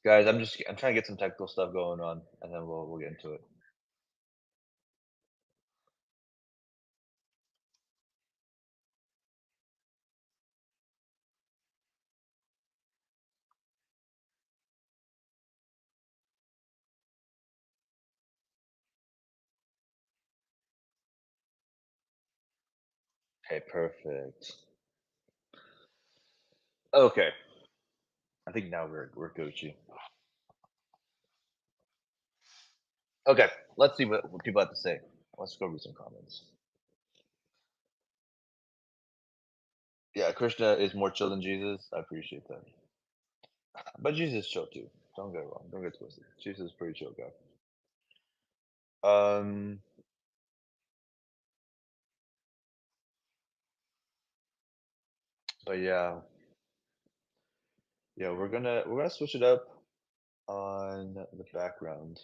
Guys, I'm trying to get some technical stuff going on, and then we'll get into it. Okay, perfect. Okay, I think now we're Gucci. Okay, let's see what people have to say. Let's go read some comments. Yeah, Krishna is more chill than Jesus. I appreciate that, but Jesus is chill too. Don't get it wrong. Don't get twisted. Jesus is a pretty chill guy. Um, but yeah, we're gonna switch it up on the background.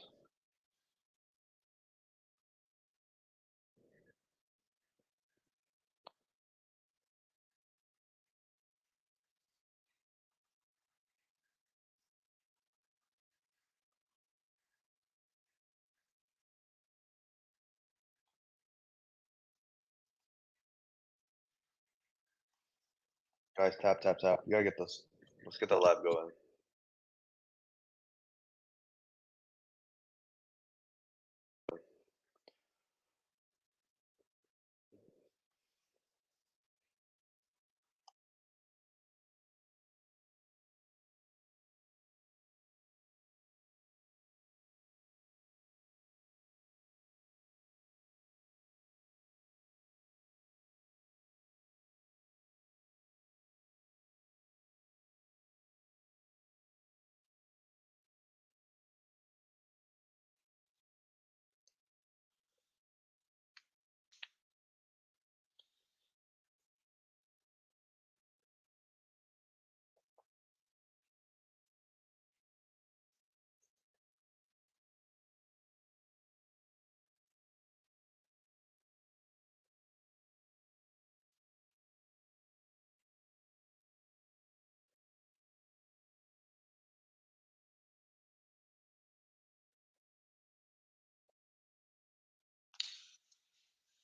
Guys, tap tap tap. You gotta get this. Let's get the lab going.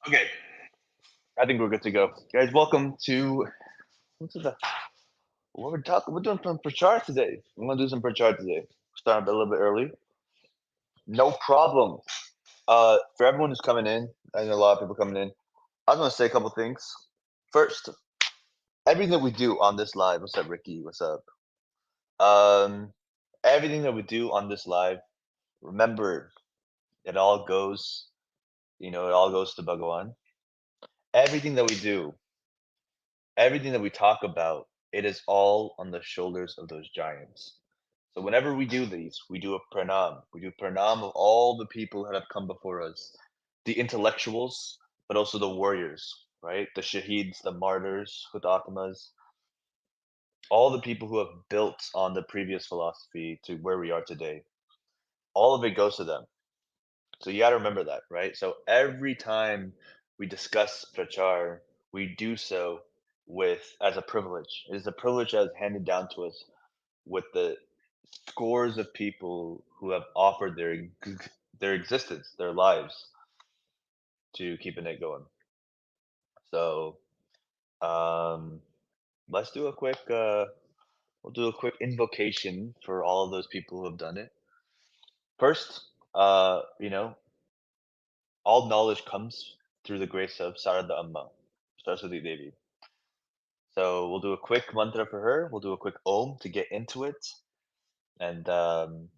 Okay, I think we're good to go. Guys, welcome to what's the what we're talking. We're doing some prachar today. We're gonna do some prachar today. Starting a little bit early. No problem. For everyone who's coming in, I know a lot of people coming in. I was gonna say a couple things. First, everything that we do on this live. What's up, Ricky? What's up? Um, everything that we do on this live. Remember, it all goes. It all goes to Bhagawan. Everything that we do, everything that we talk about, it is all on the shoulders of those giants. So whenever we do these, we do a pranam. We do pranam of all the people that have come before us, the intellectuals, but also the warriors, right? The shaheeds, the martyrs, hutatamas, all the people who have built on the previous philosophy to where we are today. All of it goes to them. So you got to remember that, right? So every time we discuss prachar, we do so with as a privilege. It is a privilege that is handed down to us with the scores of people who have offered their existence, their lives to keeping it going. So um, let's do a quick. We'll do a quick invocation for all of those people who have done it. First, all knowledge comes through the grace of Sarada Amma, Saraswati Devi. So we'll do a quick mantra for her. We'll do a quick Om to get into it, and um,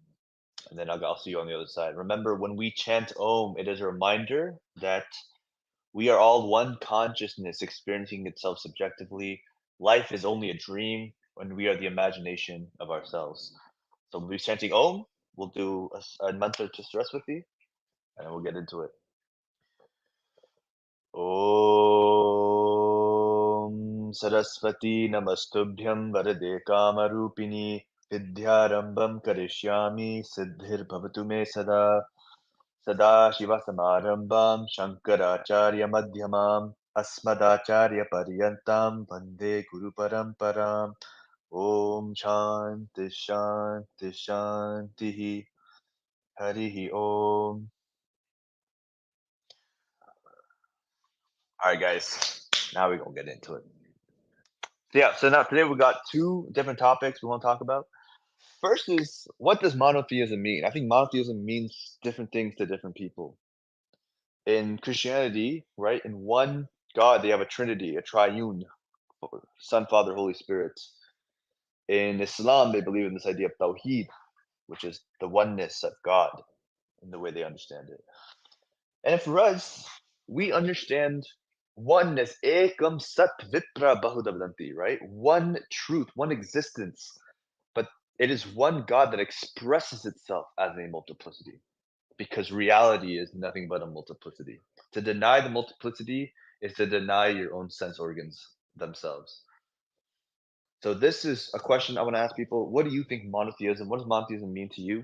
and then I'll see you on the other side. Remember, when we chant Om, it is a reminder that we are all one consciousness experiencing itself subjectively. Life is only a dream when we are the imagination of ourselves. So we'll be chanting Om. We'll do a mantra to Saraswati, and then we'll get into it. Om Saraswati Namastubhyam Varade Kamarupini Vidyarambam Karishyami Siddhir Bhavatu Me Sada Sadashivasamarambam Shankaracharya Madhyamam Asmadacharya Paryantam Vande Guru Paramparam Om Shanti Shanti Shanti Harihi Om. All right, guys. Now we're gonna get into it. Yeah. So now today we got two different topics we want to talk about. First is, what does monotheism mean? I think monotheism means different things to different people. In Christianity, right, in one God, they have a trinity, a triune, Son, Father, Holy Spirit. In Islam, they believe in this idea of Tawheed, which is the oneness of God in the way they understand it. And for us, we understand oneness, ekam sat vipra bahudavdanti, right? One truth, one existence, but it is one God that expresses itself as a multiplicity, because reality is nothing but a multiplicity. To deny the multiplicity is to deny your own sense organs themselves. So this is a question I want to ask people. What do you think monotheism? What does monotheism mean to you?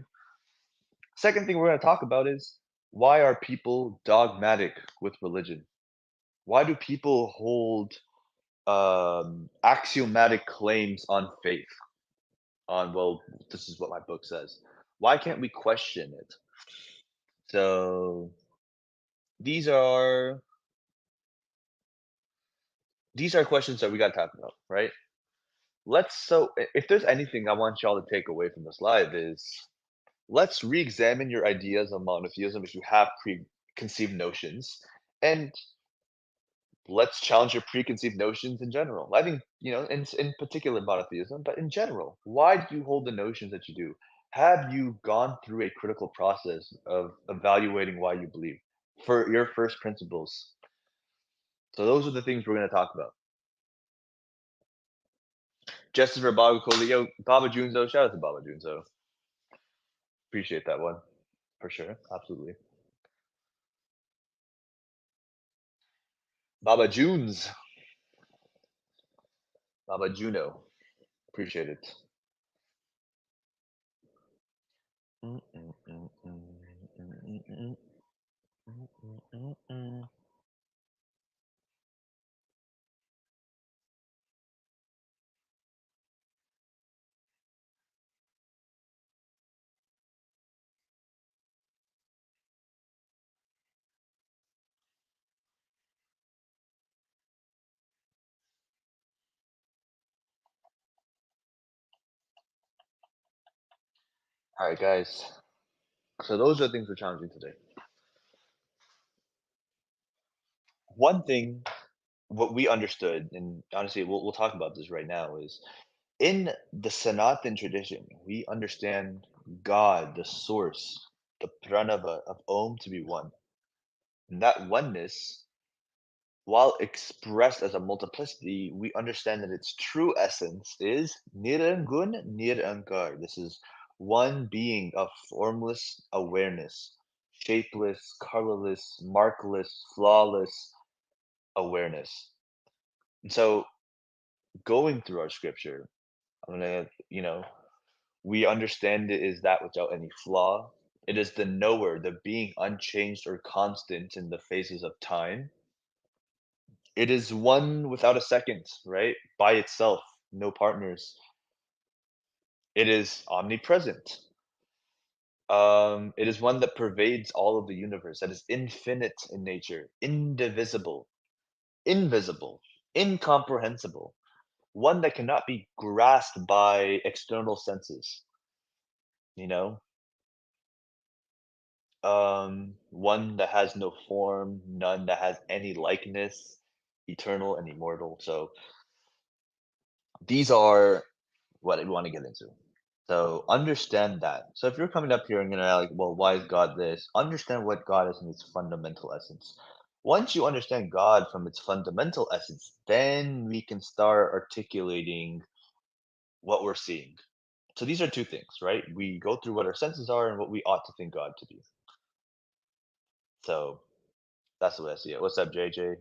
Second thing we're going to talk about is, why are people dogmatic with religion? Why do people hold axiomatic claims on faith? On, well, this is what my book says. Why can't we question it? So these are these are questions that we got to talk about, right? If there's anything I want y'all to take away from this live is, let's re-examine your ideas on monotheism if you have preconceived notions, and let's challenge your preconceived notions in general. I think, in particular monotheism, but in general, why do you hold the notions that you do? Have you gone through a critical process of evaluating why you believe for your first principles? So those are the things we're going to talk about. Justice for Baba Kohli. Yo, Baba Junzo. Shout out to Baba Junzo. Appreciate that one. For sure. Absolutely. Baba Junes. Baba Juno. Appreciate it. Mm, mm, mm, mm, mm, mm, mm, mm, mm. All right, guys. So those are the things we're challenging today. One thing, what we understood, and honestly, we'll talk about this right now, is in the Sanatan tradition, we understand God, the source, the pranava of Om, to be one. And that oneness, while expressed as a multiplicity, we understand that its true essence is Nirangun Nirankar. This is one being of formless awareness, shapeless, colorless, markless, flawless awareness. And so, going through our scripture, I'm gonna, we understand it is that without any flaw. It is the knower, the being unchanged or constant in the phases of time. It is one without a second, right? By itself, no partners. It is omnipresent. It is one that pervades all of the universe, that is infinite in nature, indivisible, invisible, incomprehensible, one that cannot be grasped by external senses, you know, one that has no form, none that has any likeness, eternal and immortal. So these are what we want to get into. So understand that. So if you're coming up here and you're like, well, why is God this? Understand what God is in its fundamental essence. Once you understand God from its fundamental essence, then we can start articulating what we're seeing. So these are two things, right? We go through what our senses are and what we ought to think God to be. So that's the way I see it. What's up, JJ?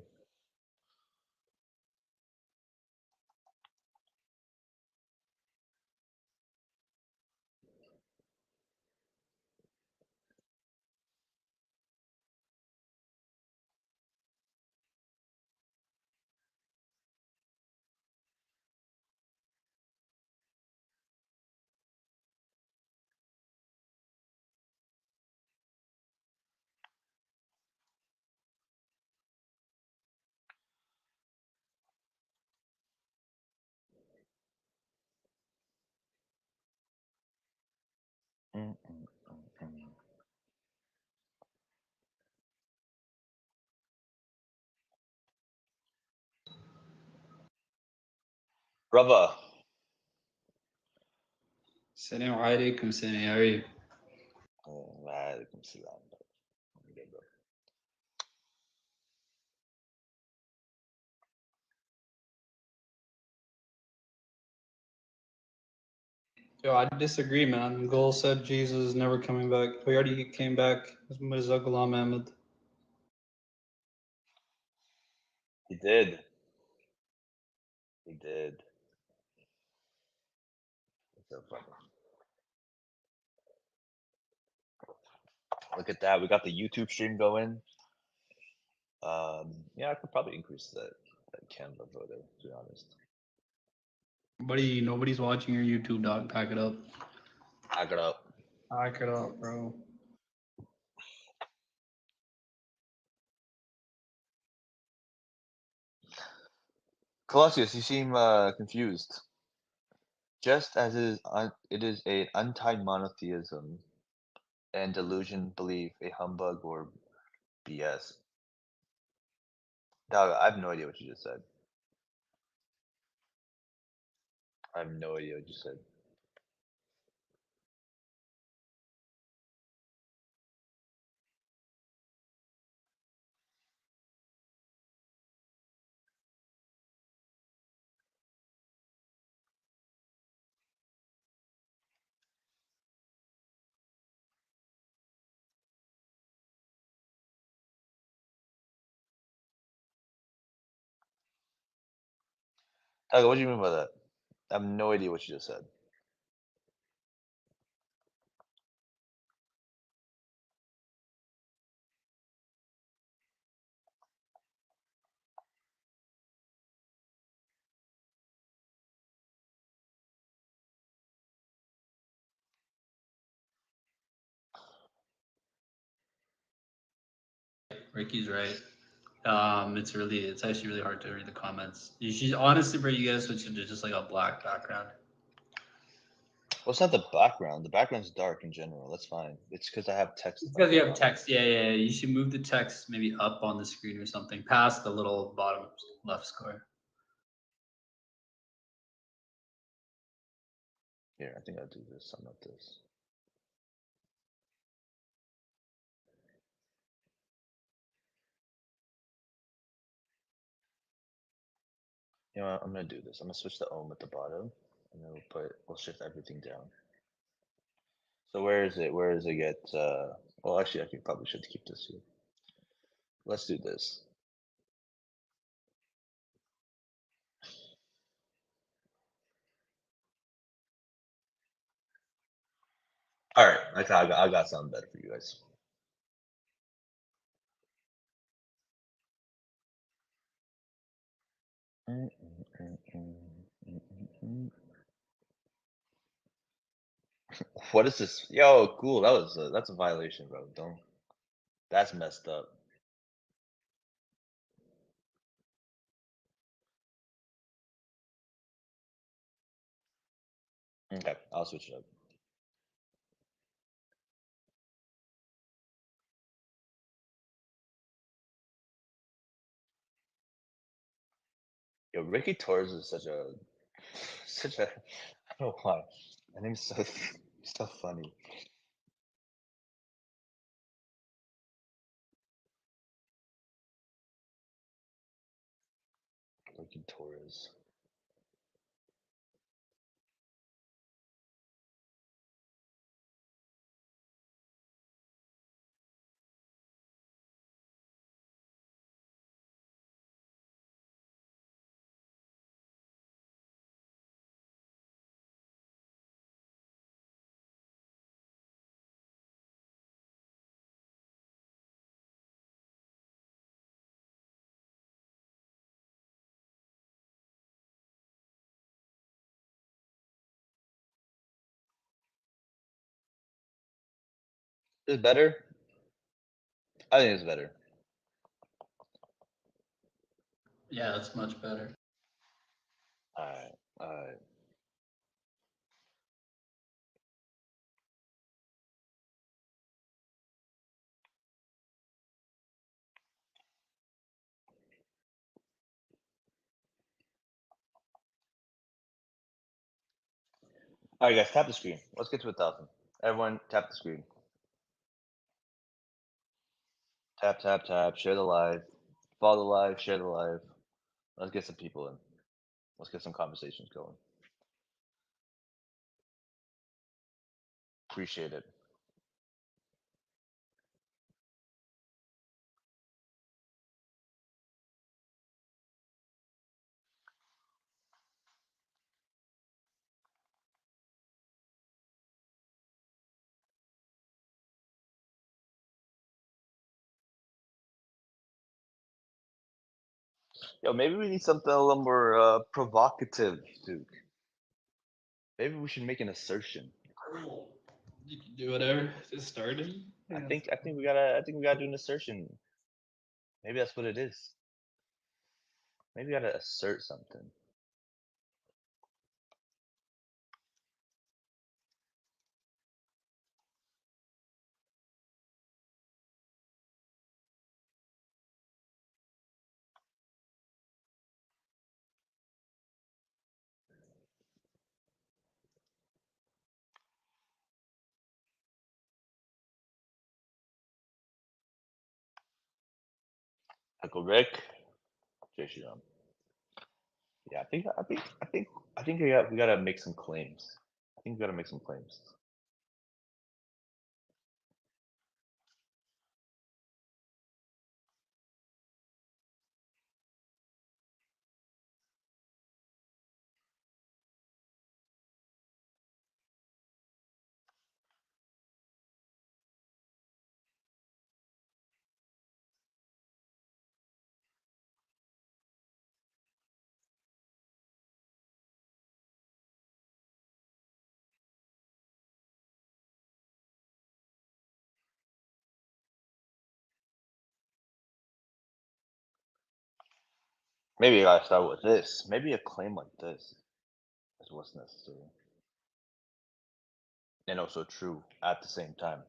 Mm, mm, mm, mm. Brother. Salam alaikum, Sammy. How are you? Walaikum salam. Okay, bro. Yo, I disagree, man. Gul said Jesus is never coming back. He already came back. Mirza Ghulam Ahmad. He did. He did. It's so funny. Look at that. We got the YouTube stream going. Yeah, I could probably increase that Canva photo, to be honest. Nobody's watching your YouTube, dog. Pack it up. Pack it up. Pack it up, bro. Colossus, you seem confused. Just as it is a untied monotheism and delusion belief, a humbug or BS. Dog, I have no idea what you just said. I have no idea what you said. Dog, what do you mean by that? I have no idea what you just said. Ricky's right. It's actually really hard to read the comments. You should honestly, bro, you guys should do just like a black background. Well, it's not the background. The background's dark in general. That's fine. It's because I have text. It's because you have text. Yeah. You should move the text maybe up on the screen or something, past the little bottom left square. Here, I think I'll do this. Something like this. You know what? I'm gonna do this. I'm gonna switch the ohm at the bottom, and then we'll shift everything down. So where is it? Where does it get? Well, actually, probably should keep this here. Let's do this. All right, I got something better for you guys. What is this? Yo, cool. That's a violation, bro. Don't. That's messed up. Okay, I'll switch it up. Yo, Ricky Torres is such a. I don't know why. My name's so funny. Ricky Torres. Is it better? I think it's better. Yeah, that's much better. All right, all right. All right, guys, tap the screen. Let's get to 1,000. Everyone, tap the screen. Tap, tap, tap. Share the live. Follow the live. Share the live. Let's get some people in. Let's get some conversations going. Appreciate it. Yo, maybe we need something a little more provocative, Duke. Maybe we should make an assertion. You can do whatever. Just starting. I think we gotta do an assertion. Maybe that's what it is. Maybe we gotta assert something. Uncle Rick, Jay Shram. Yeah, I think we gotta make some claims. I think we gotta make some claims. Maybe I gotta start with this. Maybe a claim like this is what's necessary and also true at the same time.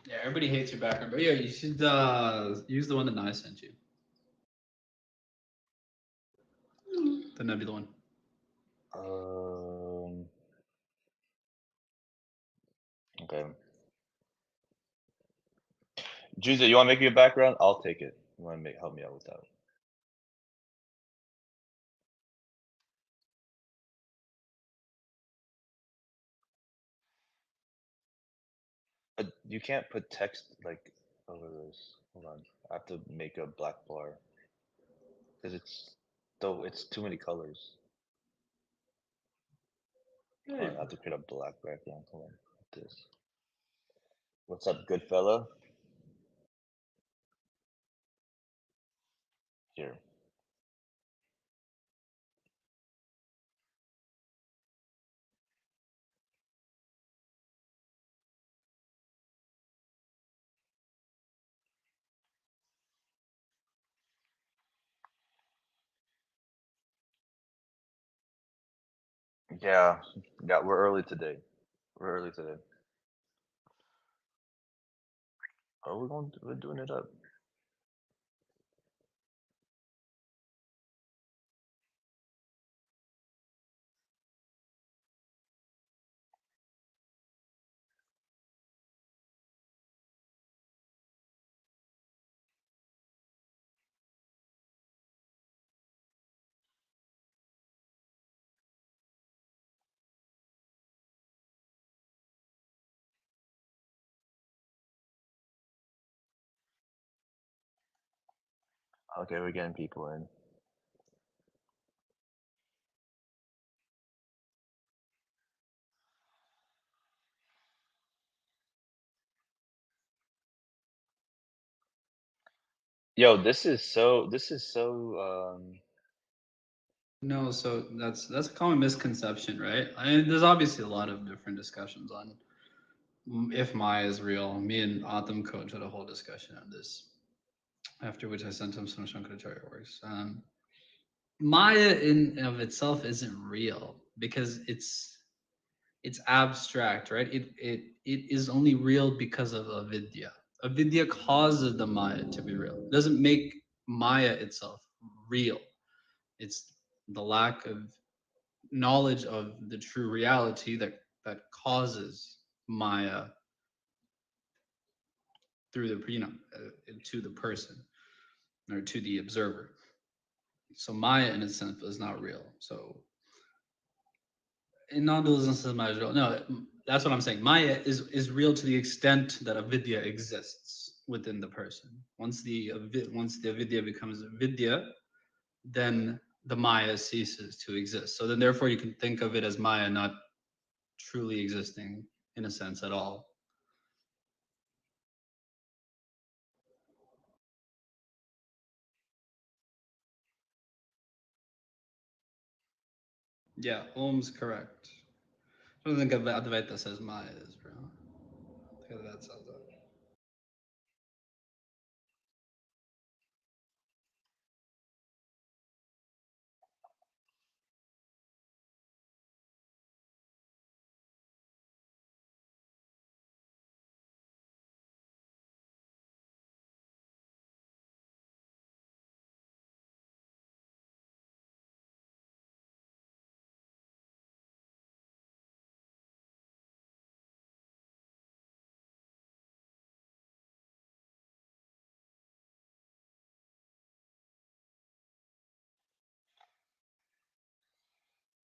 Yeah, everybody hates your background, but yeah, you should use the one that I sent you. The nebula one. Okay. Juicy, you want to make me a background? I'll take it. You want to help me out with that? But you can't put text like over this. Hold on, I have to make a black bar because it's too many colors. Hold on, I have to create a black background. Hold on, like this. What's up, good fella? Here. Yeah, yeah, we're early today. We're early today. Oh, we're doing it up. Okay, we're getting people in. Yo, this is so No, so that's a common misconception, right? I mean, there's obviously a lot of different discussions on if Maya is real. Me and Autumn coach had a whole discussion on this, after which I sent him some Shankaracharya works. Maya in and of itself isn't real because it's abstract, right? It is only real because of avidya. Avidya causes the Maya to be real. It doesn't make Maya itself real. It's the lack of knowledge of the true reality that causes Maya through the to the person or to the observer. So Maya, in a sense, is not real. So in non-dualism, says Maya is real. No, that's what I'm saying. Maya is real to the extent that avidya exists within the person. Once the avidya becomes vidya, then the Maya ceases to exist. So then, therefore, you can think of it as Maya not truly existing in a sense at all. Yeah, Om's correct. I don't think Advaita says Maya is real. Because that sounds like.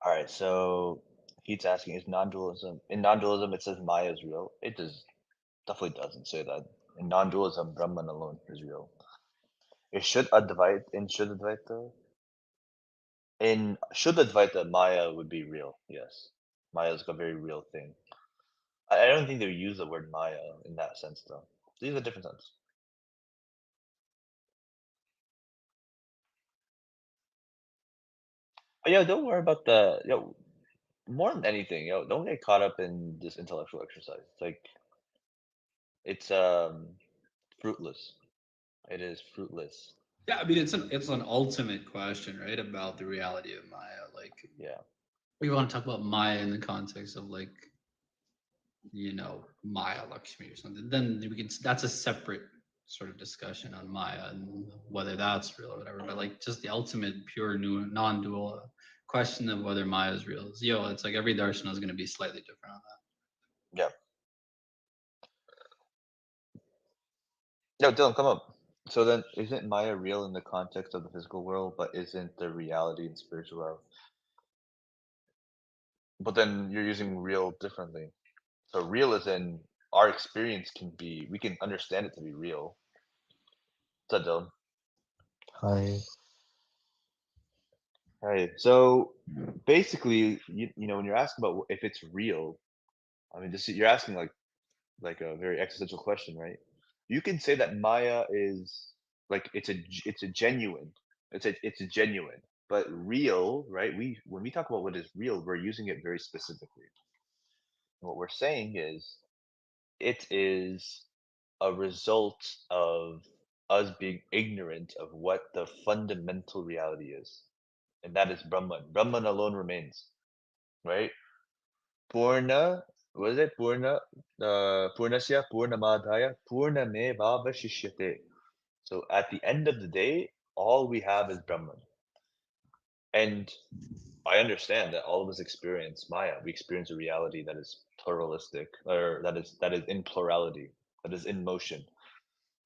all right. So he's asking, is non-dualism in non-dualism? It says Maya is real. It does definitely doesn't say that. In non-dualism, Brahman alone is real. It should Advaita in should Advaita in should Advaita Maya would be real. Yes, Maya is a very real thing. I don't think they use the word Maya in that sense though. These are different sense. But yo, don't worry about the yo. More than anything, yo, don't get caught up in this intellectual exercise. It's like it's fruitless. It is fruitless. Yeah, I mean it's an ultimate question, right? About the reality of Maya. Like Yeah. we want to talk about Maya in the context of like, Maya Lakshmi or something. Then we can that's a separate sort of discussion on Maya and whether that's real or whatever. But like just the ultimate pure non-dual question of whether Maya is real is it's like every darshan is going to be slightly different on that. Yeah. No, Dylan, come up. So then, isn't Maya real in the context of the physical world, but isn't the reality in spiritual? But then you're using real differently. So real is in our experience can be, we can understand it to be real. So Dylan. Hi. Right. So basically, when you're asking about if it's real, I mean, this you're asking like a very existential question, right? You can say that Maya is like it's a genuine, it's a genuine, but real, right? We when we talk about what is real, we're using it very specifically. What we're saying is it is a result of us being ignorant of what the fundamental reality is, and that is Brahman. Brahman alone remains, right? Purna, what is it? Purnasya Purnamadhaya Purnamevavashishyate. So at the end of the day, all we have is Brahman. And I understand that all of us experience Maya. We experience a reality that is pluralistic, or that is in plurality, that is in motion.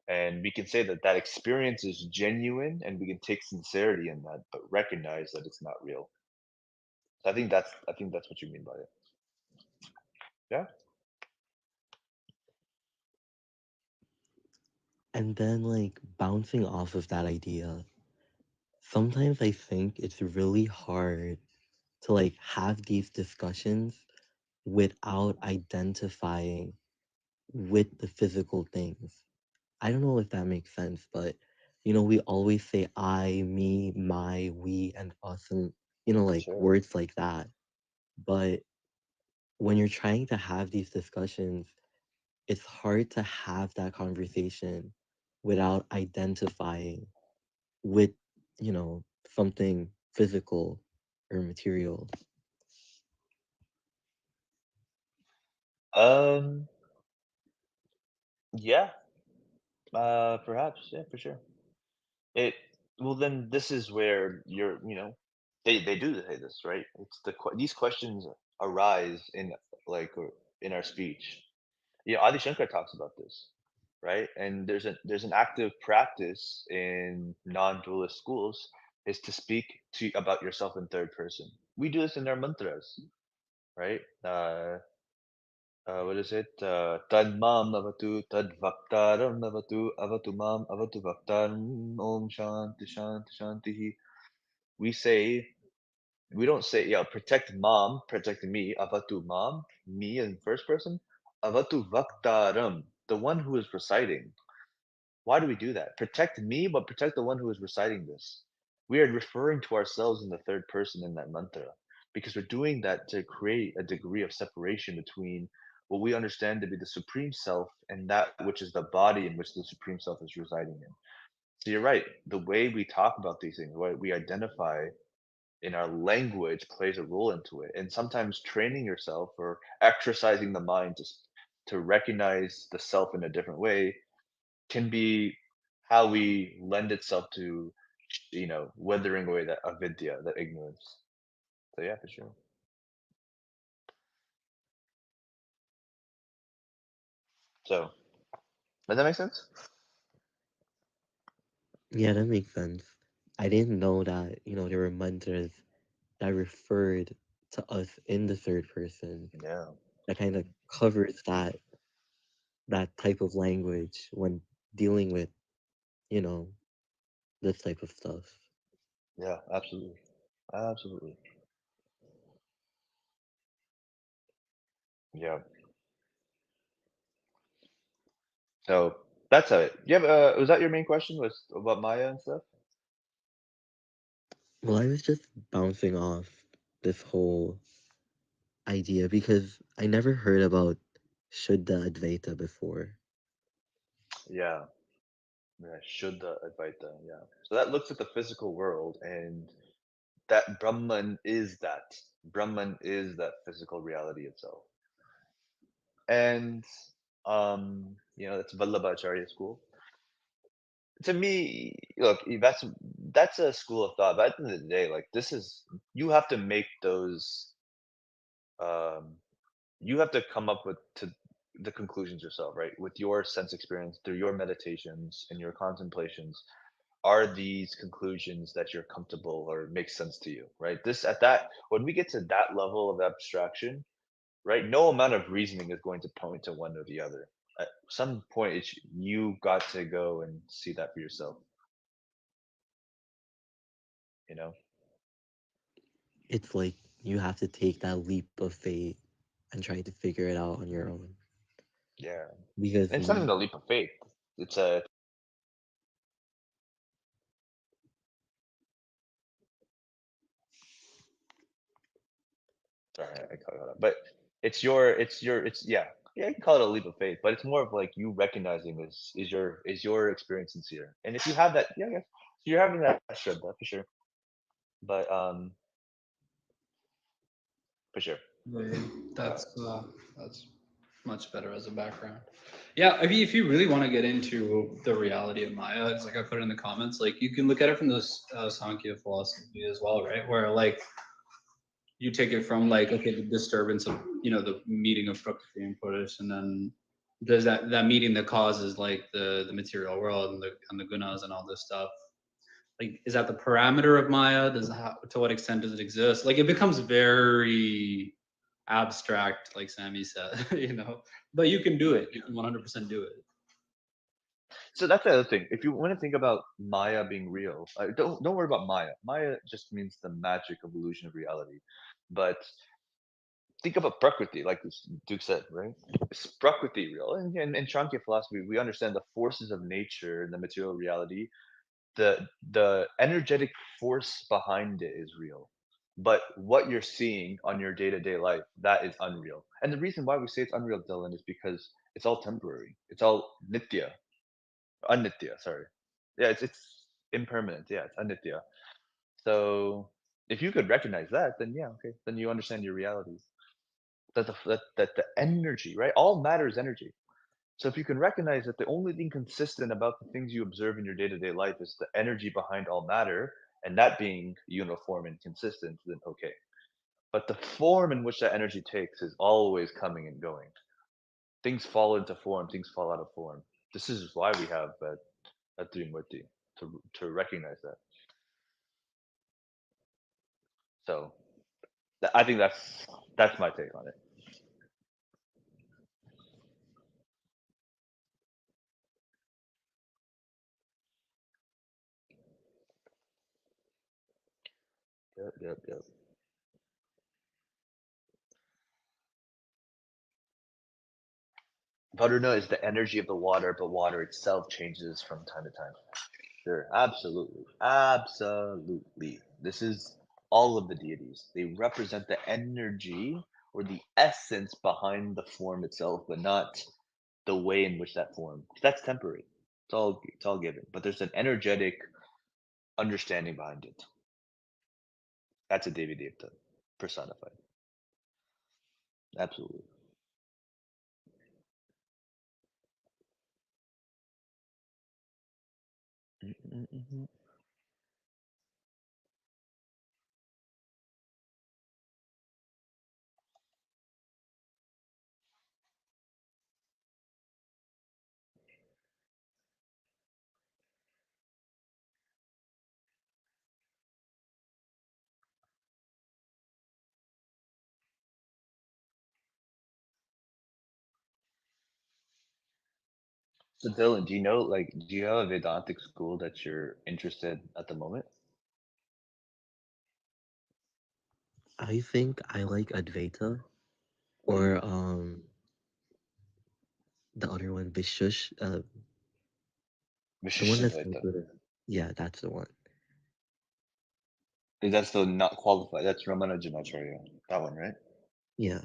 And we can say that that experience is genuine, and we can take sincerity in that, but recognize that it's not real. So I think that's what you mean by it. Yeah. And then, like, bouncing off of that idea, sometimes I think it's really hard to, like, have these discussions without identifying with the physical things. I don't know if that makes sense, but we always say I, me, my, we, and us, and, like Sure. words like that. But when you're trying to have these discussions, it's hard to have that conversation without identifying with, something physical or material. Um, yeah, perhaps, yeah, for sure. It well, then this is where they do say this, right? It's these questions arise in like in our speech. Yeah, Adi Shankar talks about this, right? And there's an active practice in non-dualist schools is to speak to about yourself in third person. We do this in our mantras, right? What is it? Tad mam avatu, tad vaktaram avatu, avatu mam, avatu vaktaram, om shanti shanti shanti. We say, we don't say, yeah, protect mom, protect me, avatu mom, me in first person, avatu vaktaram, the one who is reciting. Why do we do that? Protect me, but protect the one who is reciting this. We are referring to ourselves in the third person in that mantra because we're doing that to create a degree of separation between what we understand to be the supreme self and that which is the body in which the supreme self is residing in. So you're right. The way we talk about these things, what we identify in our language plays a role into it. And sometimes training yourself or exercising the mind to recognize the self in a different way can be how we lend itself to, weathering away that avidya, that ignorance. So yeah, for sure. So does that make sense? Yeah, that makes sense. I didn't know that, there were mantras that referred to us in the third person Yeah, that kind of covers that type of language when dealing with, you know, this type of stuff. yeah, absolutely, absolutely. Yeah. So that's how it. You have was that your main question? Was about Maya and stuff? Well, I was just bouncing off this whole idea because I never heard about Shuddha Advaita before. Yeah, yeah. Shuddha Advaita. Yeah. So that looks at the physical world, and that Brahman is that. Brahman is that physical reality itself. And that's Vallabhacharya school. To me, look, that's a school of thought. But at the end of the day, like this is you have to make those. Um, you have to come up with to the conclusions yourself, right? With your sense experience, through your meditations and your contemplations, are these conclusions that you're comfortable or make sense to you, right? This at that when we get to that level of abstraction, right? No amount of reasoning is going to point to one or the other. At some point, you got to go and see that for yourself. You know? It's like you have to take that leap of faith and try to figure it out on your own. Yeah. Because And it's not even a leap of faith. It's a sorry, I call it out. But it's yeah, you can call it a leap of faith, but it's more of like you recognizing is your experience sincere? And if you have that, yeah, so you're having that shred that for sure. But for sure. Yeah, Uh, that's much better as a background. Yeah, I mean, if you really want to get into the reality of Maya, it's like I put in the comments, like you can look at it from this Sankhya philosophy as well, right? Where like you take it from like okay, the disturbance of the meeting of Prakriti and Purush, and then there's that meeting that causes like the material world and the gunas and all this stuff. Like, is that the parameter of Maya? To what extent does it exist? Like, it becomes very abstract, like Sammy said, But you can do it. You can 100% do it. so that's the other thing. If you want to think about Maya being real, don't worry about Maya. Maya just means the magic of illusion of reality. But think about Prakriti, like this Duke said, right? Is Prakriti real? And in Shankya philosophy, we understand the forces of nature and the material reality the energetic force behind it is real, but what you're seeing on your day-to-day life, that is unreal. And the reason why we say it's unreal, Dylan, is because it's all temporary. It's all nitya, anitya. Sorry, yeah, it's impermanent. Yeah, it's anitya. So if you could recognize that, then yeah, okay, then you understand your reality. That the energy, right? All matter is energy. So if you can recognize that the only thing consistent about the things you observe in your day-to-day life is the energy behind all matter, and that being uniform and consistent, then okay. But the form in which that energy takes is always coming and going. Things fall into form, things fall out of form. This is why we have a Trimurti, to recognize that. So I think that's my take on it. Yep, yep, yep. Butternut is the energy of the water, but water itself changes from time to time. Sure, absolutely. Absolutely. This is all of the deities. They represent the energy or the essence behind the form itself, but not the way in which that form. That's temporary. It's all given. But there's an energetic understanding behind it. That's a Devi Devta personified. Absolutely. Mm-mm-mm-mm. So Dylan, do you know do you have a Vedantic school that you're interested at the moment? I think I like Advaita Mm. or the other one, Vishush, the one that's Vishishtadvaita. included. Yeah, that's the one. Is that still not qualified? That's Ramanujanacarya. That one, right? Yeah.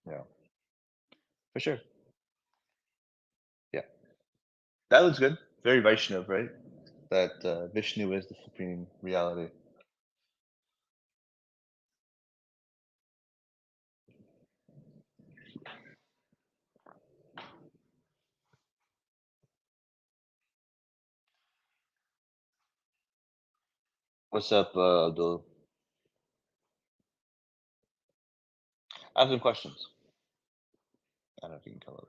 Yeah, for sure. Yeah, that looks good. Very Vaishnav, right? That Vishnu is the supreme reality. What's up, Abdul? I have some questions. I don't know if you can come up.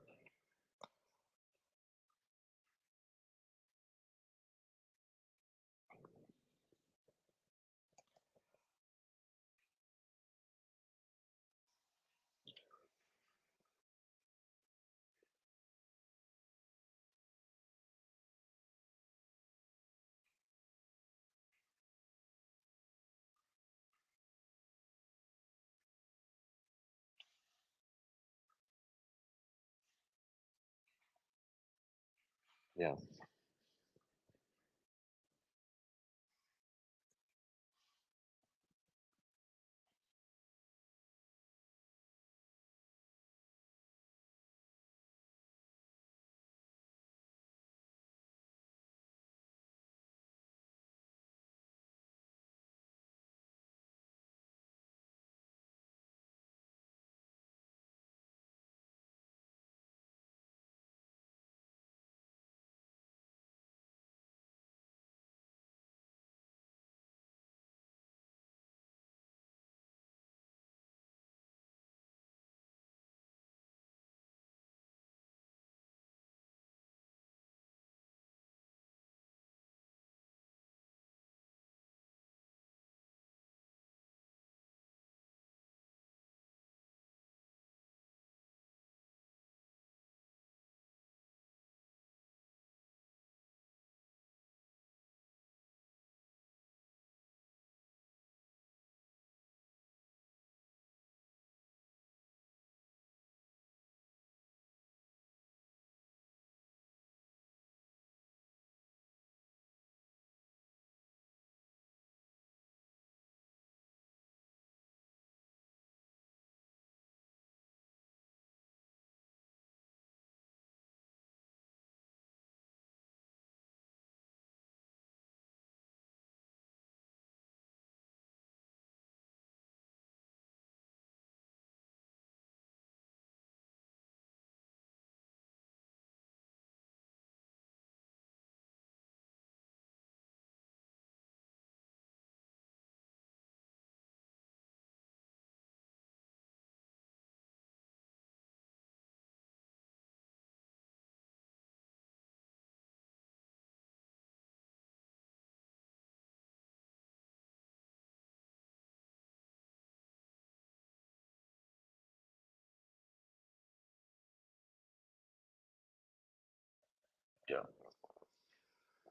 Yeah.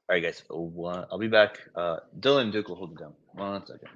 All right, guys. I'll be back. Dylan and Duke will hold it down. 1 second.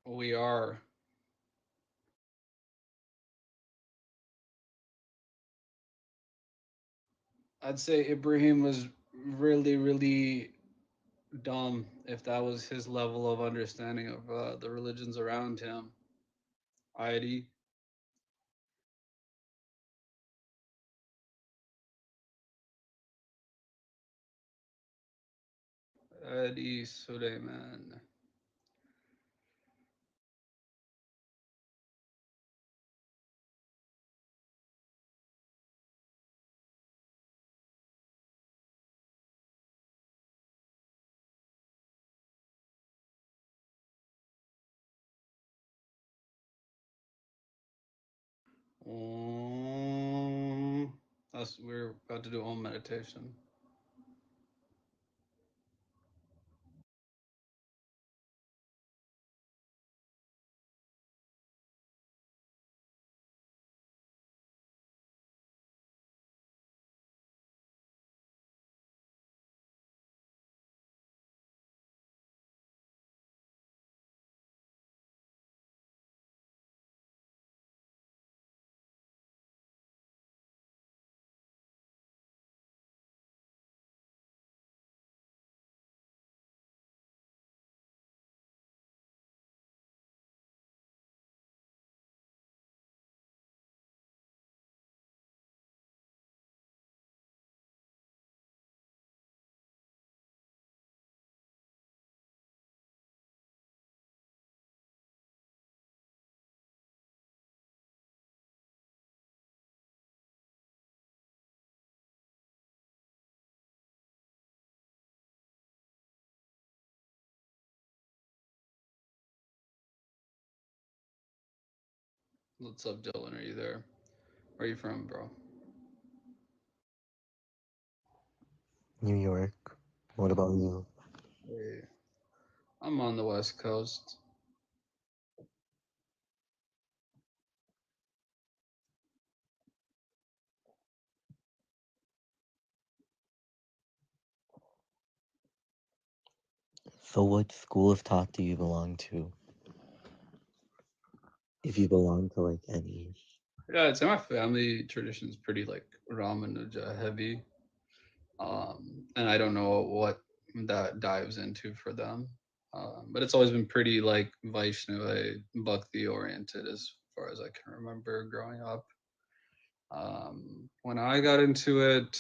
We are. I'd say Ibrahim was really, really dumb if that was his level of understanding of the religions around him. ID. ID Suleiman. Um, we're about to do Om meditation. What's up, Dylan? Are you there? Where are you from, bro? New York. What about you? Hey, I'm on the West Coast. So, what school of thought do you belong to? If you belong to like any. Yeah, I'd say my family tradition is pretty like Ramanuja heavy. And I don't know what that dives into for them. But it's always been pretty like Vaishnava Bhakti oriented as far as I can remember growing up. When I got into it,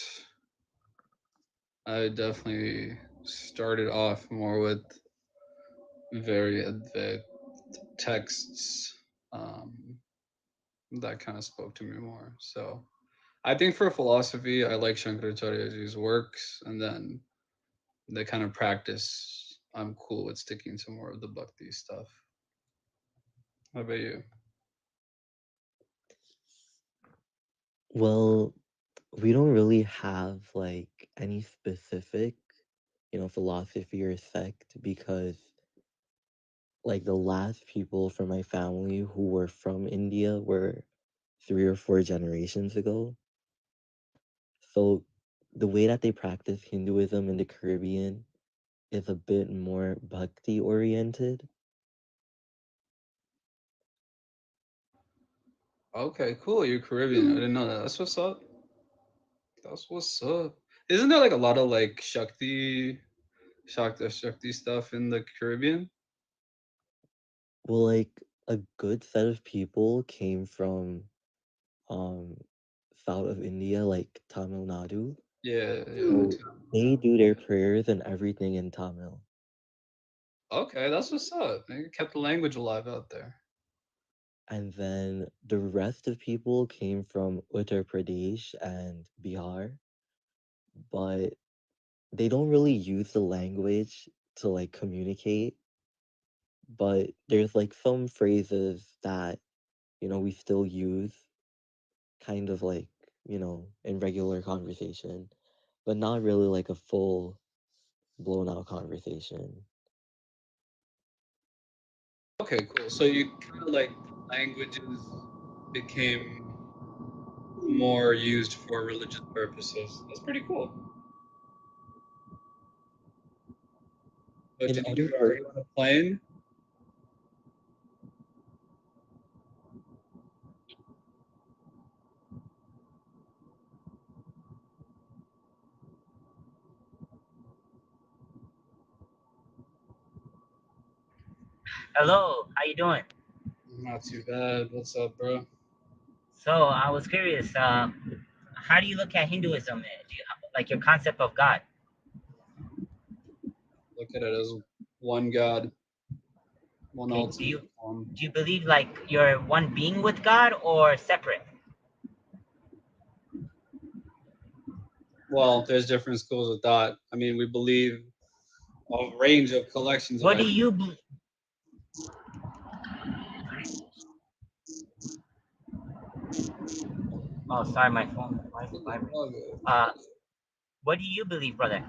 I definitely started off more with very advanced texts that kind of spoke to me more. So I think for philosophy, I like Shankaracharyaji's works, and then the kind of practice, I'm cool with sticking to more of the bhakti stuff. How about you? Well, we don't really have like any specific, philosophy or sect because like the last people from my family who were from India were 3 or 4 generations ago. So the way that they practice Hinduism in the Caribbean is a bit more bhakti oriented. Okay, cool. You're Caribbean. I didn't know that. That's what's up. That's what's up. Isn't there like a lot of like Shakti stuff in the Caribbean? Well, like a good set of people came from um south of India, like Tamil Nadu. Yeah, yeah. So they do their prayers and everything in Tamil. Okay, that's what's up. They kept the language alive out there. And then the rest of people came from Uttar Pradesh and Bihar, but they don't really use the language to like communicate. But there's like some phrases that, we still use kind of like, in regular conversation, but not really like a full blown out conversation. Okay, cool. So you kind of like languages became more used for religious purposes. That's pretty cool. But In did other are words, you on a plane? Hello, how you doing? Not too bad. What's up, bro? So I was curious. How do you look at Hinduism? Like your concept of God? Look at it as one God, one Okay, do ultimate you form. do you believe like you're one being with God or separate? Well, there's different schools of thought. I mean, we believe a range of collections of What do ideas. you? Be- oh, sorry, my phone. Why is it vibrating? Uh, what do you believe, brother?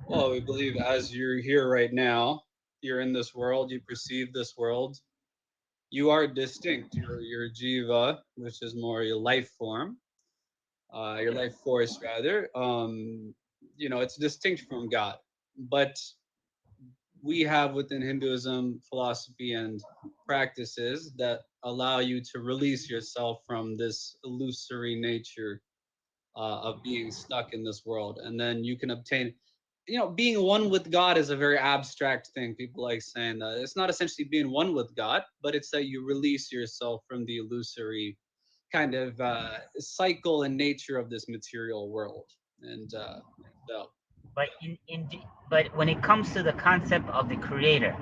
Well, we believe as you're here right now, you're in this world, you perceive this world, you are distinct. Your jiva, which is more your life form, your life force rather. It's distinct from God. But we have within Hinduism philosophy and practices that allow you to release yourself from this illusory nature of being stuck in this world, and then you can obtain. Being one with God is a very abstract thing. People like saying that it's not essentially being one with God, but it's that you release yourself from the illusory kind of cycle and nature of this material world. And so But but when it comes to the concept of the Creator,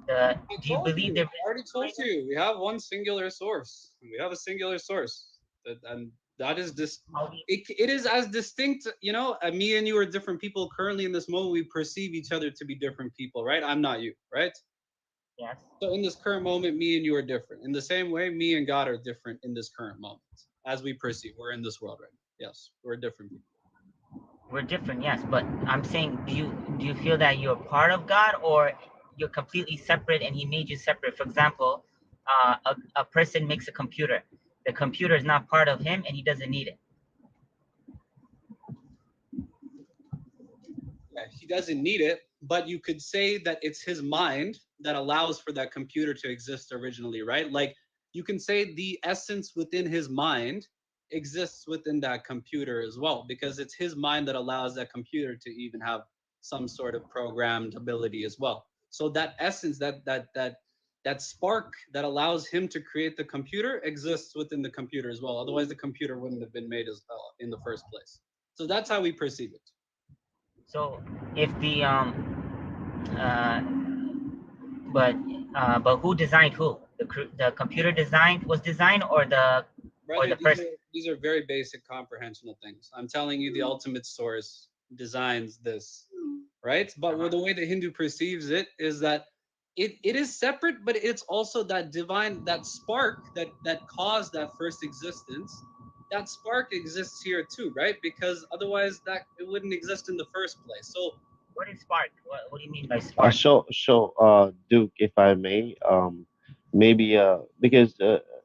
I do you told believe you, there I is already a told Creator? you, we have one singular source. We have a singular source. And that is this. How do you, It is as distinct, me and you are different people. Currently, in this moment, we perceive each other to be different people, right? I'm not you, right? yes. So, in this current moment, me and you are different. In the same way, me and God are different in this current moment. As we perceive, we're in this world right now. Yes, we're different people. We're different, yes, but I'm saying, do you feel that you're part of God or you're completely separate and He made you separate? For example, a person makes a computer. The computer is not part of him and he doesn't need it. Yeah, he doesn't need it, but you could say that it's his mind that allows for that computer to exist originally, right? Like you can say the essence within his mind exists within that computer as well, because it's his mind that allows that computer to even have some sort of programmed ability as well. So that essence, that spark that allows him to create the computer exists within the computer as well. Otherwise, the computer wouldn't have been made as in the first place. So that's how we perceive it. So if the uh, but who designed who? The computer was designed or Brother, the person? these are very basic comprehensional things. I'm telling you, the ultimate source designs this, right? But Uh-huh. the way the Hindu perceives it is that it is separate, but it's also that divine, that spark that caused that first existence. That spark exists here too, right? Because otherwise, that it wouldn't exist in the first place. So What is spark? What do you mean by spark? Duke, if I may, maybe because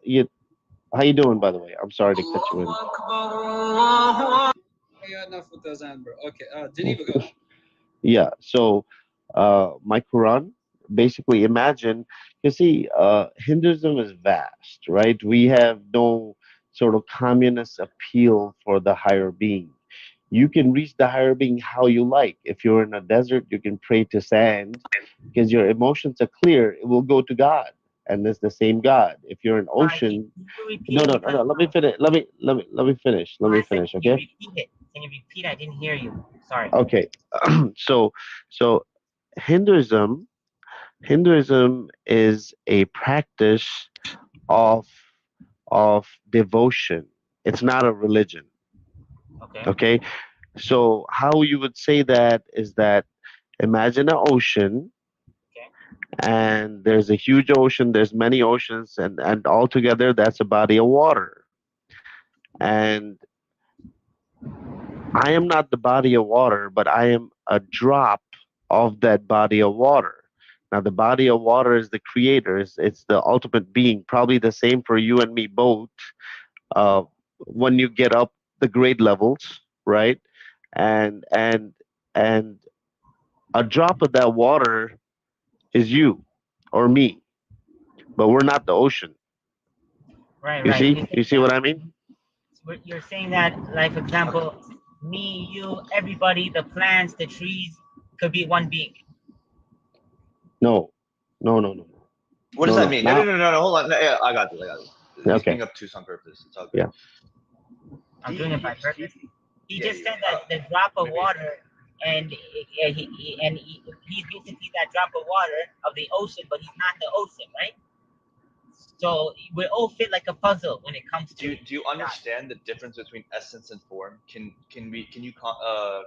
you, how you doing, by the way? I'm sorry to cut you in. yeah, enough with those, bro. Okay, Geneva, go ahead. Yeah, so my Quran, basically imagine, you see, Hinduism is vast, right? We have no sort of communist appeal for the higher being. You can reach the higher being how you like. If you're in a desert, you can pray to sand because your emotions are clear. It will go to God, and it's the same God. If you're in ocean, Can you repeat no, it no, no, because no. Let me finish. Let me finish. Let me I said, finish. can you Okay. repeat it? Can you repeat? I didn't hear you. Sorry. Okay. so so Hinduism Hinduism is a practice of devotion. It's not a religion. Okay. Okay. So how you would say that is that imagine an ocean, Okay. and there's a huge ocean, there's many oceans, and altogether that's a body of water. And I am not the body of water, but I am a drop of that body of water. Now, the body of water is the creator, it's the ultimate being, probably the same for you and me both. Uh, when you get up the grade levels, right? And and a drop of that water is you or me, but we're not the ocean. Right. You Right. see? You see what I mean? You're saying that, like, for example, me, you, everybody, the plants, the trees could be one being. No. No. What does No, that no. mean? Now, No, hold on. No, yeah, I got this. He's okay. being obtuse on purpose. It's all good. Yeah. I'm doing it by purpose. He Yeah, just you said are. that the drop of Maybe. water, and he's basically that drop of water of the ocean, but he's not the ocean, right? So we all fit like a puzzle when it comes to. Do you understand the difference between essence and form? Can you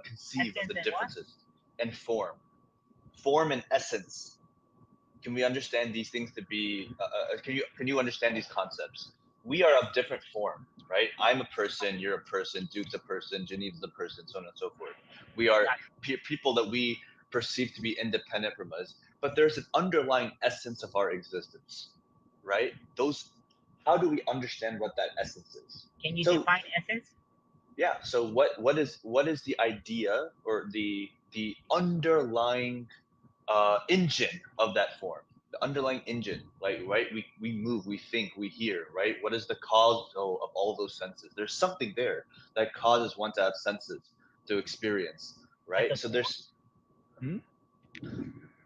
conceive Essence of the and what? differences? And form and essence. Can we understand these things to be? Can you understand these concepts? We are of different form, right? I'm a person, you're a person, Duke's a person, Geneva's a person, so on and so forth. We are people that we perceive to be independent from us, but there's an underlying essence of our existence, right? How do we understand what that essence is? Can you define essence? Yeah. So what is the idea or the underlying engine of that form? The underlying engine, like, right? We move, we think, we hear, right? What is the cause of all those senses? There's something there that causes one to have senses to experience, right? Like So there's.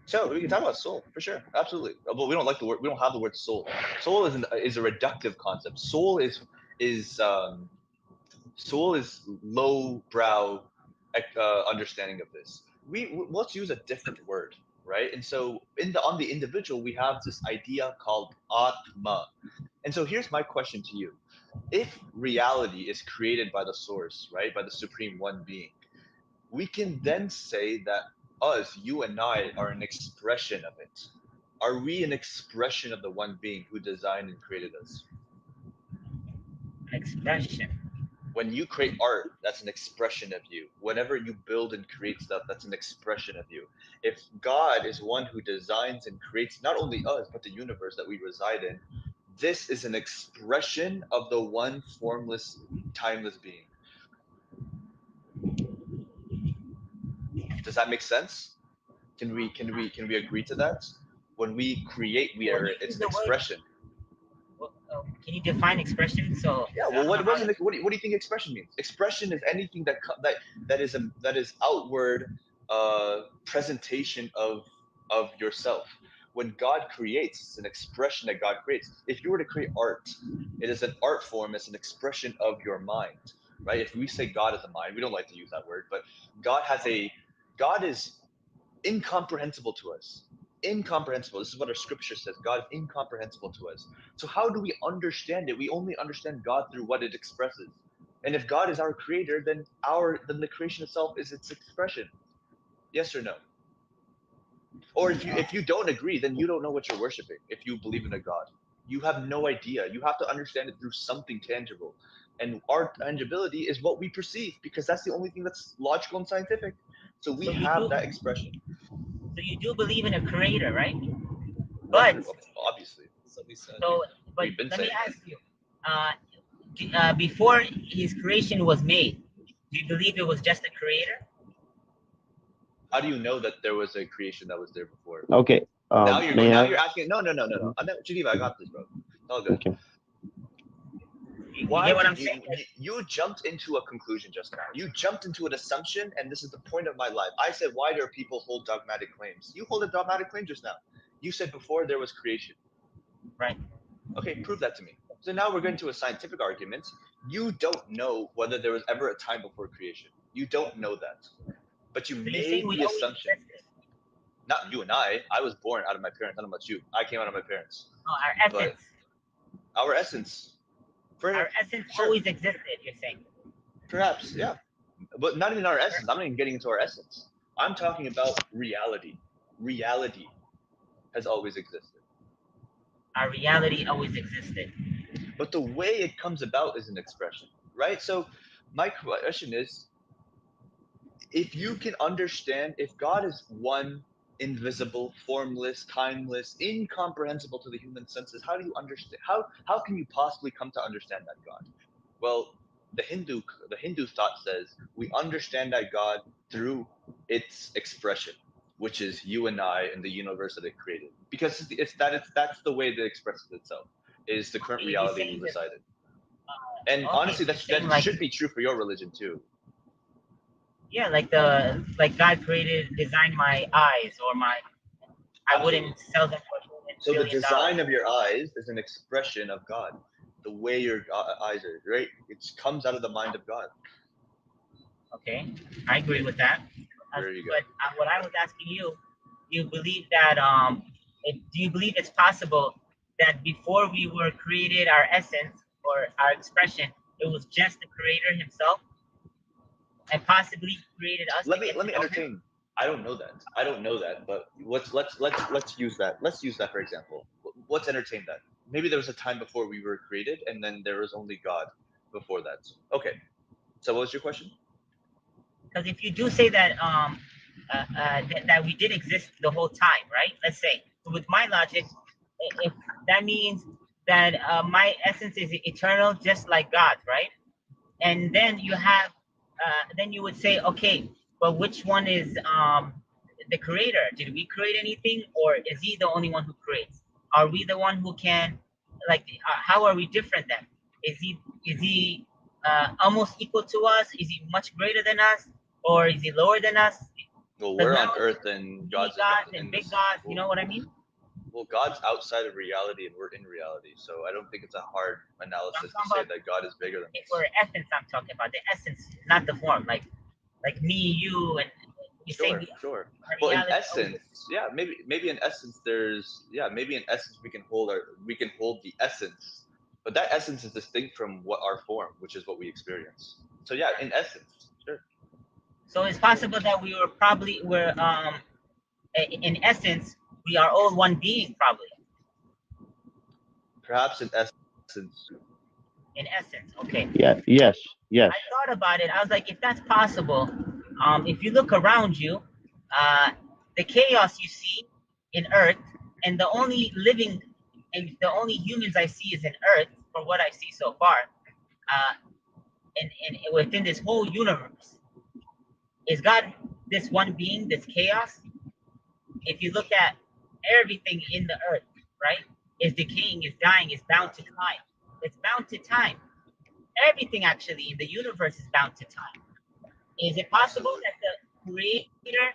So we can talk about soul for sure, absolutely. But we don't like the word. We don't have the word soul. Soul is a reductive concept. Is soul is low brow understanding of this. Let's use a different word, right? And so on the individual, we have this idea called atma. And so here's my question to you: if reality is created by the source, right, by the supreme one being, we can then say that us, you and I, are an expression of it. Are we an expression of the one being who designed and created us? expression. When you create art, that's an expression of you. Whenever you build and create stuff, that's an expression of you. If God is one who designs and creates not only us, but the universe that we reside in, this is an expression of the one formless, timeless being. Does that make sense? Can we agree to that? When we create, When you it's use an the word, expression. can you define expression? So Yeah. Well, what do you think expression means? Expression is anything that is outward presentation of yourself. When God creates, it's an expression that God creates. If you were to create art, it is an art form. It's an expression of your mind, right? If we say God is a mind, we don't like to use that word, but God is incomprehensible to us. Incomprehensible. This is what our scripture says. God is incomprehensible to us. So how do we understand it? We only understand God through what it expresses. And if God is our creator, then the creation itself is its expression. Yes or no? Or if you don't agree, then you don't know what you're worshiping. If you believe in a God, you have no idea. You have to understand it through something tangible. And our tangibility is what we perceive, because that's the only thing that's logical and scientific. So we have that expression. So you do believe in a creator, right? But Obviously. so, but let me ask you, before his creation was made, do you believe it was just a creator? How do you know that there was a creation that was there before? Okay. Now may I? you're asking. No. Geneva, I got this, bro. It's all good. Okay. You Why get what did I'm saying? you jumped into a conclusion just now? You jumped into an assumption, and this is the point of my life. I said, why do people hold dogmatic claims? You hold a dogmatic claim just now. You said before there was creation. Right. Okay, prove that to me. So now we're going to a scientific argument. You don't know whether there was ever a time before creation. You don't know that, but you So made the assumption. Not you and I. I was born out of my parents. I don't know about you. I came out of my parents. No, our essence. But our essence. Our essence always existed, you're saying? Perhaps, yeah. But not in our essence. I'm not even getting into our essence. I'm talking about reality. Reality has always existed. Our reality always existed. But the way it comes about is an expression, right? So my question is, if you can understand, if God is one, invisible, formless, timeless, incomprehensible to the human senses, how do you understand? How can you possibly come to understand that God? Well, the Hindu thought says we understand that God through its expression, which is you and I and the universe that it created, because that's the way that it expresses itself, is the current reality we reside in. And honestly, that should be true for your religion too. Yeah, like God created, designed my eyes or my. I wouldn't sell them for So the $1 billion. design of your eyes is an expression of God. The way your eyes are, right? It comes out of the mind of God. Okay, I agree with that. There you go. But what I was asking you, do you believe that do you believe it's possible that before we were created, our essence or our expression, it was just the Creator Himself, and possibly created us? Let me entertain. I don't know that. But let's use that. Let's use that for example. Let's entertain that. Maybe there was a time before we were created, and then there was only God before that. Okay. So what was your question? Because if you do say that that we did exist the whole time, right? Let's say, with my logic, if that means that my essence is eternal, just like God, right? And then you have, then you would say, okay, but which one is the creator? Did we create anything, or is He the only one who creates? Are we the one who can, like, how are we different then? Is He almost equal to us? Is He much greater than us, or is He lower than us? Well, we're on Earth, and God's in big gods. You know what I mean? Well, God's outside of reality, and we're in reality. So I don't think it's a hard analysis to say that God is bigger than us. For essence, I'm talking about the essence, not the form. Like me, you, and you say sure. Well, in essence, yeah, maybe in essence, maybe in essence we can hold the essence, but that essence is distinct from what our form, which is what we experience. So yeah, in essence, sure. So it's possible that in essence, we are all one being, probably. Perhaps in essence. In essence, okay. Yeah. Yes. I thought about it. I was like, if that's possible, if you look around you, the chaos you see in Earth, and the only living and the only humans I see is in Earth, from what I see so far, and within this whole universe, is God this one being, this chaos? If you look at everything in the Earth, right, is decaying, is dying, is bound to time. It's bound to time. Everything actually in the universe is bound to time. Is it possible that the creator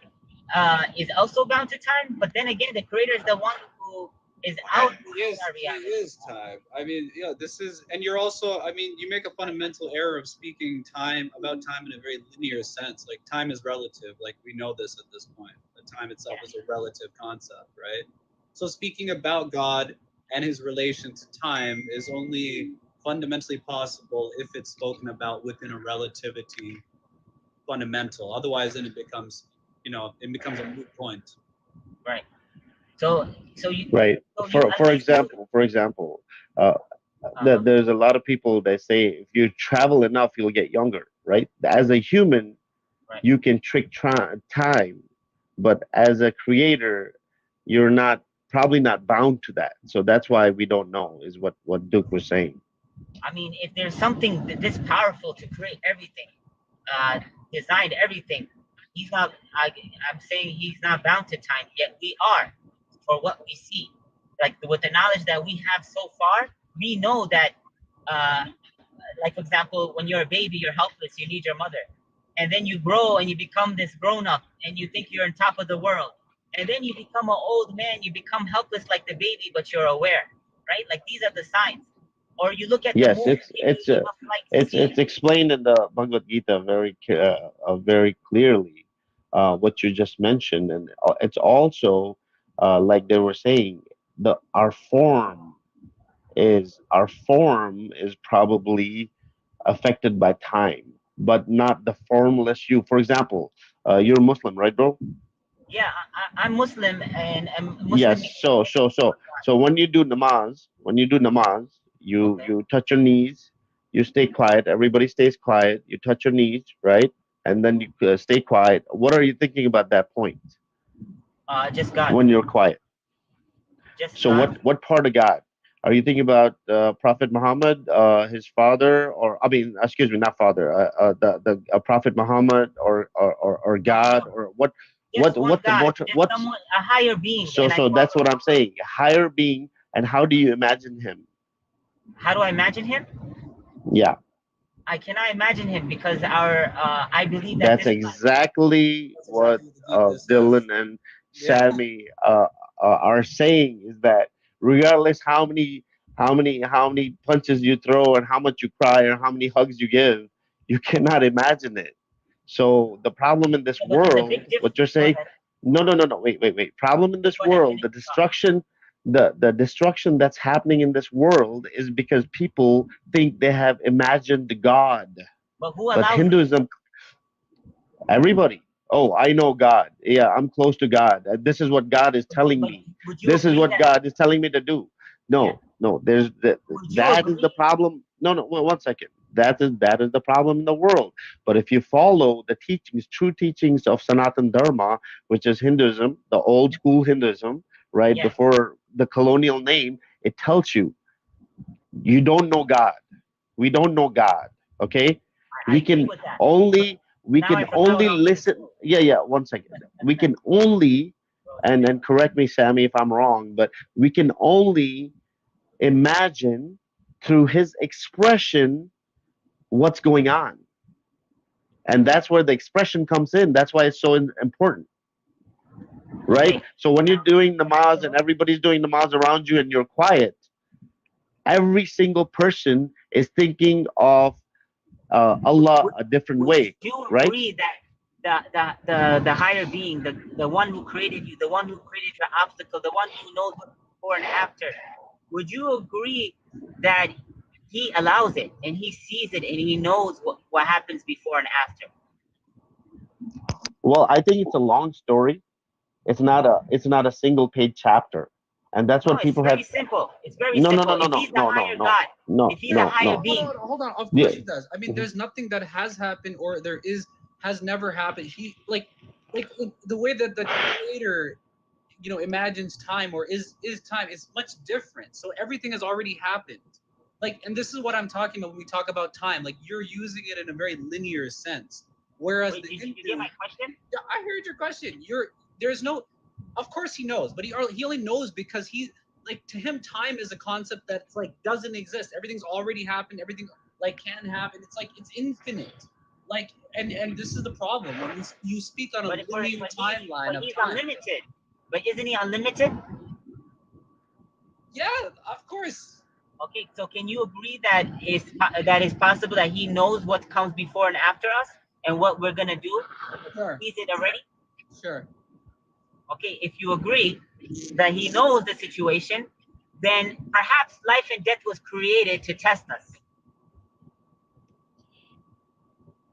is also bound to time? But then again, the creator is the one who is out. He is time. I mean, this is, and you're also, I mean, you make a fundamental error of speaking about time in a very linear sense. Like, time is relative. Like, we know this at this point. The time itself is a relative concept, right? So speaking about God and His relation to time is only fundamentally possible if it's spoken about within a relativity fundamental. Otherwise, then it becomes a moot point. Right. So you. Right. For example, there's a lot of people that say if you travel enough, you'll get younger. Right. As a human, you can trick time, but as a creator, you're probably not bound to that. So that's why we don't know, is what Duke was saying. I mean, if there's something this powerful to create everything, designed everything, He's not. I'm saying He's not bound to time. Yet we are, for what we see. Like, with the knowledge that we have so far, we know that, like, for example, when you're a baby, you're helpless. You need your mother, and then you grow and you become this grown up, and you think you're on top of the world. And then you become an old man. You become helpless like the baby, but you're aware, right? Like, these are the signs. Or you look at the moon, it's explained in the Bhagavad Gita very clearly, what you just mentioned, and it's also like they were saying, our form is probably affected by time, but not the formless you. For example, you're Muslim, right, bro? Yeah, I'm Muslim, and Muslim. Yes. So when you do namaz, you touch your knees, you stay quiet. Everybody stays quiet. You touch your knees, right, and then you stay quiet. What are you thinking about that point? Just God. When you're quiet. Just so God. what part of God? Are you thinking about Prophet Muhammad, his father, or I mean, excuse me, not father, the Prophet Muhammad, or God, or what? What someone, a higher being? So that's what I'm saying. Higher being, and how do you imagine him? How do I imagine him? Yeah. I cannot imagine him because I believe that that's exactly what Dylan and Sammy are saying is that regardless how many punches you throw and how much you cry or how many hugs you give, you cannot imagine it. So the problem in this Yeah, but there's a world, big difference. what you're Go saying, ahead. no, wait. Problem in this Go ahead. world, Finish the your thought. destruction, the destruction that's happening in this world is because people think they have imagined God. But who But allows it? Hinduism, everybody, oh, I know God. Yeah, I'm close to God. This is what God is telling But me. would you This is agree what that? God is telling me to do. Yeah. No, there's Would you that is the agree? problem. No, wait, 1 second. That is the problem in the world. But if you follow the teachings, true teachings of Sanatan Dharma, which is Hinduism, the old school Hinduism, right Yes, before the colonial name, it tells you you don't know God. We don't know God. Okay, I we agree can with that. But only we now can I forgot what only I was gonna say. listen. Yeah, 1 second. We can only, and correct me, Sammy, if I'm wrong, but we can only imagine through his expression what's going on, and that's where the expression comes in. That's why it's so important, right? Okay. So when you're Now, doing namaz and everybody's doing namaz around you and you're quiet, every single person is thinking of Allah would a different would way, you right? agree that the higher being, the one who created you, the one who created your obstacle, the one who knows what's before and after, would you agree that he allows it and he sees it and he knows what happens before and after? Well, I think it's a long story. It's not a single page chapter, and that's No, what it's people have. very simple. It's very No, no, no, simple. no, If no, he's the no, no, higher no, God, no, if he's a no, higher no. being, Hold on. Of Yeah. course he does. I mean, Mhm. there's nothing that has happened or has never happened. He like the way that the creator, imagines time or is time is much different. So everything has already happened. Like, and this is what I'm talking about when we talk about time. Like, you're using it in a very linear sense, whereas wait, the did you get Hindu. my question? Yeah, I heard your question. There's no, of course he knows, but he only knows because like, to him time is a concept that's like doesn't exist. Everything's already happened. Everything like can happen. It's like it's infinite. Like, and this is the problem when you speak on a linear timeline of He's time. unlimited. But isn't he unlimited? Yeah, of course. Okay, so can you agree that it's possible that he knows what comes before and after us and what we're gonna do? Sure, Sees it already? sure. Okay, if you agree that he knows the situation, then perhaps life and death was created to test us.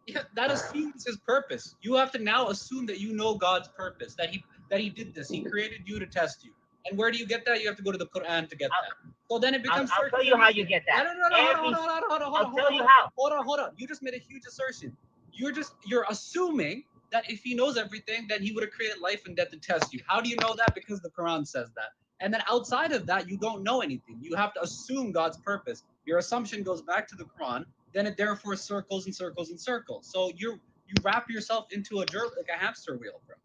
Yeah, that assumes his purpose. You have to now assume that you know God's purpose, that he did this. He created you to test you. And where do you get that? You have to go to the Quran to get that. So then it becomes I'll tell you how you get that. I'll tell you how. Hold on. You just made a huge assertion. You're assuming that if he knows everything, then he would have created life and death to test you. How do you know that? Because the Quran says that. And then outside of that, you don't know anything. You have to assume God's purpose. Your assumption goes back to the Quran, then it therefore circles and circles and circles. So you wrap yourself into like a hamster wheel, bro.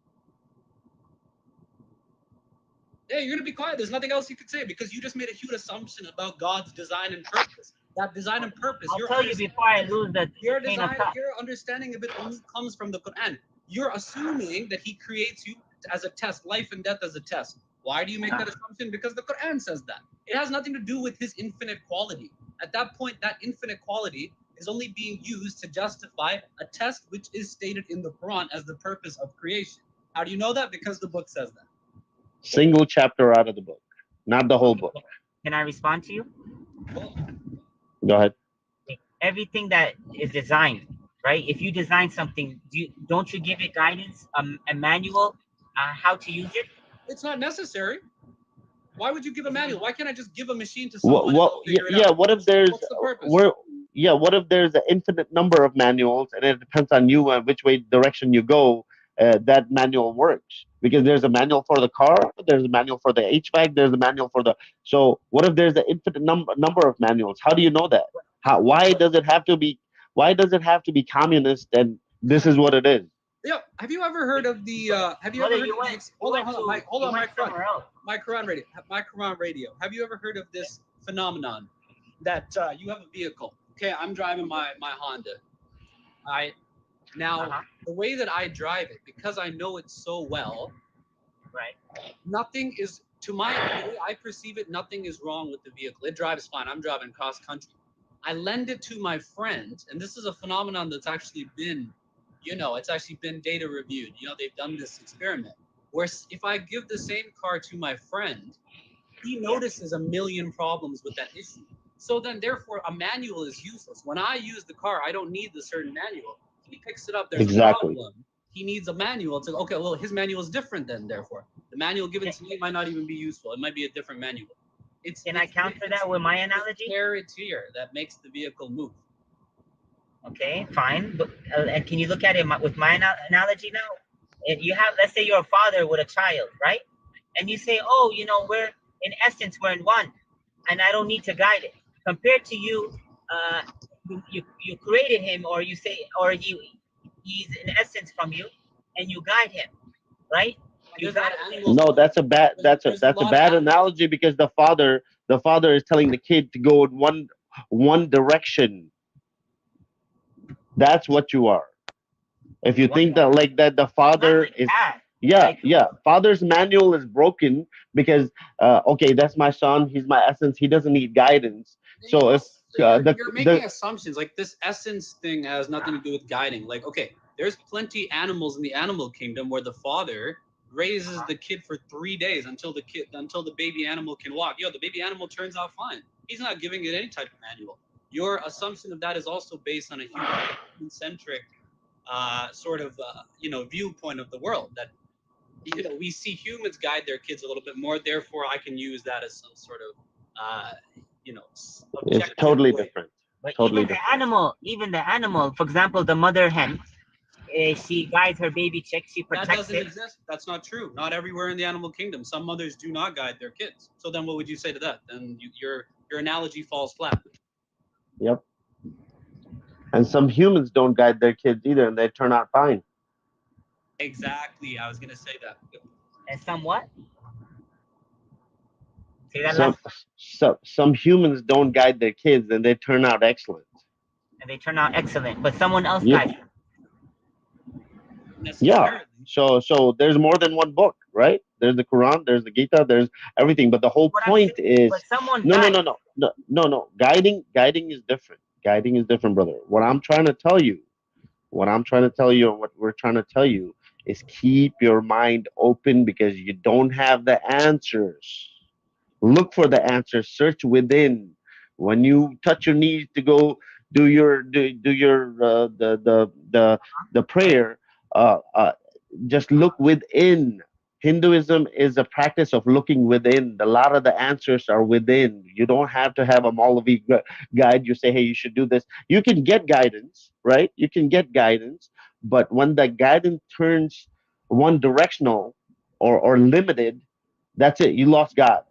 Yeah, you're gonna be quiet. There's nothing else you could say because you just made a huge assumption about God's design and purpose. That design and purpose. I'll tell you before I lose the train of thought. Your understanding of it only comes from the Quran. You're assuming that He creates you as a test, life and death as a test. Why do you make that assumption? Because the Quran says that. It has nothing to do with His infinite quality. At that point, that infinite quality is only being used to justify a test which is stated in the Quran as the purpose of creation. How do you know that? Because the book says that. Single chapter out of the book, not the whole Okay, book. can I respond to you? Go ahead. Everything that is designed, right? If you design something, don't you give it guidance, a manual, how to use it? It's not necessary. Why would you give a manual? Why can't I just give a machine to What? someone and they'll figure it out? What if there's What's the purpose? where? Yeah. What if there's an infinite number of manuals, and it depends on you and which way direction you go. That manual works because there's a manual for the car, there's a manual for the HVAC, there's a manual for the. So what if there's an infinite number of manuals? How do you know that? How? Why does it have to be? Why does it have to be communist? And this is what it is. Yeah. Have you ever heard of the? Have you ever heard of the? Hold on, my Quran radio. My Quran radio. Have you ever heard of this phenomenon that you have a vehicle? Okay, I'm driving my Honda. Now, the way that I drive it, because I know it so well, Right. nothing is to the way I perceive it, nothing is wrong with the vehicle. It drives fine. I'm driving cross country. I lend it to my friend, and this is a phenomenon that's actually been, it's actually been data reviewed. They've done this experiment where if I give the same car to my friend, he notices a million problems with that issue. So then, therefore, a manual is useless. When I use the car, I don't need the certain manual. He picks it up. There's a Exactly. problem. He needs a manual. It's like, okay, well, his manual is different then, therefore. The manual given to me might not even be useful. It might be a different manual. Can I counter that with my analogy? Charioteer that makes the vehicle move. Okay, fine. But and can you look at it with my analogy now? If you have, let's say you're a father with a child, right? And you say, oh, we're in essence, we're in one, and I don't need to guide it. Compared to you, you created him, or you say, or he's in essence from you, and you guide him, right? You guide him. No, that's a bad analogy, because the father is telling the kid to go in one direction. That's what you are. If you think that like that, the father is, yeah, father's manual is broken because okay, that's my son, he's my essence, he doesn't need guidance. So if you're making assumptions, like this essence thing has nothing to do with guiding. Like, okay, there's plenty animals in the animal kingdom where the father raises the kid for 3 days until the baby animal can walk. The baby animal turns out fine. He's not giving it any type of manual. Your assumption of that is also based on a human-centric sort of viewpoint of the world, that we see humans guide their kids a little bit more, therefore I can use that as some sort of it's totally different. But totally even different. even the animal, for example, the mother hen, she guides her baby chick, she protects that doesn't it. exist. That's not true. Not everywhere in the animal kingdom. Some mothers do not guide their kids. So then what would you say to that? Then your analogy falls flat. Yep. And some humans don't guide their kids either, and they turn out fine. Exactly. I was going to say that. And some what? Say that Some last. some humans don't guide their kids, and they turn out excellent. And they turn out excellent, but someone else Yep. guides them. Yeah. So there's more than one book, right? There's the Quran, there's the Gita, there's everything. But the whole What I'm point saying, is but someone no, no, guides. no, no, no, no, no. Guiding is different. Guiding is different, brother. What I'm trying to tell you, and what we're trying to tell you is keep your mind open, because you don't have the answers. Look for the answers. Search within. When you touch your knees to go do your the prayer, just look within. Hinduism is a practice of looking within. A lot of the answers are within. You don't have to have a Maulavi guide. You say, hey, you should do this. You can get guidance, right? You can get guidance, but when the guidance turns one directional or limited, that's it. You lost God.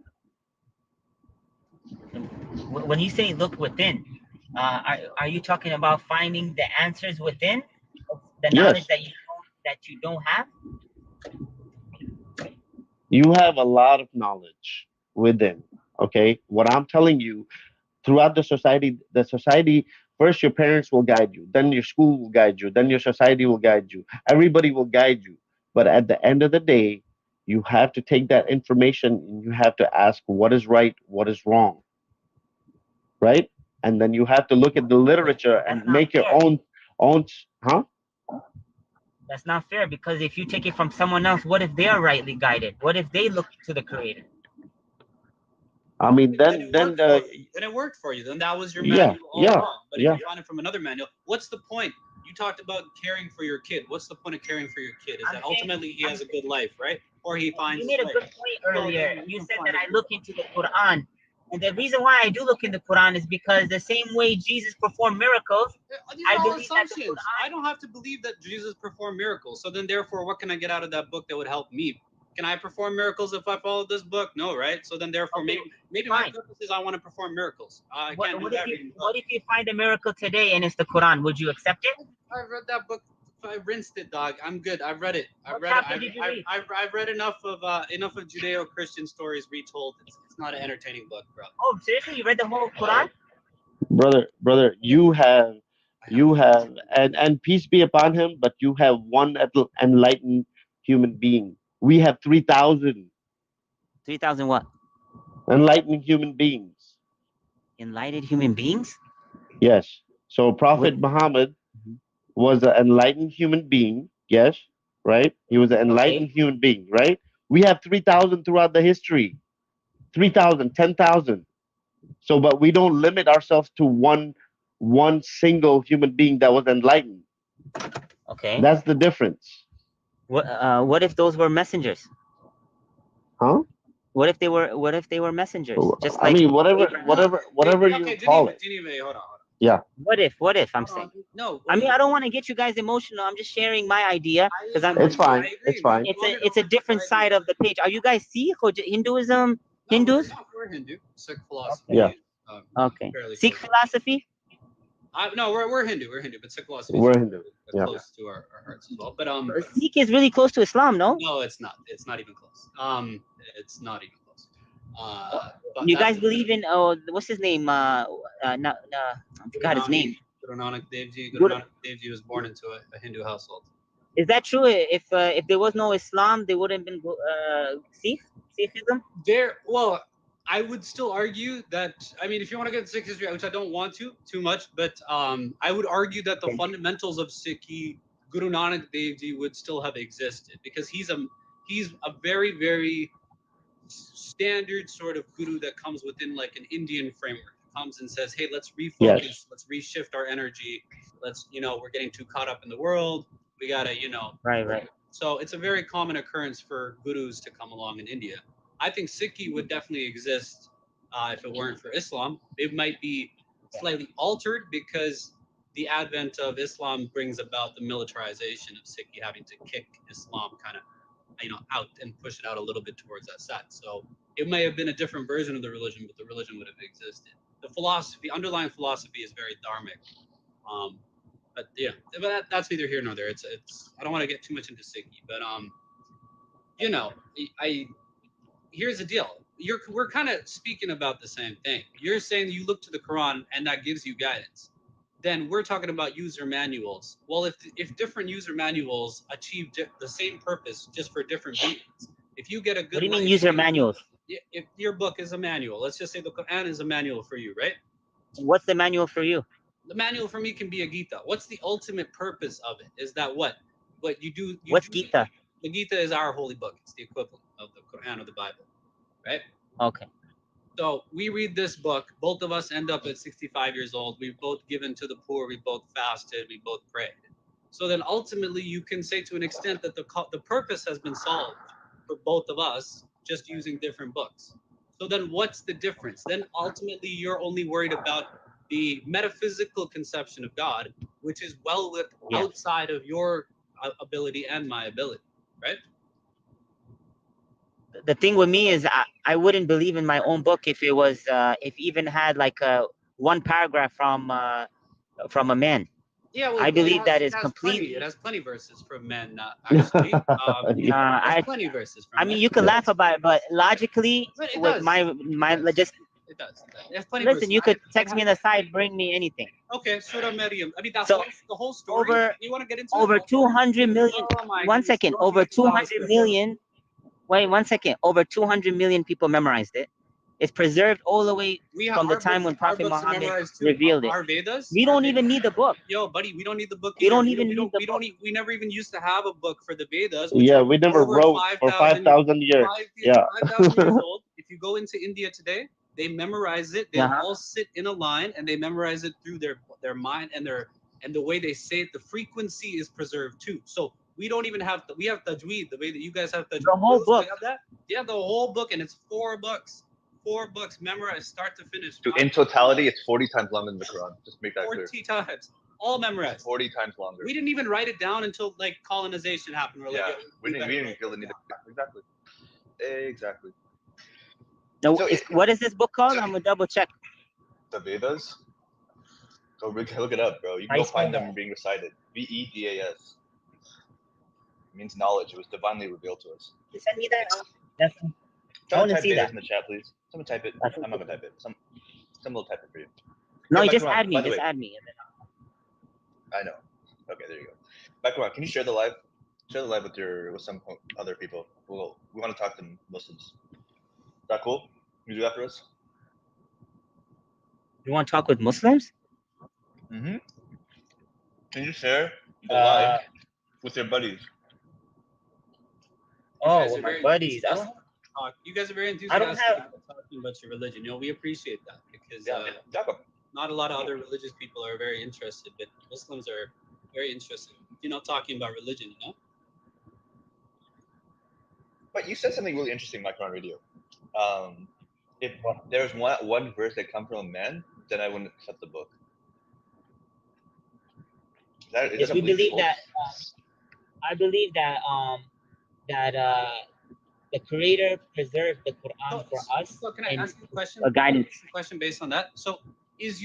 When you say look within, are you talking about finding the answers within the knowledge Yes. that you don't have? You have a lot of knowledge within. Okay. What I'm telling you, throughout the society, first your parents will guide you, then your school will guide you, then your society will guide you. Everybody will guide you. But at the end of the day, you have to take that information and you have to ask what is right, what is wrong, right? And then you have to look at the literature That's and not make your fair. own, huh? That's not fair, because if you take it from someone else, what if they are rightly guided? What if they look to the Creator? I mean, Then it worked for you. Then that was your yeah, manual all yeah, wrong. But if yeah. you find it from another manual, what's the point? You talked about caring for your kid. What's the point of caring for your kid? Is that ultimately he has a good life, right? Or he finds. You made a good point earlier. You said that I look into the Quran, and the reason why I do look in the Quran is because the same way Jesus performed miracles, These I are all believe that the assumptions. I don't have to believe that Jesus performed miracles. So then, therefore, what can I get out of that book that would help me? Can I perform miracles if I follow this book? No, right? So then, therefore, maybe my purpose is I want to perform miracles. I can't do that. What if you find a miracle today and it's the Quran? Would you accept it? I've read that book. I rinsed it, dog. I'm good. I've read it. I've read enough of Judeo-Christian stories retold. It's not an entertaining book, bro. Oh, seriously? You read the whole Quran? Brother, you have, and peace be upon him, but you have one enlightened human being. We have 3,000. 3,000 what? Enlightened human beings. Enlightened human beings? Yes. So What? Prophet Muhammad Mhm. was an enlightened human being. Yes. Right. He was an Okay. enlightened human being. Right. We have 3,000 throughout the history. 3,000, 10,000. So, but we don't limit ourselves to one single human being that was enlightened. Okay. That's the difference. What if those were messengers? Huh? What if they were messengers? Just I like mean, whatever, Abraham. whatever, whatever you Okay, call it. Geneva, hold on. Yeah. What if I'm Hold saying? on. No, I mean, I don't want to get you guys emotional. I'm just sharing my idea because I'm. It's fine. I It's agree, man. fine. It's a different side of the page. Are you guys Sikh or Hinduism? Hindus? No, we're Hindu. Sikh Okay. Yeah. philosophy. Okay. Fairly Sikh close. philosophy? No, we're Hindu. We're Hindu, but Sikh philosophy is We're Hindu. Yeah. close to our hearts as well. But Sikh is really close to Islam, no? no, it's not. It's not even close. It's not even close. But You that's guys believe in what's his name? I forgot his name. Guru Nanak Dev Ji. Guru Guru- Nanak Dev Ji was born into a Hindu household. Is that true? If there was no Islam, they wouldn't have been Sikhism. Well, I would still argue that. I mean, if you want to get Sikh history, which I don't want to too much, but I would argue that the Okay. fundamentals of Sikhi, Guru Nanak Dev Ji would still have existed because he's a very very standard sort of guru that comes within like an Indian framework. Comes and says, "Hey, let's refocus, Yes. let's reshift our energy. Let's, we're getting too caught up in the world. We gotta, Right. So it's a very common occurrence for gurus to come along in India. I think Sikhi would definitely exist if it weren't for Islam. It might be slightly altered because the advent of Islam brings about the militarization of Sikhi having to kick Islam kind of, out and push it out a little bit towards that side. So it may have been a different version of the religion, but the religion would have existed. The philosophy, underlying philosophy, is very dharmic. But yeah, but that's neither here nor there. It's. I don't want to get too much into Sikhi, but I here's the deal. We're kind of speaking about the same thing. You're saying you look to the Quran and that gives you guidance. Then we're talking about user manuals. Well, if different user manuals achieve the same purpose just for different beings, if you get a good. What do you mean user manuals? If your book is a manual, let's just say the Quran is a manual for you, right? What's the manual for you? The manual for me can be a Gita. What's the ultimate purpose of it? Is that what you do? What's Gita? The Gita is our holy book. It's the equivalent of the Quran or the Bible, right? Okay. So we read this book. Both of us end up at 65 years old. We've both given to the poor. We both fasted. We both prayed. So then ultimately, you can say to an extent that the purpose has been solved for both of us just using different books. So then what's the difference? Then ultimately, you're only worried about the metaphysical conception of God, which is well outside of your ability and my ability, right? The thing with me is I wouldn't believe in my own book if it was if even had like one paragraph from a man. Yeah, well, I believe that is it has completely. It has plenty verses from men, actually. It has plenty verses from I men. mean, you can laugh about it, but logically, But it with does. my just It does. It has plenty listen. verses. You could text me on the side, bring me anything. Okay, Surah Maryam. I mean, So the whole story. You want to get into over it? 200 million. Oh my One goodness, second, don't over make the 200 JavaScript. million. Wait, 1 second. Over 200 million people memorized it. It's preserved all the way from the time when Prophet Muhammad revealed it. Our Vedas. We don't even need the book. Yo, buddy, we don't need the book. We either. don't even need the book. We never even used to have a book for the Vedas. Which Yeah, are we never over wrote for 5,000 years. Yeah. 5,000 years old. If you go into India today, they memorize it. They Uh-huh. all sit in a line and they memorize it through their mind and the way they say it. The frequency is preserved too. So we don't even have we have tajweed the way that you guys have tajweed. The whole book. We have that. Yeah, the whole book, and it's 4 books. 4 books memorized start to finish. So in totality, it's 40 times longer than the Quran. Just make that clear. 40 times, all memorized. 40 times longer. We didn't even write it down until like colonization happened. We're Yeah, like, we didn't really need to. Exactly. No, So what is this book called? I'm gonna double check. The Vedas. Go look it up, bro. You can I go spell find them that. being recited. Vedas. It means knowledge. It was divinely revealed to us. You send me that. I Someone want to type see Vedas that. in the chat, please. Someone type it. I'm not gonna type it. Some will type it for you. No, Yeah, you just Background, add me. by the Just way. add me. I know. Okay, there you go. Background, can you share the live? Share the live with some other people. We want to talk to Muslims. that cool? You do that for us? You want to talk with Muslims? Mm-hmm. Can you share the Uh, live with your buddies? You oh, guys with are my very buddies. enthusiastic. You guys are very I don't enthusiastic have. about talking about your religion. We appreciate that because Yeah, Jacob. not a lot of other religious people are very interested, but Muslims are very interested. Talking about religion. But you said something really interesting, Micro on radio. If Well, there's one verse that comes from a man, then I wouldn't accept the book. Is yes, that a we belief you believe hold? that. I believe that the Creator preserved the Quran So, for us so can I and ask you a question? a guidance. A question based on that. So if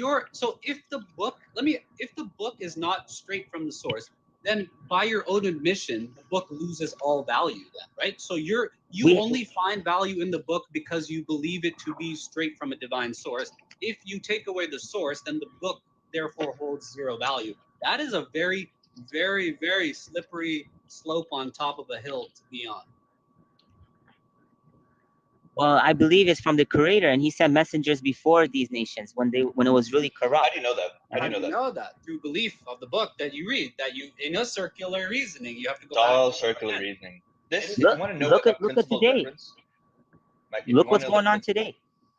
the book if the book is not straight from the source, then by your own admission, the book loses all value then, right? So you We only find value in the book because you believe it to be straight from a divine source. If you take away the source, then the book therefore holds zero value. That is a very, very, very slippery slope on top of a hill to be on. Well, I believe it's from the Creator, and He sent messengers before these nations when it was really How corrupt. do you know that? How do you know that? Know that through belief of the book that you read, that you in a circular reasoning, you have to It's go back. all circular reasoning. This, if Look, you want to know look a at principal today. difference, Mike, if you Look want what's to know going on today.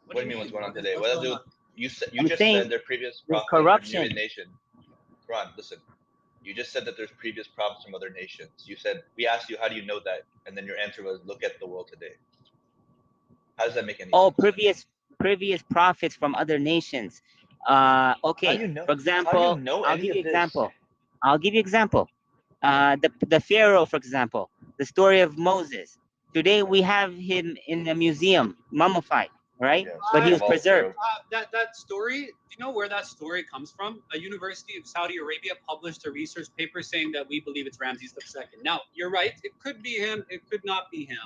what do you mean what's going on today? What's What going do on? you I'm just saying said their previous there's prophets from corruption. every nation. Quran, listen. You just said that there's previous prophets from other nations. You said we asked you how do you know that, and then your answer was look at the world today. How does that make any Oh, sense? previous prophets from other nations. Okay. How do you know? For How do you example, know I'll any give you of this? example. I'll give you example. The Pharaoh, for example, the story of Moses. Today we have him in a museum, mummified, right? Yes, But he was Jamal preserved. Pharaoh. That story. Do you know where that story comes from? A University of Saudi Arabia published a research paper saying that we believe it's Ramses II. Now you're right. It could be him. It could not be him.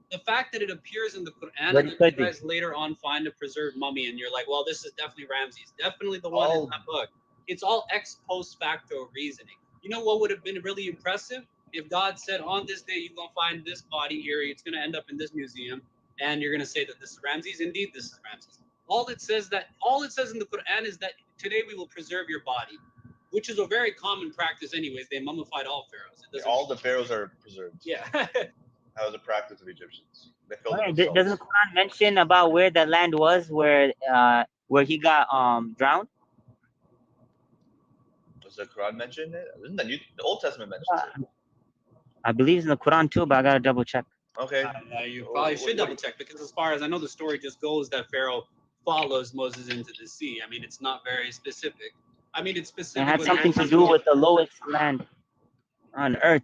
The fact that it appears in the Quran But and it then you could be. guys later on find a preserved mummy and you're like, well, this is definitely Ramses, definitely the one in that book. It's all ex post facto reasoning. You know what would have been really impressive? If God said, on this day, you're going to find this body here, it's going to end up in this museum, and you're going to say that this is Ramses. Indeed, this is Ramses. All it says in the Quran is that today we will preserve your body, which is a very common practice anyways. They mummified all pharaohs. All the pharaohs are preserved. Yeah. That was a practice of Egyptians. They filled Right. it with salt. Doesn't the Quran mention about where the land was where he got drowned? Does the Quran mention it? Isn't the Old Testament mentions it? I believe it's in the Quran too, but I gotta double check. Okay. You probably should What- double check because, as far as I know, the story just goes that Pharaoh follows Moses into the sea. I mean, it's not very specific. I mean, it's It specific. had with something to do with the lowest land on earth.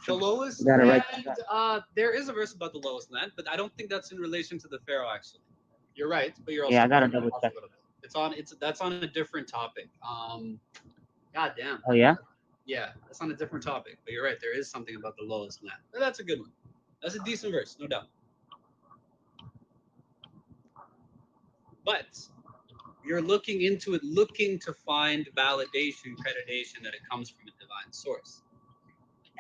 the lowest You gotta land. write There is a verse about the lowest land, but I don't think that's in relation to the Pharaoh. Actually, you're right, but you're also Yeah, I gotta double check. That's on a different topic. God damn. Oh yeah? Yeah, that's on a different topic, but you're right. There is something about the lowest land. But that's a good one. That's a decent verse, no doubt. But you're looking into it, looking to find validation, accreditation that it comes from a divine source.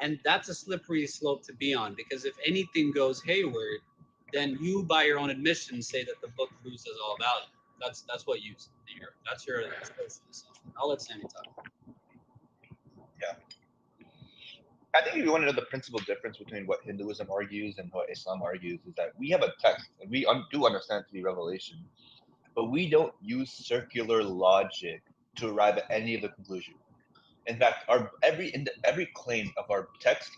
And that's a slippery slope to be on because if anything goes hayward, then you, by your own admission, say that the book loses all value. That's what you that's your assertion. I'll let Sammy talk. Yeah. I think if you want to know the principal difference between what Hinduism argues and what Islam argues is that we have a text and we do understand it to be revelation, but we don't use circular logic to arrive at any of the conclusion. In fact, every claim of our text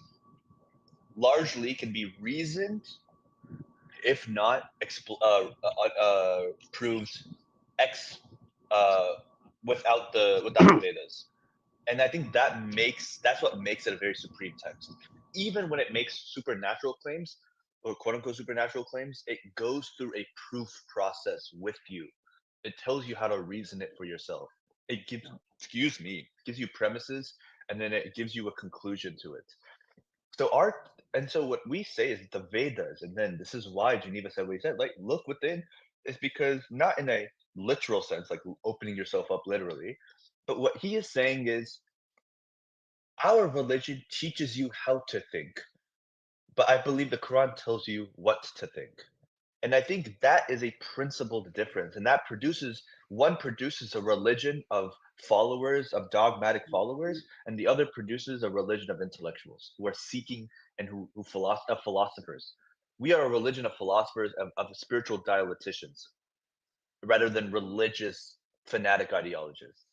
largely can be reasoned, if not proved ex without the Vedas. And I think that's what makes it a very supreme text. Even when it makes supernatural claims or quote unquote supernatural claims, it goes through a proof process with you. It tells you how to reason it for yourself. It gives you premises and then it gives you a conclusion to it. So what we say is the Vedas, and then this is why Geneva said what he said. Like, look within, is because not in a literal sense, like opening yourself up literally, but what he is saying is our religion teaches you how to think, but I believe the Quran tells you what to think. And I think that is a principled difference, and that produces one produces a religion of followers, of dogmatic followers, and the other produces a religion of intellectuals who are seeking and of philosophers. We are a religion of philosophers, of spiritual dialecticians, rather than religious fanatic ideologists.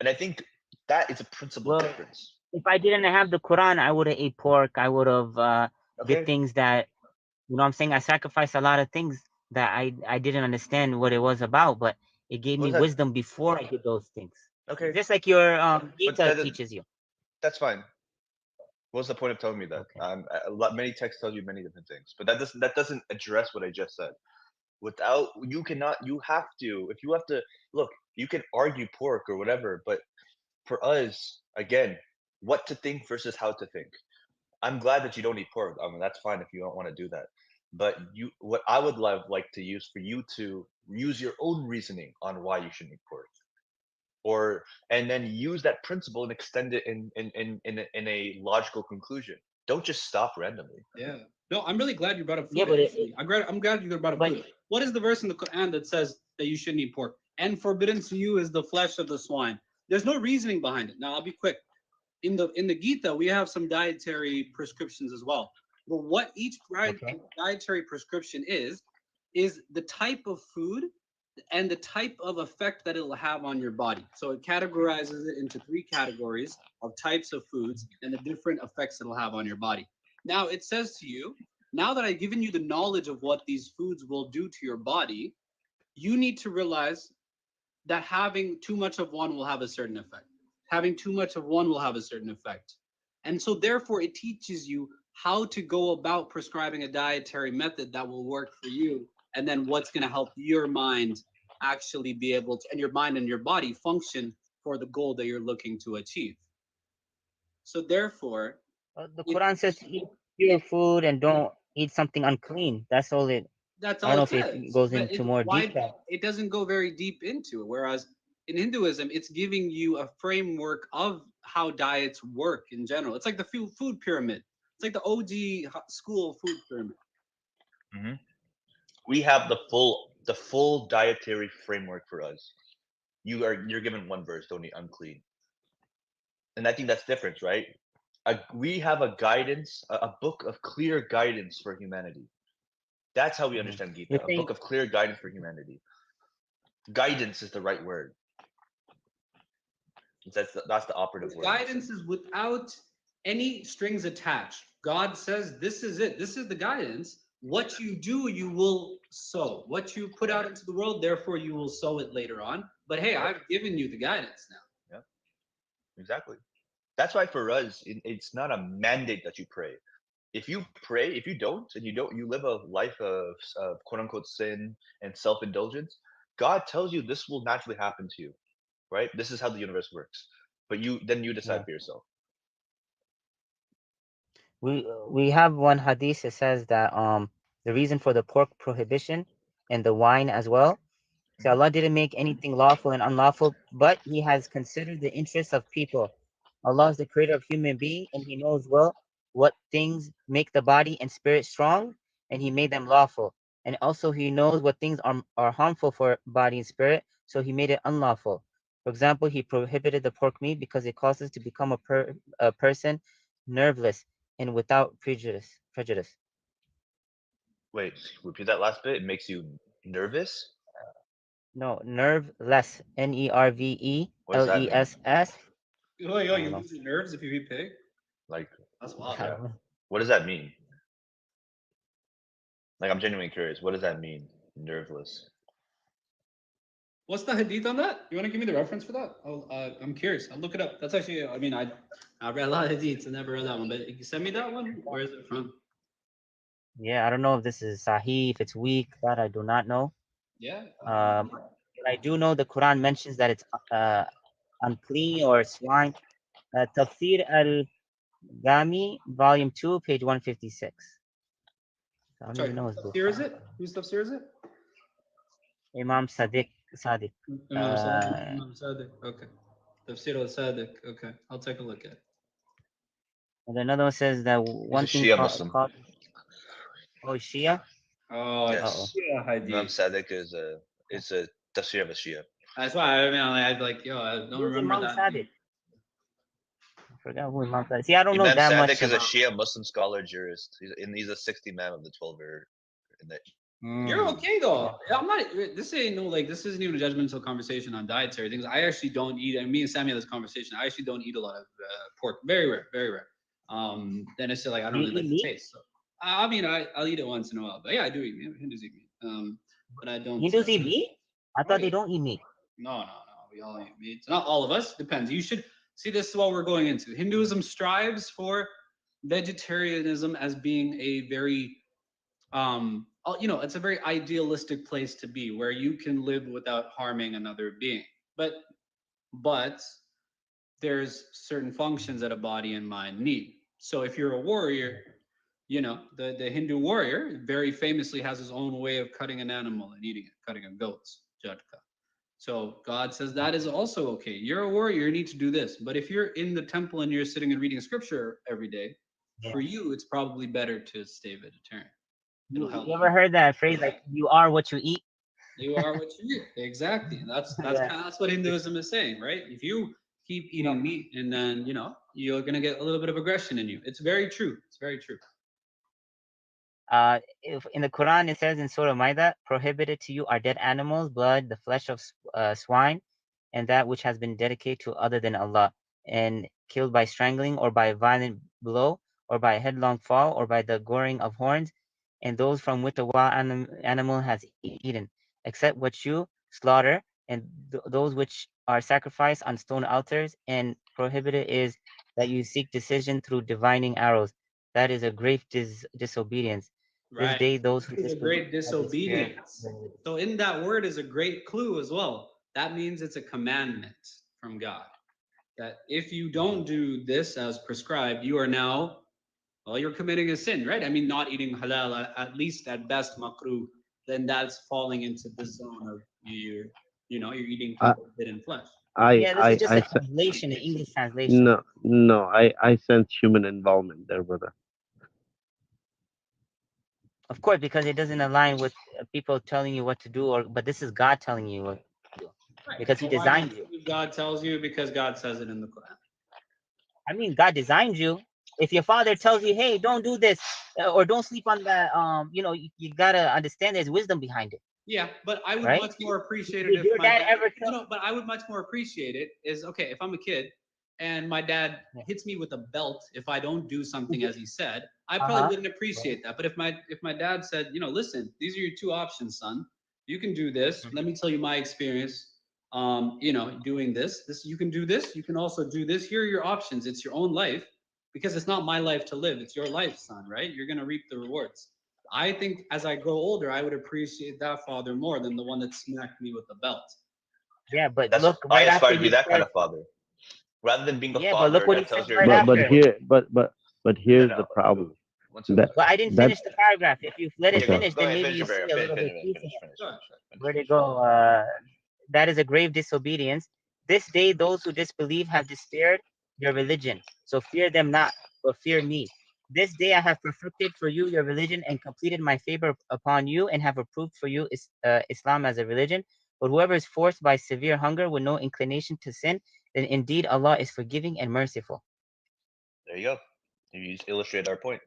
And I think that is a principal Well, difference. if I didn't have the Quran, I would have ate pork. I would have did Okay, things that, you know what I'm saying? I sacrificed a lot of things that I didn't understand what it was about, but it gave what me was that? wisdom before I did those things. Okay, Just like your but Gita teaches you. that's fine. What's the point of telling me that? Okay. Many texts tell you many different things, but that doesn't address what I just said. Without you cannot you have to if you have to look, you can argue pork or whatever, but for us, again, what to think versus how to think. I'm glad that you don't eat pork. I mean, that's fine if you don't want to do that. But what I would like to use for you to use your own reasoning on why you shouldn't eat pork, or and then use that principle and extend it in a logical conclusion. Don't just stop randomly. Yeah. No, I'm really glad you brought up Yeah, food. but Actually, I'm glad you brought up but food. What is the verse in the Quran that says that you shouldn't eat pork? And forbidden to you is the flesh of the swine. There's no reasoning behind it. Now I'll be quick. In the Gita, we have some dietary prescriptions as well. But what each okay. dietary prescription is the type of food and the type of effect that it'll have on your body. So it categorizes it into three categories of types of foods and the different effects it'll have on your body. Now it says to you, now that I've given you the knowledge of what these foods will do to your body, you need to realize that having too much of one will have a certain effect. Having too much of one will have a certain effect. And so, therefore, it teaches you how to go about prescribing a dietary method that will work for you, and then what's going to help your mind actually be able to, and your mind and your body function for the goal that you're looking to achieve. So, therefore, The it Quran says to eat pure food and don't eat something unclean. That's all it. that's I don't all know it if it says. goes But into more detail. it doesn't go very deep into it. Whereas in Hinduism, it's giving you a framework of how diets work in general. It's like the food pyramid. It's like the OG school food pyramid. Hmm. We have the full dietary framework for us. You're given one verse, don't eat unclean, and I think that's different, right? We have a guidance, a book of clear guidance for humanity. That's how we Mhm. understand Gita, You're a saying book of clear guidance for humanity. Guidance is the right word. That's the operative Its word. guidance is without any strings attached. God says, "This is it. This is the guidance. What you do, you will sow. What you put Yeah. out into the world, therefore, you will sow it later on. But hey, Yep. I've given you the guidance now." Yep. Exactly. That's why for us, it's not a mandate that you pray. If you pray, if you don't, and you live a life of quote unquote sin and self indulgence, God tells you this will naturally happen to you, right? This is how the universe works. But you decide yeah. for yourself. We have one hadith that says that the reason for the pork prohibition and the wine as well. So Mhm. Allah didn't make anything lawful and unlawful, but He has considered the interests of people. Allah is the creator of human being, and He knows well what things make the body and spirit strong, and He made them lawful. And also He knows what things are harmful for body and spirit, so He made it unlawful. For example, He prohibited the pork meat because it causes to become a person nerveless and without prejudice. Wait, repeat that last bit. It makes you nervous. No, nerveless. Nerveless. What does that mean? Oh, yo, I you don't know. lose your nerves if you eat pig? Like, That's wild. I yeah. don't know. What does that mean? Like, I'm genuinely curious. What does that mean? Nerveless. What's the hadith on that? You want to give me the reference for that? I'm curious. I'll look it up. That's actually, I mean, I read a lot of hadiths. I never read that one, but you send me that one. Where is it from? Yeah, I don't know if this is Sahih, if it's weak. That I do not know. Yeah. But I do know the Quran mentions that it's unclean or swine. Tafsir al-Gami, Volume 2, page 156. I don't Sorry, even know his whose book. tafsir is it? Whose tafsir is it? Imam Sadiq. Imam Sadiq. Imam Sadiq. Okay. Tafsir al Sadiq. Okay. I'll take a look at it. And another one says that He's a one thing Shia Muslim. called oh, Shia. Oh, Yes. yeah, Imam Hadith. Sadiq is a tafsir of a Shia. That's why I mean, I like, yo, I don't Who's remember Imam that. Sadiq? I forgot who Imam Sadiq. See, I don't know Imam that Sadiq much is a about. Shia Muslim scholar jurist. He's a 60th man of the 12 in the You're okay though. Yeah. I'm not. This ain't no like. This isn't even a judgmental conversation on dietary things. I actually don't eat. And me and Sammy had this conversation. I actually don't eat a lot of pork. Very rare. Very rare. Then it's just like I Do don't you really eat like meat? the taste. So I mean, I'll eat it once in a while. But yeah, I do eat meat. Hindus eat meat. But I don't. Hindus eat meat? I Oh thought yeah. they don't eat meat. No. We all eat meat. Not all of us. Depends. You should see. This is what we're going into. Hinduism strives for vegetarianism as being a very it's a very idealistic place to be where you can live without harming another being. But there's certain functions that a body and mind need. So if you're a warrior, the Hindu warrior very famously has his own way of cutting an animal and eating it, cutting a goat's jadka. So God says that is also okay. You're a warrior, you need to do this. But if you're in the temple and you're sitting and reading scripture every day, Yeah. for you, it's probably better to stay vegetarian. It'll help You ever heard that phrase like "you are what you eat"? You are what you eat. Exactly. That's Yeah. that's what Hinduism is saying, right? If you keep eating meat, and then you're gonna get a little bit of aggression in you. It's very true. It's very true. If in the Quran it says in Surah Maida, prohibited to you are dead animals, blood, the flesh of swine, and that which has been dedicated to other than Allah, and killed by strangling or by a violent blow or by a headlong fall or by the goring of horns, and those from which the wild animal has eaten, except what you slaughter, and those which are sacrificed on stone altars, and prohibited is that you seek decision through divining arrows. That is a grave disobedience. This Right. day, those who This is a great have despaired. disobedience. So in that word is a great clue as well. That means it's a commandment from God. That if you don't do this as prescribed, you are now, well, you're committing a sin, right? I mean, not eating halal, at least at best makruh, then that's falling into the zone of you're eating I forbidden flesh. I Yeah, this is I, just I a sen- translation, an English translation. no, I sense human involvement there, brother. Of course, because it doesn't align with people telling you what to do, but this is God telling you what to do, Right. because He But why do designed you you. believe God tells you? Because God says it in the Quran. I mean, God designed you. If your father tells you, "Hey, don't do this," or "Don't sleep on that," you gotta understand there's wisdom behind it, Yeah, but I would right? much more appreciate it Did if your my dad dad. ever No, tell? no, but I would much more appreciate it is okay if I'm a kid and my dad hits me with a belt if I don't do something as he said. I probably Uh-huh. wouldn't appreciate that. But if my dad said, listen, these are your two options, son. You can do this. Let me tell you my experience. Doing this. You can do this. You can also do this. Here are your options. It's your own life because it's not my life to live. It's your life, son. Right? You're gonna reap the rewards. I think as I grow older, I would appreciate that father more than the one that smacked me with the belt. Yeah, but That's look I right aspire after to be he that kind said. of father, rather than being a Yeah, but look father what he that said tells your right kid. But after. here, but No, here's the no. problem. One second. That But I didn't that finish the paragraph. If you let it Okay, go. okay. finish, Go then ahead. maybe Finish you your see prayer. a Finish, little finish, bit finish, peace in finish, it. finish, Sure. finish, finish, Where to finish. go? That is a grave disobedience. This day, those who disbelieve have despaired your religion. So fear them not, but fear me. This day I have perfected for you your religion and completed my favor upon you and have approved for you Islam as a religion. But whoever is forced by severe hunger with no inclination to sin, then indeed Allah is forgiving and merciful. There you go. You just illustrate our point.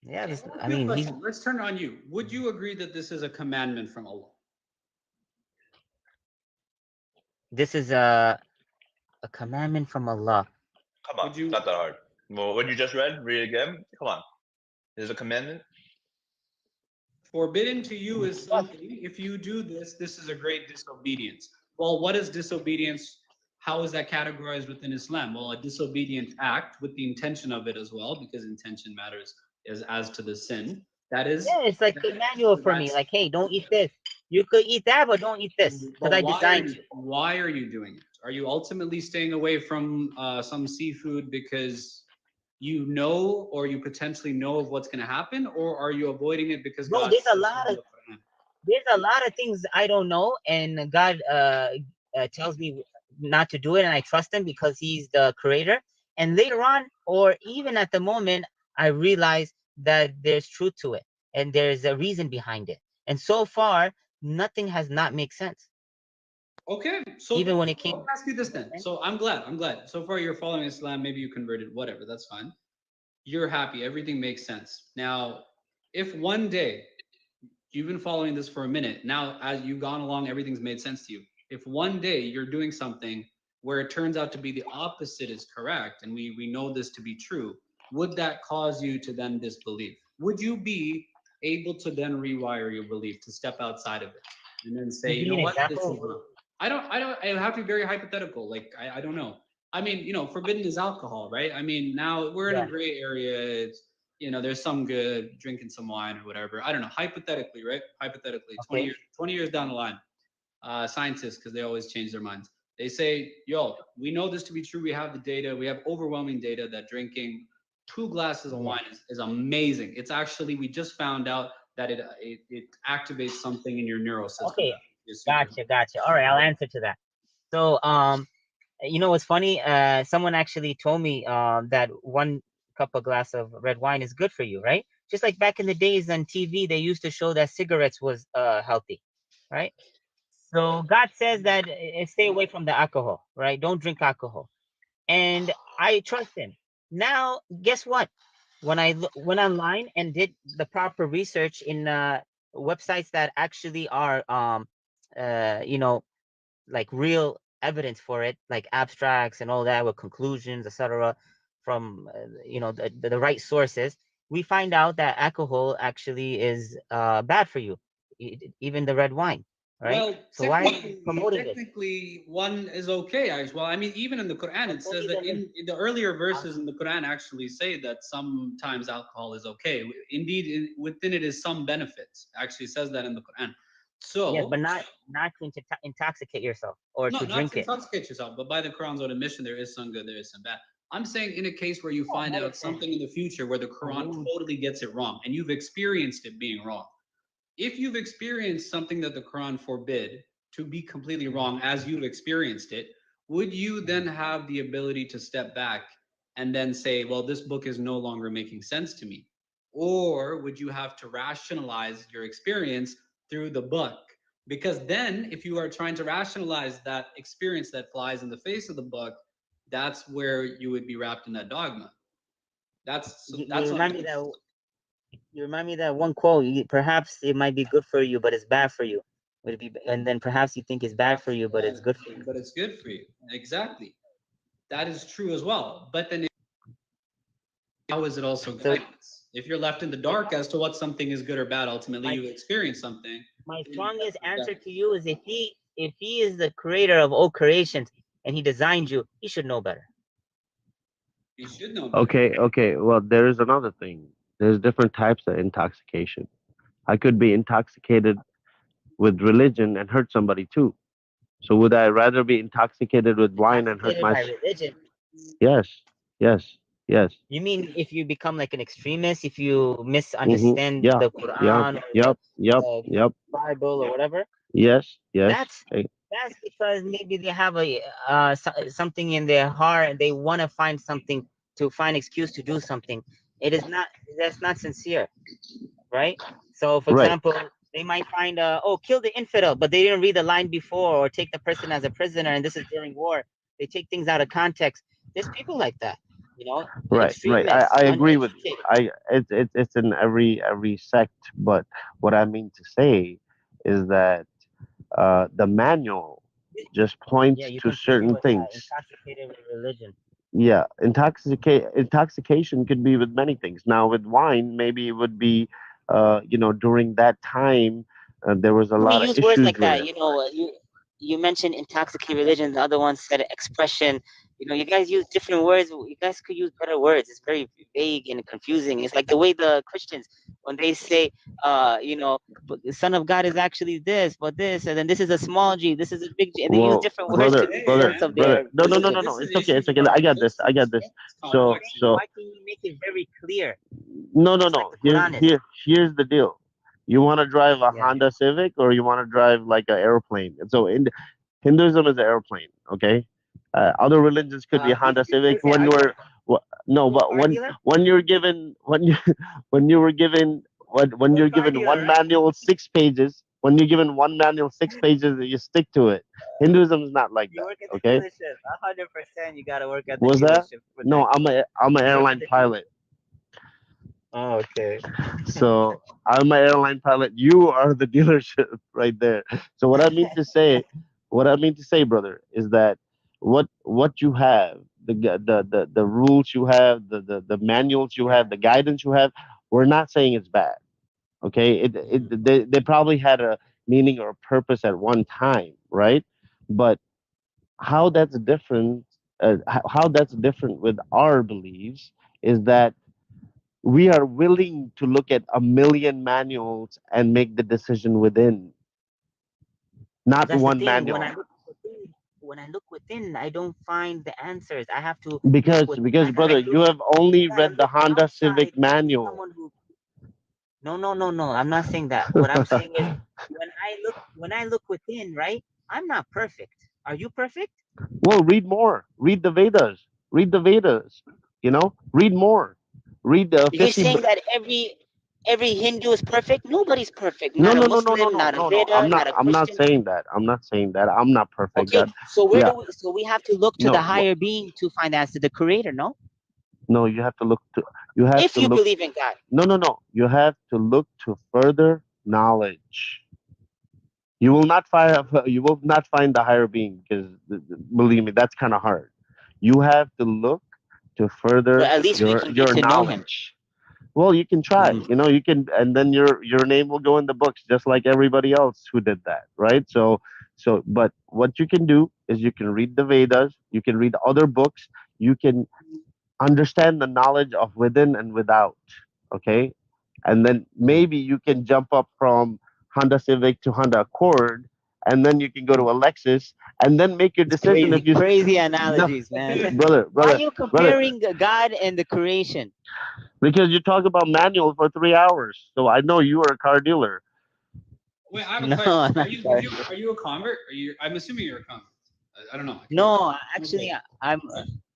Yeah, I Quick mean, question. Let's turn it on you. Would you agree that this is a commandment from Allah? this is a commandment from Allah. Come on, Would you? it's not that hard. Well, what you just read, read it again. Come on. Is it a commandment? Forbidden to you is something. If you do this, this is a great disobedience. Well, what is disobedience? How is that categorized within Islam? Well, a disobedient act with the intention of it as well, because intention matters as to the sin. That is. Yeah, it's like a manual for me. That's. Like, hey, don't eat this. You could eat that, but don't eat this because But I designed you. why are you doing it? Are you ultimately staying away from some seafood because you know or you potentially know of what's going to happen, or are you avoiding it because Bro, God says so in the Quran? there's a lot of things I don't know, and God tells me not to do it, and I trust Him because He's the Creator. And later on, or even at the moment, I realize that there's truth to it, and there's a reason behind it. And so far, nothing has not made sense. Okay, so Even when it let came. me ask you this then. So I'm glad. I'm glad. So far, you're following Islam. Maybe you converted. Whatever. That's fine. You're happy. Everything makes sense. Now, if one day you've been following this for a minute, now as you've gone along, everything's made sense to you. If one day you're doing something where it turns out to be the opposite is correct, and we know this to be true, would that cause you to then disbelieve? Would you be able to then rewire your belief to step outside of it and then say, You you give know me an what, this is example. wrong? I don't. It have to be very hypothetical. Like I don't know. I mean, forbidden is alcohol, right? I mean, now we're in a Yeah. gray area. It's there's some good drinking some wine or whatever. I don't know. Hypothetically, right? Hypothetically, Okay. 20 years down the line, scientists, because they always change their minds, they say, yo, we know this to be true. We have the data. We have overwhelming data that drinking 2 glasses of Yeah. wine is amazing. It's actually, we just found out that it activates something in your neural system. Okay. It's super. Gotcha. All right, I'll answer to that. So, you know what's funny? Someone actually told me that one cup of glass of red wine is good for you, right? Just like back in the days on TV, they used to show that cigarettes was healthy, right? So God says that stay away from the alcohol, right? Don't drink alcohol, and I trust Him. Now, guess what? When I went online and did the proper research in websites that actually are, you know, like real evidence for it, like abstracts and all that with conclusions, etc., from the right sources, we find out that alcohol actually is bad for you, even the red wine, right? Well, So why are you promoting this? technically, one is okay. Well, I mean, even in the Quran, it says Only that the in the earlier verses in the Quran actually say that sometimes alcohol is okay. Indeed, within it is some benefits. Actually says that in the Quran. yes, So, but not to intoxicate yourself or no, to not drink to it. intoxicate yourself, but by the Quran's own admission, there is some good, there is some bad. I'm saying in a case where you Yeah, find out medicine. something in the future where the Quran totally gets it wrong and you've experienced it being wrong. If you've experienced something that the Quran forbid to be completely wrong as you've experienced it, would you then have the ability to step back and then say, well, this book is no longer making sense to me? Or would you have to rationalize your experience through the book? Because then, if you are trying to rationalize that experience that flies in the face of the book, that's where you would be wrapped in that dogma. You That's what I'm remind me that one quote. Perhaps it might be good for you, but it's bad for you. Would it be? And then perhaps you think it's bad for you, but it's good for you. but it's good for you. Exactly. That is true as well. But then how is it also So guidance? If you're left in the dark as to what something is good or bad, ultimately my you experience something. my strongest answer to you is if he is the creator of all creations and he designed you, he should know better. You should know better. Okay. Well, there is another thing. There's different types of intoxication. I could be intoxicated with religion and hurt somebody too. So would I rather be intoxicated with wine and hurt Intoxicated by myself? religion. Yes, yes, yes. You mean if you become like an extremist, if you Mm-hmm. misunderstand Yeah, the yeah, Quran or yep, yep, the yep. Bible or whatever? Yes, yes. That's that's because maybe they have something in their heart and they want to find something to find excuse to do something. It is not That's not sincere, right? So, for Right. example, they might find kill the infidel, but they didn't read the line before, or take the person as a prisoner, and this is during war. They take things out of context. There's people like that, Right. extremists, I agree with you. uneducated. It's in every sect, but what I mean to say is that the manual just Yeah, points you to continue certain with that, things. intoxicated with religion. Yeah, intoxication could be with many things. Now, with wine, maybe it would be, during that time, there was a We lot of use words issues like with that. it. You mentioned intoxicated religion. The other one said expression. You guys use different words. You guys could use better words. It's very vague and confusing. It's like the way the Christians, when they say, but the Son of God is actually this, but this, and then this is a small G, this is a big G, and they use Well, different words to brother, make brother, sense of brother. their No, no, no, no, religion. no. This is It's okay. It's issues okay. of I got this. I got this. existence. It's So, complexity. so Why can you make it very clear, no, no, just like no. the Quran is? Here's the deal. You want to drive a Yeah. Honda Civic or you want to drive like an airplane? And so, Hinduism is an airplane. Okay. Other religions could be a Honda Civic. Are you No, a but car dealer? when you're given when you when you were given when you're car given dealer, one right? manual 6 pages, when you're given one manual 6 pages, you stick to it. Hinduism is not like You that. work at the Okay, dealership. 100%. You gotta work at the was that? dealership for No, that. I'm an You work at airline the dealership. pilot. Oh, okay. So I'm an airline pilot. You are the dealership right there. So what I mean to say, brother, is that what you have, the rules you have, the manuals you have, the guidance you have, we're not saying it's bad. Okay, they probably had a meaning or a purpose at one time, right? But how that's different, how that's different with our beliefs is that we are willing to look at a million manuals and make the decision within, not That's the one thing. manual. When I look within, I don't find the answers. I have to look because with. because I gotta brother, you look. have I only gotta read the look Honda outside Civic from manual. someone who. No, no, no, no. I'm not saying that. What I'm saying is, when I look within, right? I'm not perfect. Are you perfect? Well, read more. Read the Vedas. Read the Vedas. Read more. Read the You're 50. saying that every Hindu is perfect? Nobody's perfect. No, Not a no, no, no, no, Muslim, no, not a no, no. Veda, not a I'm not Christian. saying that. I'm not saying that. I'm not perfect. Okay, That, so where yeah. do we? So we have to look to the No, higher being to find the answer, the Creator. No, no. You have to look to. You have if to you look. believe in God. No, no, no. You have to look to further knowledge. You will not find the higher being because believe me, that's kind of hard. You have to look to But further at least we can get your to know Him. knowledge. Well, you can try. Mm. You can, and then your name will go in the books just like everybody else who did that, right? But what you can do is you can read the Vedas, you can read other books, you can understand the knowledge of within and without. Okay, and then Mm. maybe you can jump up from Honda Civic to Honda Accord, and then you can go to a Lexus, and then make your It's decision if crazy, you crazy no, analogies, man. brother, Why are brother, you brother, comparing God and the creation? because you talk about manual for 3 hours, so I know you are a car dealer. Wait, I have a No, question. I'm not sorry. Are you a convert? Are you? I'm assuming you're a convert. I don't know. I can't. No, actually, Okay. I'm.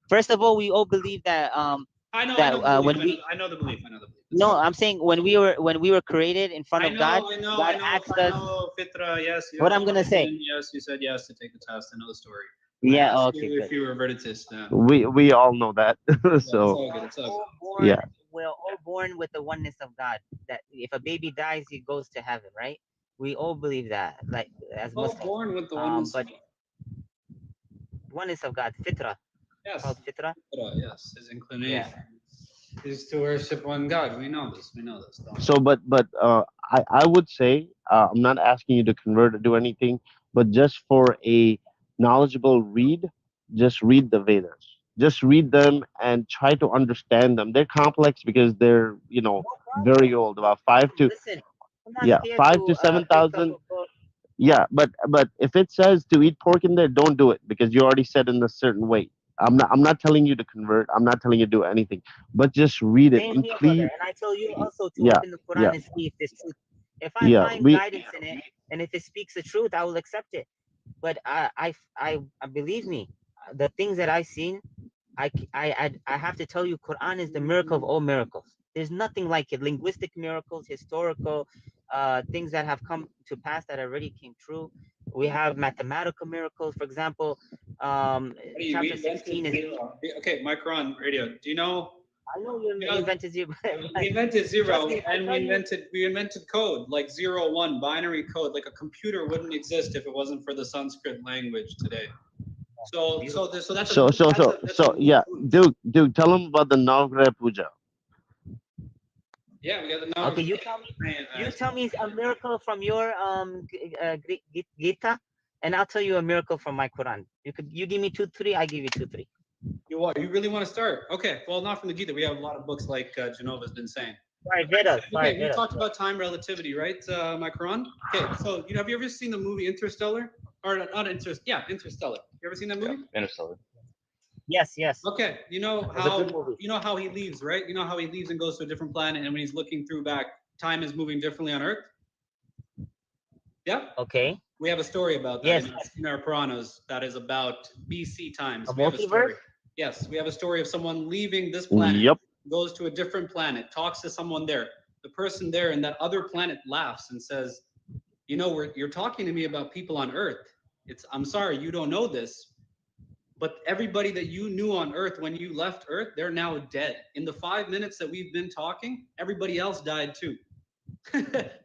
First of all, we all believe that I know the belief. when we I know the belief. I know the belief. It's no, fine. I'm saying when we were created in front of God, God asked I us know. Fitra, yes, you what have I'm all gonna the say. sin. Yes, you said yes to take the test. I know the story. I Yeah, asked okay, you if good. you reverted to Islam. We all know that. Yeah, it's So all good. It's all good. yeah. We're all born with the oneness of God. That if a baby dies, he goes to heaven, right? We all believe that, like as All Muslims. born with the oneness. But oneness of God, fitra, Yes. called fitra. Yes. His Yeah. inclination is to worship one God. We know this. We know this. Don't So, I would say, I'm not asking you to convert or do anything, but just for a knowledgeable read, just read the Vedas. Just read them and try to understand them. They're complex because they're No very problem. old, No about five problem. to Listen, I'm not yeah scared five to to seven pick up thousand. a book. Yeah, but if it says to eat pork in there, don't do it because you already said in a certain way. I'm not telling you to convert. I'm not telling you to do anything, but just read it Same and here, brother. please. And I tell you also to Yeah, open the yeah, Quran and see if there's truth. If I yeah. find We guidance in it, and if it speaks the truth, I will accept it. But I believe me, the things that I've seen, I have to tell you, Quran is the miracle of all miracles. There's nothing like it. Linguistic miracles, historical things that have come to pass that already came true. We have mathematical miracles. For example, Buddy, we chapter invented 16 is. zero. Okay, micro on radio. Do you know? I know you You know, invented zero, we but invented trust zero, me, if I and tell you, we invented code like 0, 1, binary code. Like a computer wouldn't exist if it wasn't for the Sanskrit language today. beautiful. So that's so so so a so new yeah, proof. Duke, tell them about the Navgrah Puja. Yeah, we got the Okay, number. you tell me a miracle from your Gita, and I'll tell you a miracle from my Quran. You give me 2, 3, I give you 2, 3. You really want to start? Okay, well, not from the Gita. We have a lot of books like Genova's been saying. Sorry, Vedas. Sorry, Okay, we Vedas. talked about time relativity, right, my Quran? Okay, so have you ever seen the movie Interstellar? Or not Interstellar? Yeah, Interstellar. You ever seen that movie? Interstellar. Yes, yes. Okay, It's a good movie. you know how he leaves, right? You know how he leaves and goes to a different planet, and when he's looking through back, time is moving differently on Earth. Yeah, Okay. we have a story about that Yes. in our Puranas. That is about BC times. A We have a story. multiverse? Yes, we have a story of someone leaving this planet, Yep. goes to a different planet, talks to someone there. the person there in that other planet laughs and says, you know, you're talking to me about people on Earth. I'm sorry, you don't know this, but everybody that you knew on Earth when you left Earth, they're now dead. In the 5 minutes that we've been talking, everybody else died too.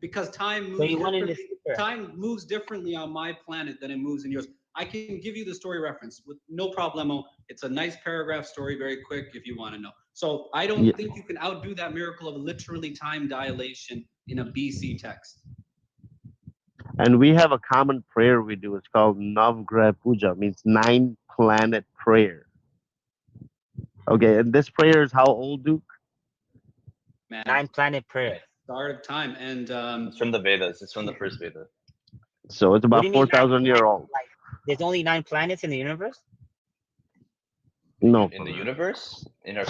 Because So you wanted to time moves differently on my planet than it moves in yours. I can give you the story reference with no problemo. It's a nice paragraph story, very quick if you want to know. So I don't think you can outdo that miracle of literally time dilation in a BC text. And we have a common prayer we do. It's called Navgrah Puja, means 9-planet prayer. Okay, and this prayer is how old, Duke? Man, 9-planet prayer. Start of time, and It's from the Vedas. It's from the first Veda. So it's about 4,000 years old. Like, there's only 9 planets in the universe? No. In the universe, in our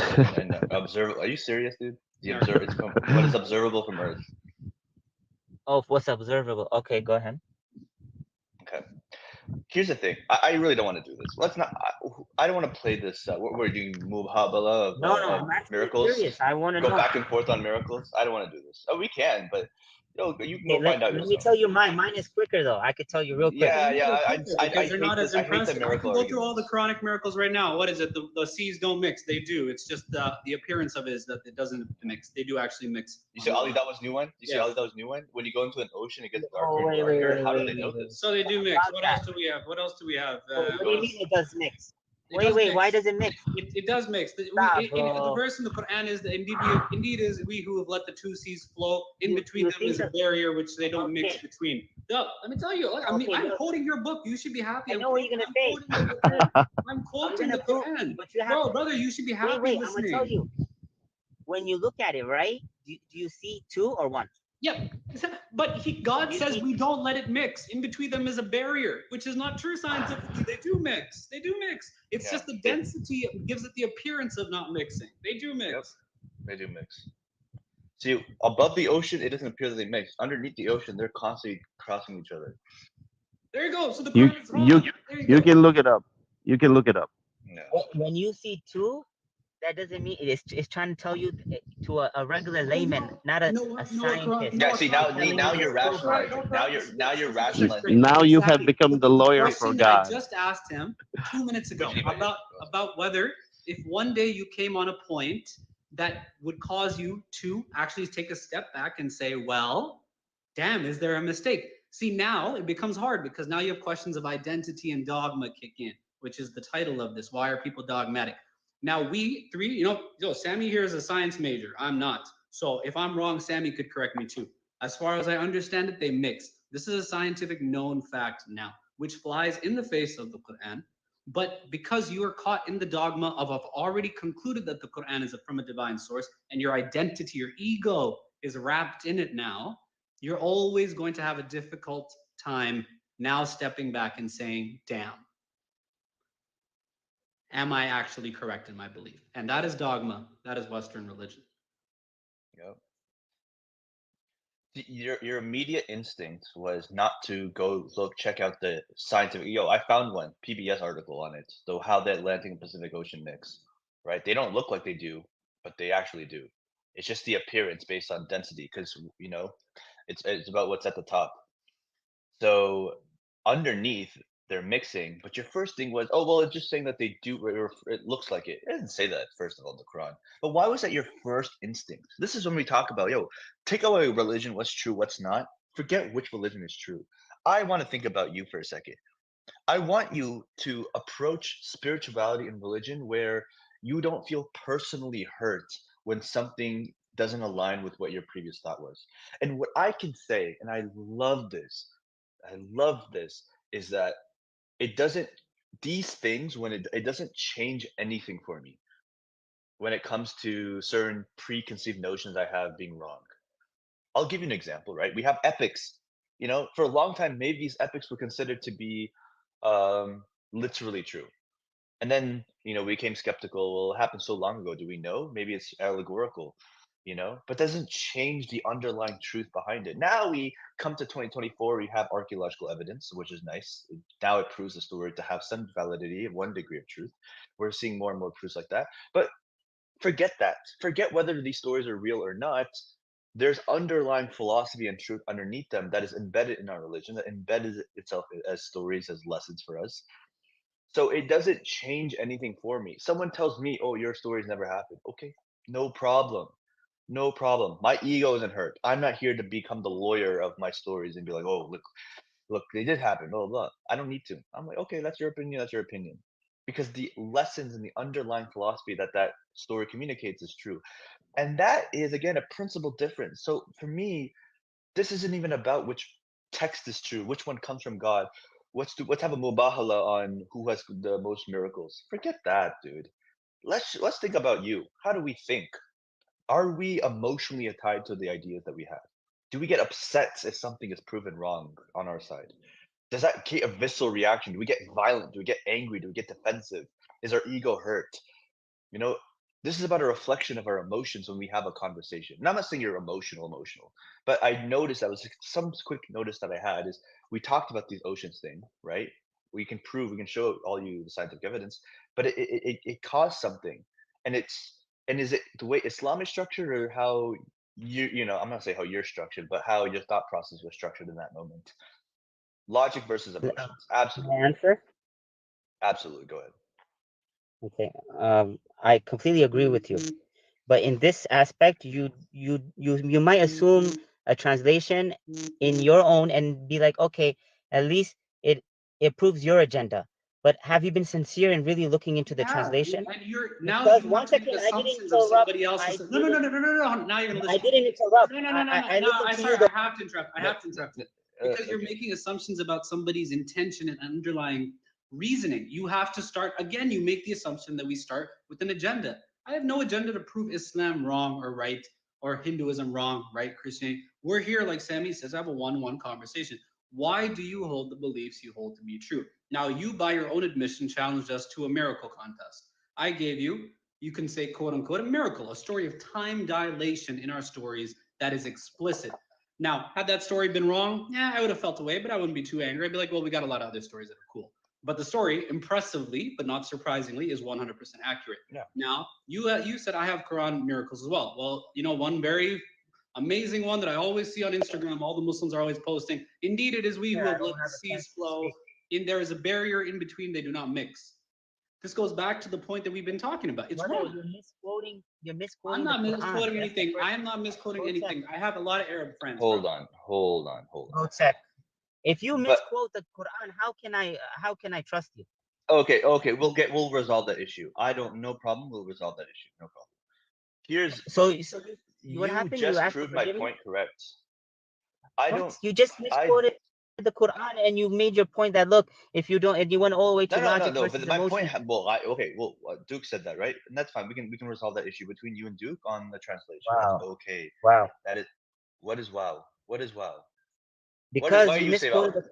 observe. Are you serious, dude? What is observable from Earth? Oh, what's observable? Okay, go ahead. Okay. Here's the thing. I really don't want to do this. Let's not. I don't want to play this. We're doing Muhabala of I'm actually miracles. curious. I want to Go know. back and forth on miracles. I don't want to do this. Oh, we can, but you can go find out yourself. Let me tell you mine. Mine is quicker though. I could tell you real quick. Yeah. Because they're not as I hate the impressive. I miracle can go through all arguments. the Quranic miracles right now. What is it? The seas don't mix. They do. It's just the appearance of it is that it doesn't mix. They do actually mix. You see Ali Dawa's new one? You see Ali Dawa's new one? When you go into an ocean, it gets darker and darker. How do they know this? So they do mix. What else do we have? What else do we have? What do you mean it does mix? Wait, mix. why does it mix? It does mix. The verse in the Quran is that indeed is we who have let the two seas flow. In between them is a barrier which they don't mix between. Let me tell you, I'm quoting your book. You should be happy. I know what you're gonna say. I'm quoting the Quran. Brother, you should be happy. Wait, I'm gonna tell you. When you look at it, right? Do you see 2 or 1? Yep. But God says we don't let it mix. In between them is a barrier, which is not true scientifically. They do mix. It's just the density gives it the appearance of not mixing. They do mix. Yep. They do mix. See, above the ocean, it doesn't appear that they mix. Underneath the ocean, they're constantly crossing each other. There you go. So the Quran is wrong. You can look it up. You can look it up. No. When you see 2, that doesn't mean it's trying to tell you to a regular layman, not a scientist. Yeah, see now you're rationalizing. Now you're rationalizing. Now you have become the lawyer for God. I just asked him 2 minutes ago about whether if one day you came on a point that would cause you to actually take a step back and say, well, damn, is there a mistake? See, now it becomes hard because now you have questions of identity and dogma kick in, which is the title of this. Why are people dogmatic? Now we three, Sammy here is a science major. I'm not. So if I'm wrong, Sammy could correct me too. As far as I understand it, they mix. This is a scientific known fact now, which flies in the face of the Quran. But because you are caught in the dogma of I've already concluded that the Quran is from a divine source and your identity, your ego is wrapped in it now, you're always going to have a difficult time now stepping back and saying, damn. Am I actually correct in my belief? And that is dogma. That is Western religion. Yep. Your immediate instinct was not to go check out the scientific. I found one PBS article on it. So how the Atlantic and Pacific Ocean mix, right? They don't look like they do, but they actually do. It's just the appearance based on density, because it's about what's at the top. So underneath, they're mixing, but your first thing was, oh well, it's just saying that they do, or it looks like it. It doesn't say that first of all in the Quran. But why was that your first instinct? This is when we talk about, take away religion, what's true, what's not. Forget which religion is true. I want to think about you for a second. I want you to approach spirituality and religion where you don't feel personally hurt when something doesn't align with what your previous thought was. And what I can say, and I love this, is that it doesn't, these things, when it doesn't change anything for me when it comes to certain preconceived notions I have being wrong. I'll give you an example, right? We have epics. For a long time, maybe these epics were considered to be literally true. And then, we became skeptical. Well, it happened so long ago. Do we know? Maybe it's allegorical, but doesn't change the underlying truth behind it. Now we come to 2024, we have archaeological evidence, which is nice. Now it proves the story to have some validity, one degree of truth. We're seeing more and more proofs like that. But forget that. Forget whether these stories are real or not. there's underlying philosophy and truth underneath them that is embedded in our religion, that embedded itself as stories, as lessons for us. So it doesn't change anything for me. Someone tells me, "Oh, your stories never happened." Okay, no problem. No problem. My ego isn't hurt. I'm not here to become the lawyer of my stories and be like, "Oh, look, they did happen." Blah blah blah. I don't need to. I'm like, okay, that's your opinion. That's your opinion, because the lessons and the underlying philosophy that that story communicates is true, and that is again a principle difference. So for me, this isn't even about which text is true, which one comes from God. Let's have a mubahala on who has the most miracles. Forget that, dude. Let's think about you. How do we think? Are we emotionally tied to the ideas that we have? Do we get upset if something is proven wrong on our side? Does that create a visceral reaction? Do we get violent? Do we get angry? Do we get defensive? Is our ego hurt? You know, this is about a reflection of our emotions when we have a conversation. And I'm not saying you're emotional, but I noticed that was some quick notice that I had is we talked about these oceans thing, right? We can prove, we can show all you the scientific evidence, but it caused something, and is it the way Islam is structured, or how I'm not saying how you're structured, but how your thought process was structured in that moment? Logic versus emotions. Can I Absolutely, answer? absolutely. Go ahead. Okay. I completely agree with you. But in this aspect, you might assume a translation in your own and be like, okay, at least it proves your agenda. But have you been sincere in really looking into the translation? And you're now Because you one want to make second, I didn't assumptions of interrupt. somebody else's. I No, no, no, didn't. no, no, no, no. Now you're gonna I listen. didn't interrupt. No, no, no, no, no. I No, listened I to sorry, you. I have to interrupt. I No, have to interrupt it because you're okay. making assumptions about somebody's intention and underlying reasoning. You have to start again. You make the assumption that we start with an agenda. I have no agenda to prove Islam wrong or right, or Hinduism wrong, right, Christianity. We're here, like Sammy says, I have a one-on-one conversation. Why do you hold the beliefs you hold to be true? Now, you, by your own admission, challenged us to a miracle contest. I gave you, you can say, quote unquote, a miracle, a story of time dilation in our stories that is explicit. Now, had that story been wrong, yeah, I would have felt away, but I wouldn't be too angry. I'd be like, well, we got a lot of other stories that are cool. But the story, impressively, but not surprisingly, is 100% accurate. Yeah. Now, you said I have Quran miracles as well. Well, one very amazing one that I always see on Instagram, all the Muslims are always posting. Indeed, it is we who I have don't let the have a chance seas to flow. speak. There is a barrier in between; they do not mix. This goes back to the point that we've been talking about. It's Brother, wrong. you're I'm misquoting the not Quran. misquoting That's the anything. first I am thing. not misquoting Go check. anything. I have a lot of Arab friends, bro. Hold on, hold on, hold on. Go check. If you But misquote the Quran, how can I trust you? okay, we'll resolve that issue. I don't, no problem. We'll resolve that issue. No problem. Here's So what you happened? You just asked for proved my forgiveness? point correct. I What? don't. You just I misquoted the Quran and you made your point that look, if you don't, and you went all the way to logic no. versus But my point. emotion. Well, Duke said that, right? And that's fine. We can resolve that issue between you and Duke on the translation. That's Wow, okay. wow. That is. What is wow? What is wow? Why Because do you you say wow? misquoted the,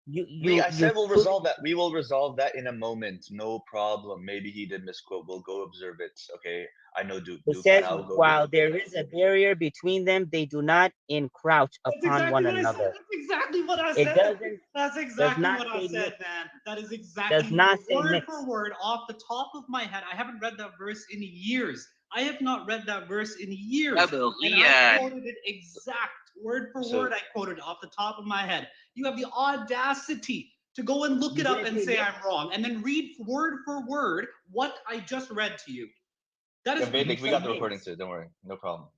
you I you said we'll proved resolve that. We will resolve that in a moment. No problem. Maybe he did misquote. We'll go observe it. Okay. I know Duke. it Duke, and says I'll go do. while there is a barrier between them, they do not encroach That's upon exactly one what I said. another. That's exactly what I It said. doesn't That's does exactly not what I say said, mix. man. That is Does exactly not say word mix. for word off the top of my head. I haven't read that verse in years. I have not read that verse in years. And I quoted it exact word for So word. I quoted off the top of my head. You have the audacity to go and look You it up didn't and say say mix. I'm wrong, and then read word for word what I just read to you. That yeah, is You Vedic, we said got the mix. recording too. Don't worry. No problem.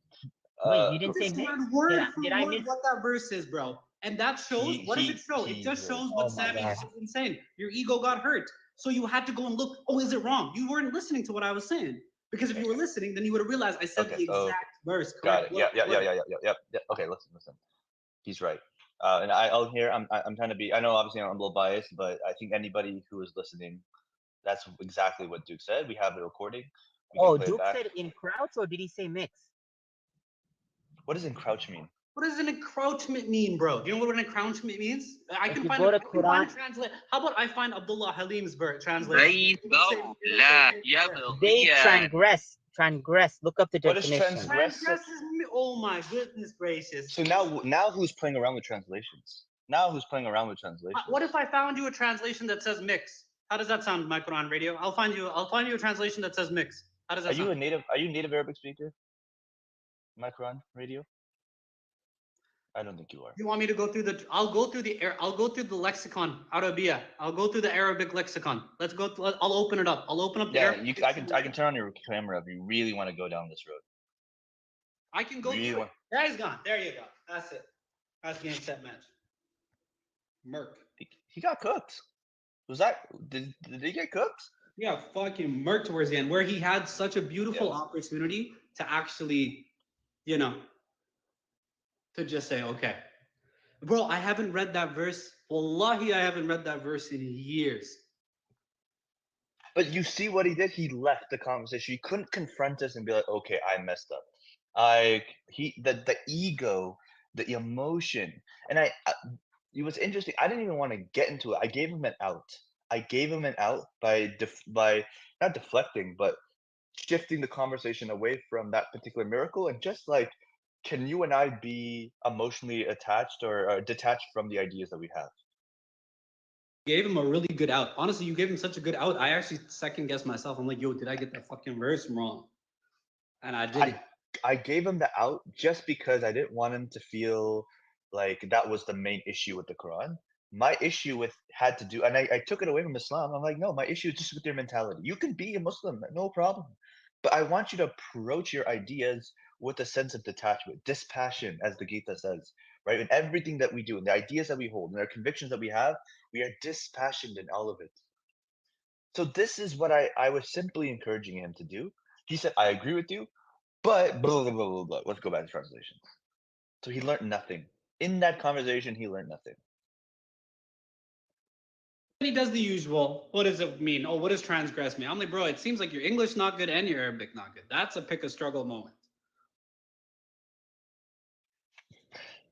Wait, Uh, you didn't say Just mix? read word for Did I word miss? what that verse is, bro. And that shows, what does it show? It just shows Oh what my Sammy god. is insane. Your ego got hurt. So you had to go and look, oh, is it wrong? You weren't listening to what I was saying. Because if you were listening, then you would have realized I said okay. the Oh, exact verse, got correct it. word for word. Yeah. Okay, listen. He's right. And I'll hear. I'm trying to be. I know obviously I'm a little biased, but I think anybody who is listening, that's exactly what Duke said. We have the recording. We can Oh, play it Duke back. said encroach, or did he say mix? What does encroach mean? What does an encroachment mean, bro? Do you know what an encroachment means? I If can you find go to I can find a Quran, translate. How about I find Abdullah Halim's translation? they transgress. Look up the What is definition. transgress? Oh my goodness gracious. So now who's playing around with translations? Now who's playing around with translations? What if I found you a translation that says mix? How does that sound, my Quran radio? I'll find you a translation that says mix. How does that sound? Are you a native Arabic speaker? My Quran radio. I don't think you are. You want me to go through the? I'll go through the lexicon, Arabiya. I'll go through the Arabic lexicon. Let's go. I'll open it up. I'll open up the Yeah, Arabic. I can turn on your camera if you really want to go down this road. I can go Really through it. want- There he's gone. There you go. That's it. That's game set match. Merc. He got cooked. Was that did he get cooked? Yeah, fucking Merc towards the end, where he had such a beautiful Yes. opportunity to actually, you know, to just say, okay, bro, I haven't read that verse. Wallahi, I haven't read that verse in years. But you see what he did? He left the conversation. He couldn't confront us and be like, okay, I messed up. The ego, the emotion, and it was interesting. I didn't even want to get into it. I gave him an out. I gave him an out by not deflecting, but shifting the conversation away from that particular miracle and just like, can you and I be emotionally attached or detached from the ideas that we have? Gave him a really good out. Honestly, you gave him such a good out. I actually second guessed myself. I'm like, yo, did I get that fucking verse wrong? And I did. I gave him the out just because I didn't want him to feel like that was the main issue with the Quran. My issue with had to do, and I took it away from Islam. I'm like, no, my issue is just with your mentality. You can be a Muslim, no problem. But I want you to approach your ideas with a sense of detachment, dispassion, as the Gita says, right? In everything that we do, and the ideas that we hold, and our convictions that we have, we are dispassionate in all of it. So this is what I was simply encouraging him to do. He said, I agree with you, but blah, blah, blah, blah, blah. Let's go back to translation. So he learned nothing. In that conversation, he learned nothing. He does the usual. What does it mean? Oh, what does transgress mean? I'm like, bro, it seems like your English not good and your Arabic not good. That's a pick a struggle moment.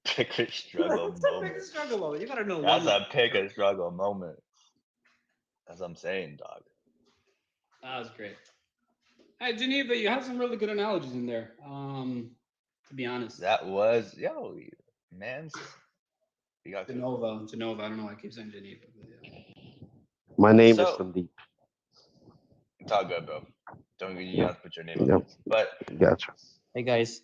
Pick a struggle That's a moment. pick a struggle moment. You gotta know That's one. a pick a struggle moment. That's what I'm saying, dog. That was great. Hey, Geneva, you have some really good analogies in there. To be honest. That was man. You got Genova. I don't know why I keep saying Geneva. But yeah. My name is So Sandeep. it's all good, bro. Don't you have to put your name on Yep. it. But Gotcha. Hey guys,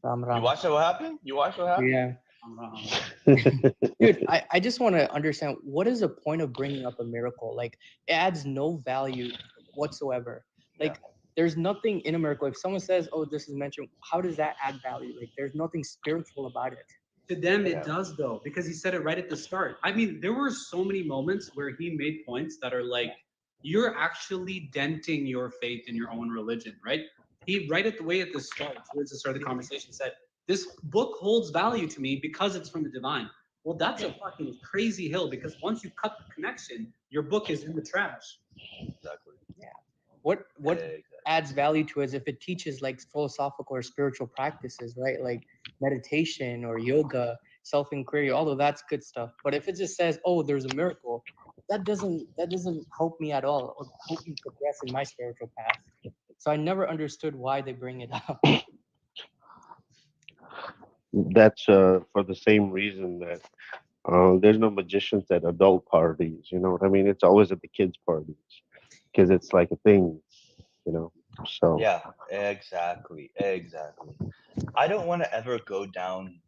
Ram you Ram. watched what happened? You watched what happened? Yeah, I'm wrong. dude, I just want to understand what is the point of bringing up a miracle? Like, it adds no value whatsoever. Like, Yeah. there's nothing in a miracle. If someone says, "Oh, this is mentioned," how does that add value? Like, there's nothing spiritual about it. To them, it Yeah. does though, because he said it right at the start. I mean, there were so many moments where he made points that are like, you're actually denting your faith in your own religion, right? He right at the way at the start, towards the start of the conversation, said, "This book holds value to me because it's from the divine." Well, that's a fucking crazy hill because once you cut the connection, your book is in the trash. Exactly. What Exactly. adds value to us if it teaches like philosophical or spiritual practices, right? Like meditation or yoga, self-inquiry, all of that's good stuff. But if it just says, "Oh, there's a miracle," that doesn't help me at all or help me progress in my spiritual path. So I never understood why they bring it up. That's for the same reason that there's no magicians at adult parties. You know what I mean? It's always at the kids' parties because it's like a thing. You know. So Yeah, exactly. I don't want to ever go down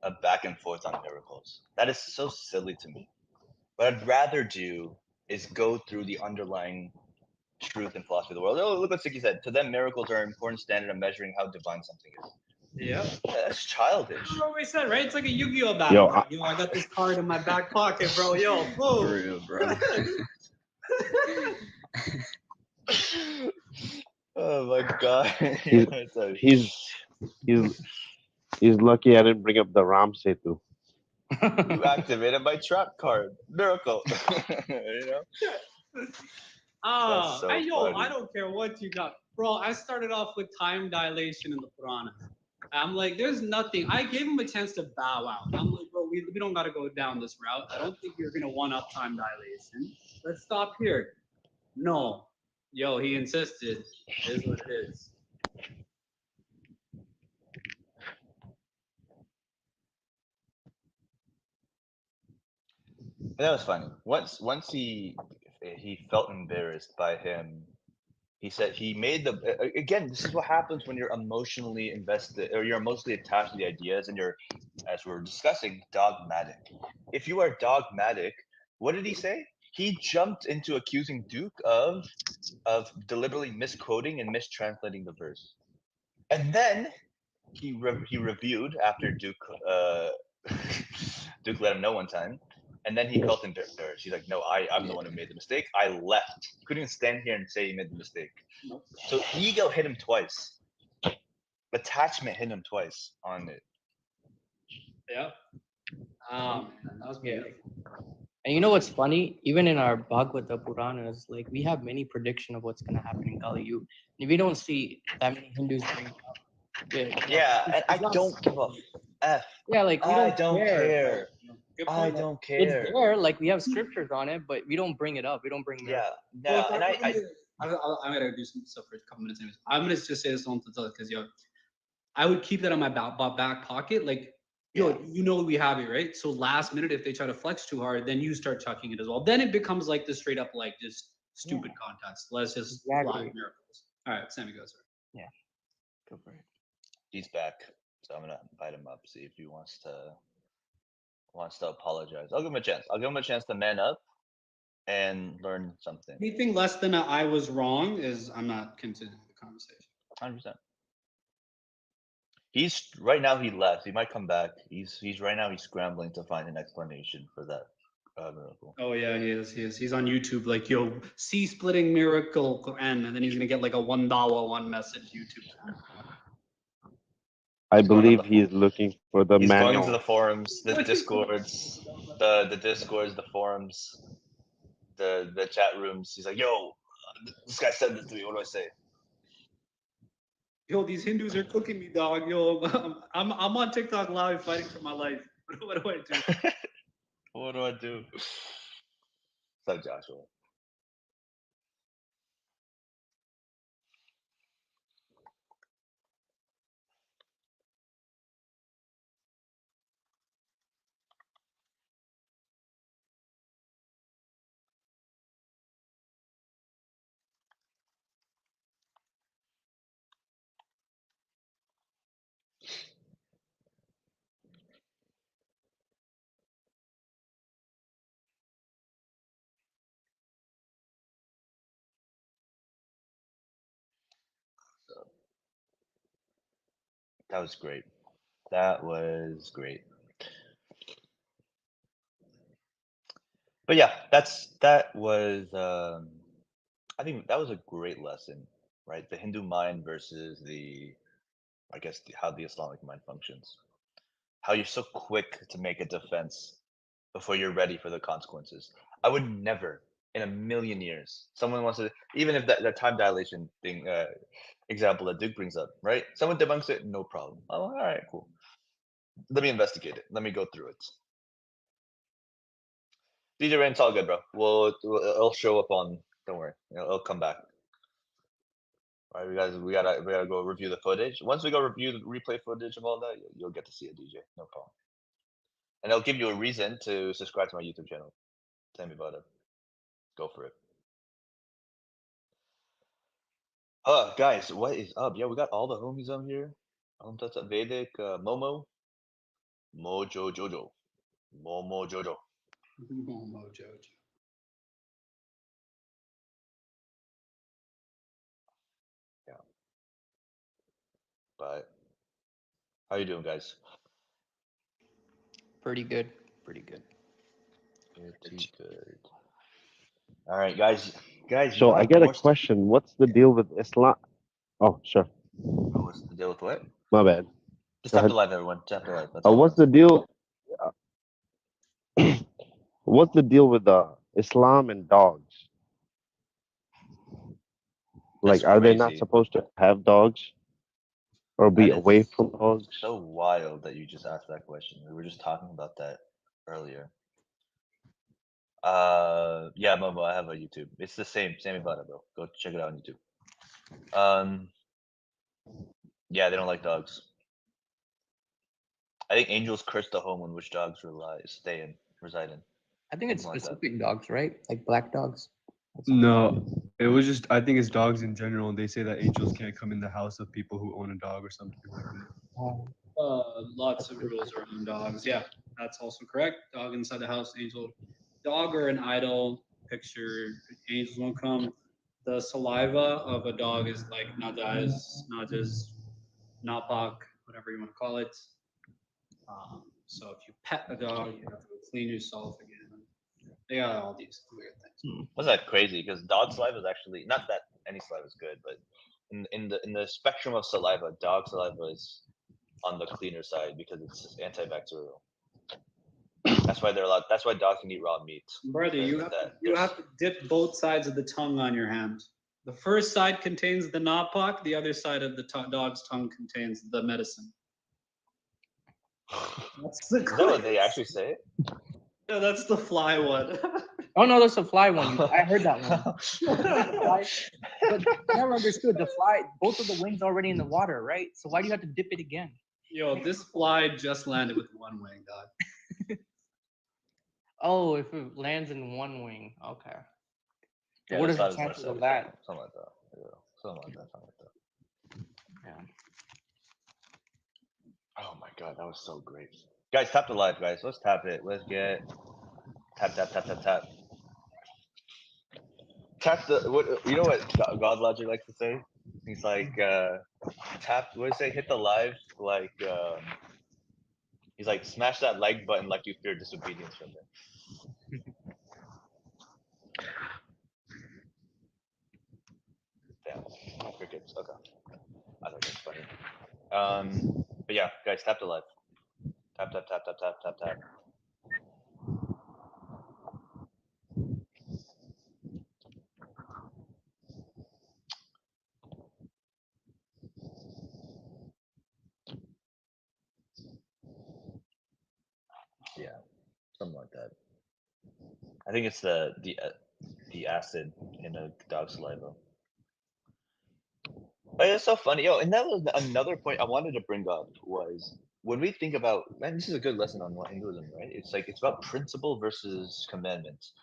a back and forth on miracles. That is so silly to me. What I'd rather do is go through the underlying truth and philosophy of the world. Oh, look what Siki said. To them, miracles are an important standard of measuring how divine something is. Yep. That's childish. That's what we said, right? It's like a Yu-Gi-Oh battle. Yo, Like, yo, I got this card in my back pocket, bro. Yo, For boom. real, bro. Oh my god. he's It's a- he's he's he's lucky I didn't bring up the Ram Setu. you activated my trap card. Miracle. You know? That's so I funny. don't care what you got, bro. I started off with time dilation in the Puranas. I'm like, there's nothing. I gave him a chance to bow out. I'm like, bro, we don't got to go down this route. I don't think you're gonna one up time dilation. Let's stop here. No, yo, he insisted. It is what it is. That was funny. Once he felt embarrassed by him He said he made the again. This is what happens when you're emotionally invested or you're emotionally attached to the ideas, and you're, as we're discussing, dogmatic. If you are dogmatic, what did he say? He jumped into accusing Duke of deliberately misquoting and mistranslating the verse, and then he reviewed after Duke Duke let him know one time, and then he called him embarrassed. He's like, "No, I'm the one who made the mistake. I left. He couldn't even stand here and say he made the mistake." Nope. So ego hit him twice. Attachment hit him twice on it. Yeah. Man, that was Yeah. big. And you know what's funny? Even in our Bhagavata Puranas, like we have many prediction of what's gonna happen in Kali Yuga. And we don't see that many Hindus bring it up. Yeah, and I it's not don't give a f. yeah, like we I don't don't care. Good I point. don't It's care. there, like we have scriptures on it, but we don't bring it up. We don't bring Yeah, Well, yeah, and I'm gonna do some stuff for a couple minutes anyways. I'm gonna just say this on to because I would keep that on my back pocket. Like, Yeah. you know we have it, right? So last minute, if they try to flex too hard, then you start chucking it as well. Then it becomes like this straight up like just stupid contest. Let's just fly Exactly. miracles. All right, Sammy goes. go for it. He's back, so I'm gonna invite him up. See if he wants to apologize. I'll give him a chance. I'll give him a chance to man up and learn something. Anything less than I was wrong is I'm not continuing the conversation. 100%. He's right now. He left. He might come back. He's right now. He's scrambling to find an explanation for that miracle. Oh yeah, he is. He is. He's on YouTube. Like, yo, see splitting miracle Quran, and then he's gonna get like a $1 one message YouTube. I He's going on believe the he's looking for the He's going into manual. the forums, the discords, the discords, the forums, the chat rooms. He's like, "Yo, this guy said this to me. What do I say?" Yo, these Hindus are cooking me, dog. Yo, I'm on TikTok live fighting for my life. What do I do? What do I do? What's up, Joshua? So, that was great. That was great. But yeah, that was. I think that was a great lesson, right? The Hindu mind versus I guess, how the Islamic mind functions. How you're so quick to make a defense before you're ready for the consequences. I would never, in a million years, someone wants to, even if that time dilation thing example that Duke brings up, right? Someone debunks it, no problem. Oh, all right, cool. Let me investigate it. Let me go through it. DJ Rain, it's all good, bro. It'll show up on. Don't worry, it'll come back. All right, we gotta go review the footage. Once we go review the replay footage of all that, you'll get to see it, DJ. No problem. And it'll give you a reason to subscribe to my YouTube channel. Tell me about it. Go for it. Guys, what is up? Yeah, we got all the homies on here. That's up Vedic, Momo, Mojo Jojo, Momo Jojo. Momo Jojo. Yeah. But how you doing, guys? Pretty good. Pretty good. Pretty good. All right, guys. Guys, you So I have get a more. question. What's the deal with Islam? Oh, sure. What's the deal with what? My bad. Just Go tap the ahead. live, everyone. Tap the live. That's all. What's the deal? What's the deal with Islam and dogs? That's Like, are they not crazy. supposed to have dogs or be That away is from dogs? so wild that you just asked that question. We were just talking about that earlier. Yeah, Momo, I have a YouTube. It's the same, Sammy Bada, bro. Go check it out on YouTube. Yeah, they don't like dogs. I think angels curse the home in which dogs reside in. I think it's Something like that. specific dogs, right? Like black dogs. No, It was just, I think it's dogs in general. They say that angels can't come in the house of people who own a dog or something like that. Oh, Lots of rules around dogs. Yeah, that's also correct. Dog inside the house, angel. Dog or an idol picture, angels won't come. The saliva of a dog is like najas, napak, whatever you want to call it. So if you pet a dog, you have to go clean yourself again. They got all these weird things. Wasn't that crazy? Because dog saliva is actually not that any saliva is good, but in the spectrum of saliva, dog saliva is on the cleaner side because it's antibacterial. That's why they're allowed. That's why dogs can eat raw meat. Brother, you have to dip both sides of the tongue on your hand. The first side contains the napak, the other side of the dog's tongue contains the medicine. That's the Is that what they actually say? Yeah, that's the fly one. oh no, that's a fly one. I heard that one. But never understood the fly. Both of the wings already in the water, right? So why do you have to dip it again? Yo, this fly just landed with one wing, dog. Oh, if it lands in one wing, okay. Yeah, What the are the saliva's more chances of safe. that? Something like that. Yeah, something like that. Yeah. Oh my god, that was so great. Guys, tap the live, guys. Let's tap it. Let's get tap tap tap tap tap. Tap the what? You know what God Logic likes to say? He's like tap. What does he say? Hit the live like. He's like smash that like button like you fear disobedience from it. Damn, crickets. Okay, I think that's funny. But yeah, guys, tap the live. Tap tap tap tap tap tap tap. Yeah, something like that. I think it's the acid in a dog saliva. But it's so funny, yo. And that was another point I wanted to bring up was when we think about, man, this is a good lesson on what Hinduism, right? It's like it's about principle versus commandments.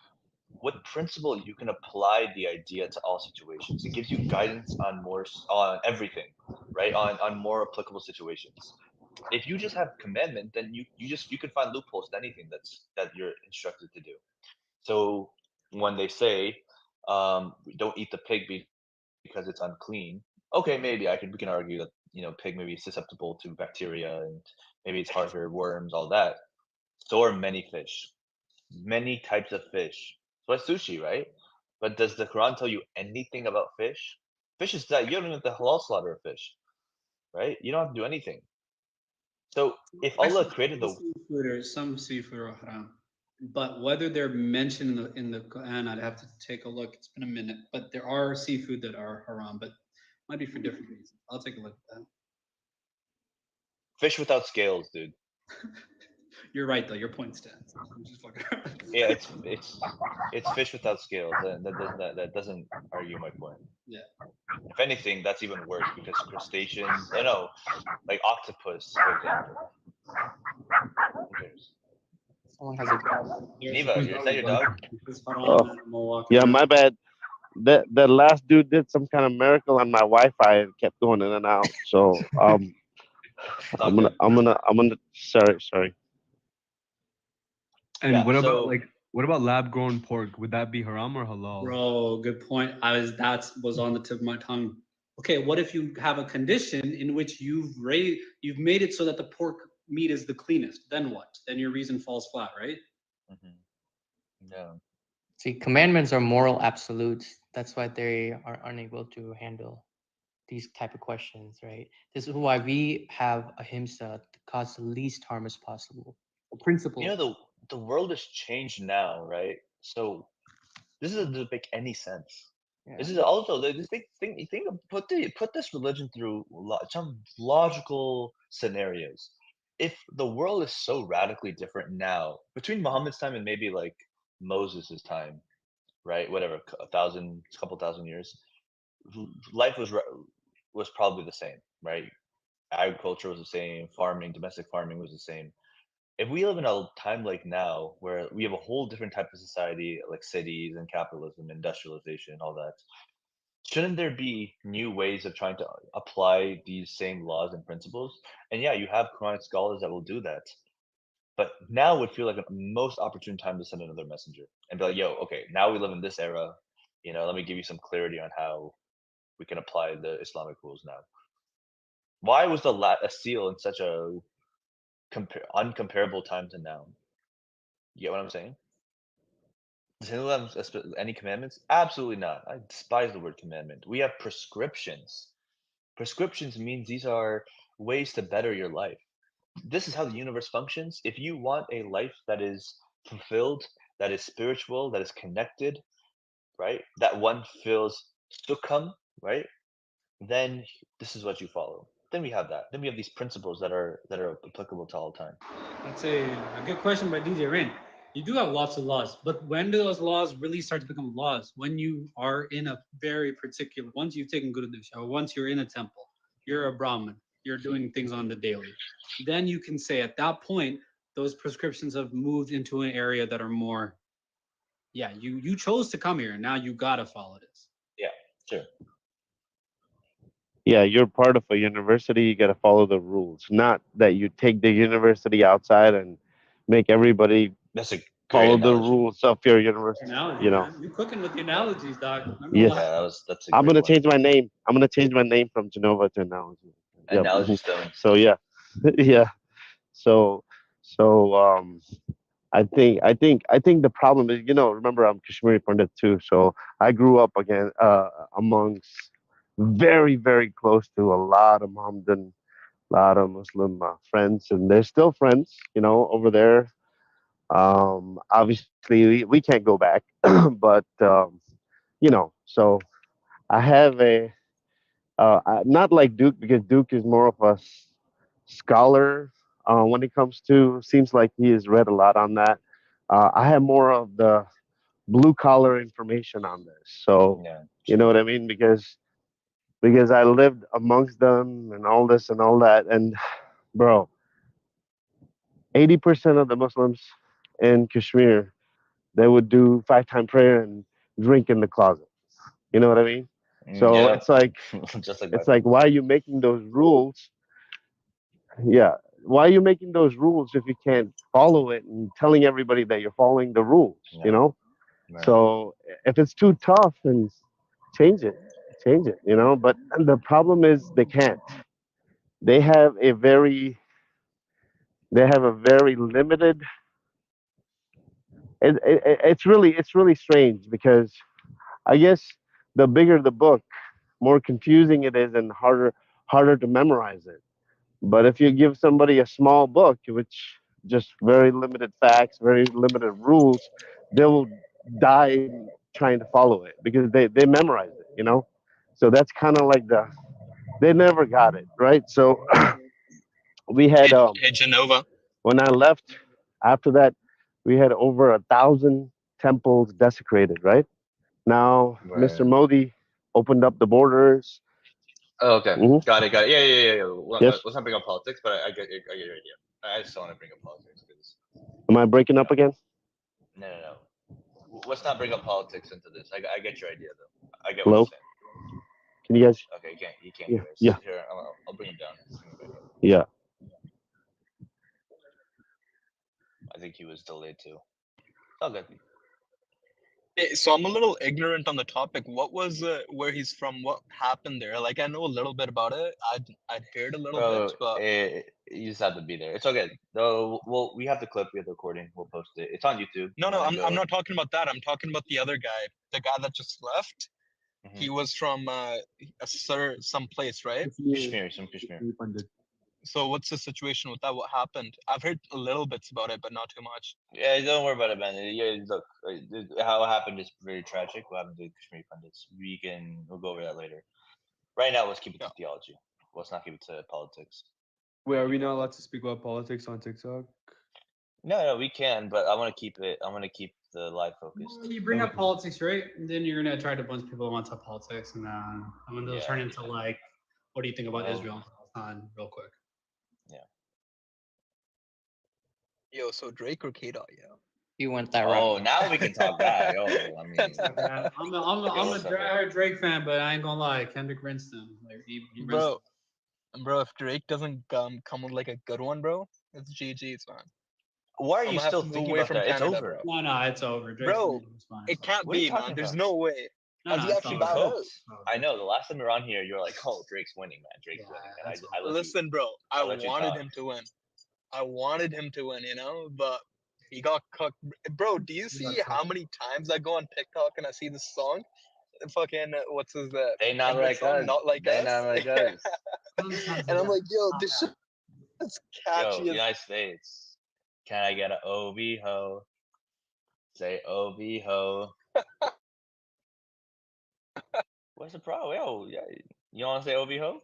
With principle, you can apply the idea to all situations. It gives you guidance on on everything, right? On more applicable situations. If you just have commandment, then you can find loopholes to anything that you're instructed to do. So when they say, don't eat the pig because it's unclean, okay, maybe we can argue that pig maybe is susceptible to bacteria and maybe it's hard for worms, all that. So are many fish, many types of fish. So it's sushi, right? But does the Quran tell you anything about fish? Fish is that you don't even have to halal slaughter a fish, right? You don't have to do anything. So if Allah created the Some seafood are haram, but whether they're mentioned in the Quran, I'd have to take a look. It's been a minute, but there are seafood that are haram, but might be for different reasons. I'll take a look at that. fish without scales, dude. You're right, though. Your point stands. I'm just fucking around. Yeah, it's fish without scales. That doesn't argue my point. Yeah. If anything, that's even worse because crustaceans. I know, like octopus, for example. Who cares? Someone has a dog. Neva, is that your dog? It's haram Oh, animal walking yeah, around. my bad. The last dude did some kind of miracle on my Wi-Fi and kept going in and out. So It's all good. I'm gonna. Sorry. And Yeah. what about lab grown pork? Would that be haram or halal? Bro, good point. That was on the tip of my tongue. Okay, what if you have a condition in which you've made it so that the pork meat is the cleanest? Then what? Then your reason falls flat, right? Yeah. See, commandments are moral absolutes. That's why they are unable to handle these type of questions, right? This is why we have ahimsa to cause the least harm as possible. A principle. The world has changed now, right? So this doesn't make any sense. Yeah. This is also this think put this religion through some logical scenarios. If the world is so radically different now between Muhammad's time and maybe like Moses's time, right? Whatever, couple thousand years, life was probably the same, right? Agriculture was the same, domestic farming was the same. if we live in a time like now where we have a whole different type of society, like cities and capitalism, industrialization, all that, shouldn't there be new ways of trying to apply these same laws and principles? And yeah, you have Quranic scholars that will do that. But now would feel like a most opportune time to send another messenger and be like, yo, okay, now we live in this era. Let me give you some clarity on how we can apply the Islamic rules now. Why was a seal in such a uncomparable time to now? You get what I'm saying? Does Hinduism have any commandments? Absolutely not. I despise the word commandment. We have prescriptions. Prescriptions means these are ways to better your life. This is how the universe functions. If you want a life that is fulfilled, that is spiritual, that is connected, right? That one feels sukham, right? Then this is what you follow. Then we have that. Then we have these principles that are applicable to all time. That's a good question by DJ Rain. You do have lots of laws, but when do those laws really start to become laws? When you are in a very particular, once you've taken Guru Dusha, or once you're in a temple, you're a Brahmin, you're doing things on the daily. Then you can say at that point, those prescriptions have moved into an area that are more, yeah, you chose to come here, and now you gotta follow this. Yeah, sure. Yeah, you're part of a university. You got to follow the rules. Not that you take the university outside and make everybody That's a great follow the analogy. rules of your university. Analogy, You know. man. You cooking with the analogies, dog. Not gonna Yeah. lie. That's a I'm great gonna one. change my name. I'm gonna change my name from Genova to Analogy. Yep. Analogy stone. So yeah, yeah. So so I think the problem is, remember, I'm Kashmiri Pandit too, so I grew up again amongst very, very close to a lot of Mohammedan, lot of Muslim friends, and they're still friends, over there. Obviously, we can't go back, but so I have not like Duke, because Duke is more of a scholar when it comes to. Seems like he has read a lot on that. I have more of the blue collar information on this, so Yeah, you know sure. what I mean, because I lived amongst them and all this and all that, and bro, 80% of the Muslims in Kashmir, they would do 5 time prayer and drink in the closet. You know what I mean? So Yeah, it's like just like my it's like friends. why are you making those rules? Yeah. Why are you making those rules if you can't follow it and telling everybody that you're following the rules, you Yeah, know? right. So if it's too tough, then change it. Change it, But the problem is they can't. They have a very limited. It's really strange, because I guess the bigger the book, more confusing it is and harder to memorize it. But if you give somebody a small book, which just very limited facts, very limited rules, they will die trying to follow it because they memorize it. So that's kind of like they never got it right. So we had Hey, Genova. when I left after that, we had over 1,000 temples desecrated. Right now, Mr. Right. Modi opened up the borders. Oh, okay. Hmm. Got it. Got it. Yeah. Yes. Let's not bring up politics, but I get your idea. I just don't want to bring up politics because Am I breaking you up know. again? No. Let's not bring up politics into this. I get your idea though. I get what you're Hello. saying. Can you guys? Okay, you can't Yeah. hear us. Yeah. Here, I'll bring him down. Bring him back up. Yeah. I think he was delayed too. Oh, good. Hey, so I'm a little ignorant on the topic. What was where he's from? What happened there? Like I know a little bit about it. I'd heard a little bit, Bro, but you just have to be there. It's okay. No, well, we have the clip, we have the recording. We'll post it. It's on YouTube. no, You no, want to I'm go? not talking about that. I'm talking about the other guy, the guy that just left. Mm-hmm. He was from some place, right? Kashmir, some Kashmir. So what's the situation with that? What happened? I've heard a little bits about it, but not too much. Yeah, don't worry about it, man. Yeah, look, how it happened is very tragic. What happened to Kashmiri pundits? We'll go over that later. Right now, let's keep it Yeah. to theology. Let's not keep it to politics. Wait, are we not allowed to speak about politics on TikTok? No, we can, but I want to keep it. I want to keep the live focused. You bring up Okay. politics, right? And then you're gonna attract a bunch of people who want to talk politics, and then they'll turn into like, what do you think about Well, Israel and Palestine, real quick? yeah. Yo, so Drake or K Dot, yeah. You went that Oh, route. now we can talk that. Yo, I mean, Man, I'm a what's up, bro? diehard Drake fan, but I ain't gonna lie, Kendrick rinsed him. Like he rinsed Bro, bro, if Drake doesn't come with like a good one, bro, it's GG's, man. Why are I'm you gonna have still to move thinking away about from that? It's Canada, over. bro. No, it's over. Drake's Bro, it's fine. it can't What are you be, man. talking There's about? no way. No, Has he it's actually all bowed right. out? It's all I right. know. The last time you were on here, you were like, "Oh, Drake's winning, man. Drake's Yeah, winning." that's And all I right. let you. Listen, bro, I let you wanted talk. him to win. I wanted him to win, you know, but he got cooked. Bro, do you He got see how cooked. many times I go on TikTok and I see this song? Fucking what's his They not Kendrick like song? us. Not like They us. not like us. Sometimes And I'm yeah, like, yo, not this bad. shit is Yo, catchy as. United States. Can I get an OB ho? Say OB ho. What's the problem? Yo, yeah. You want to say OB ho?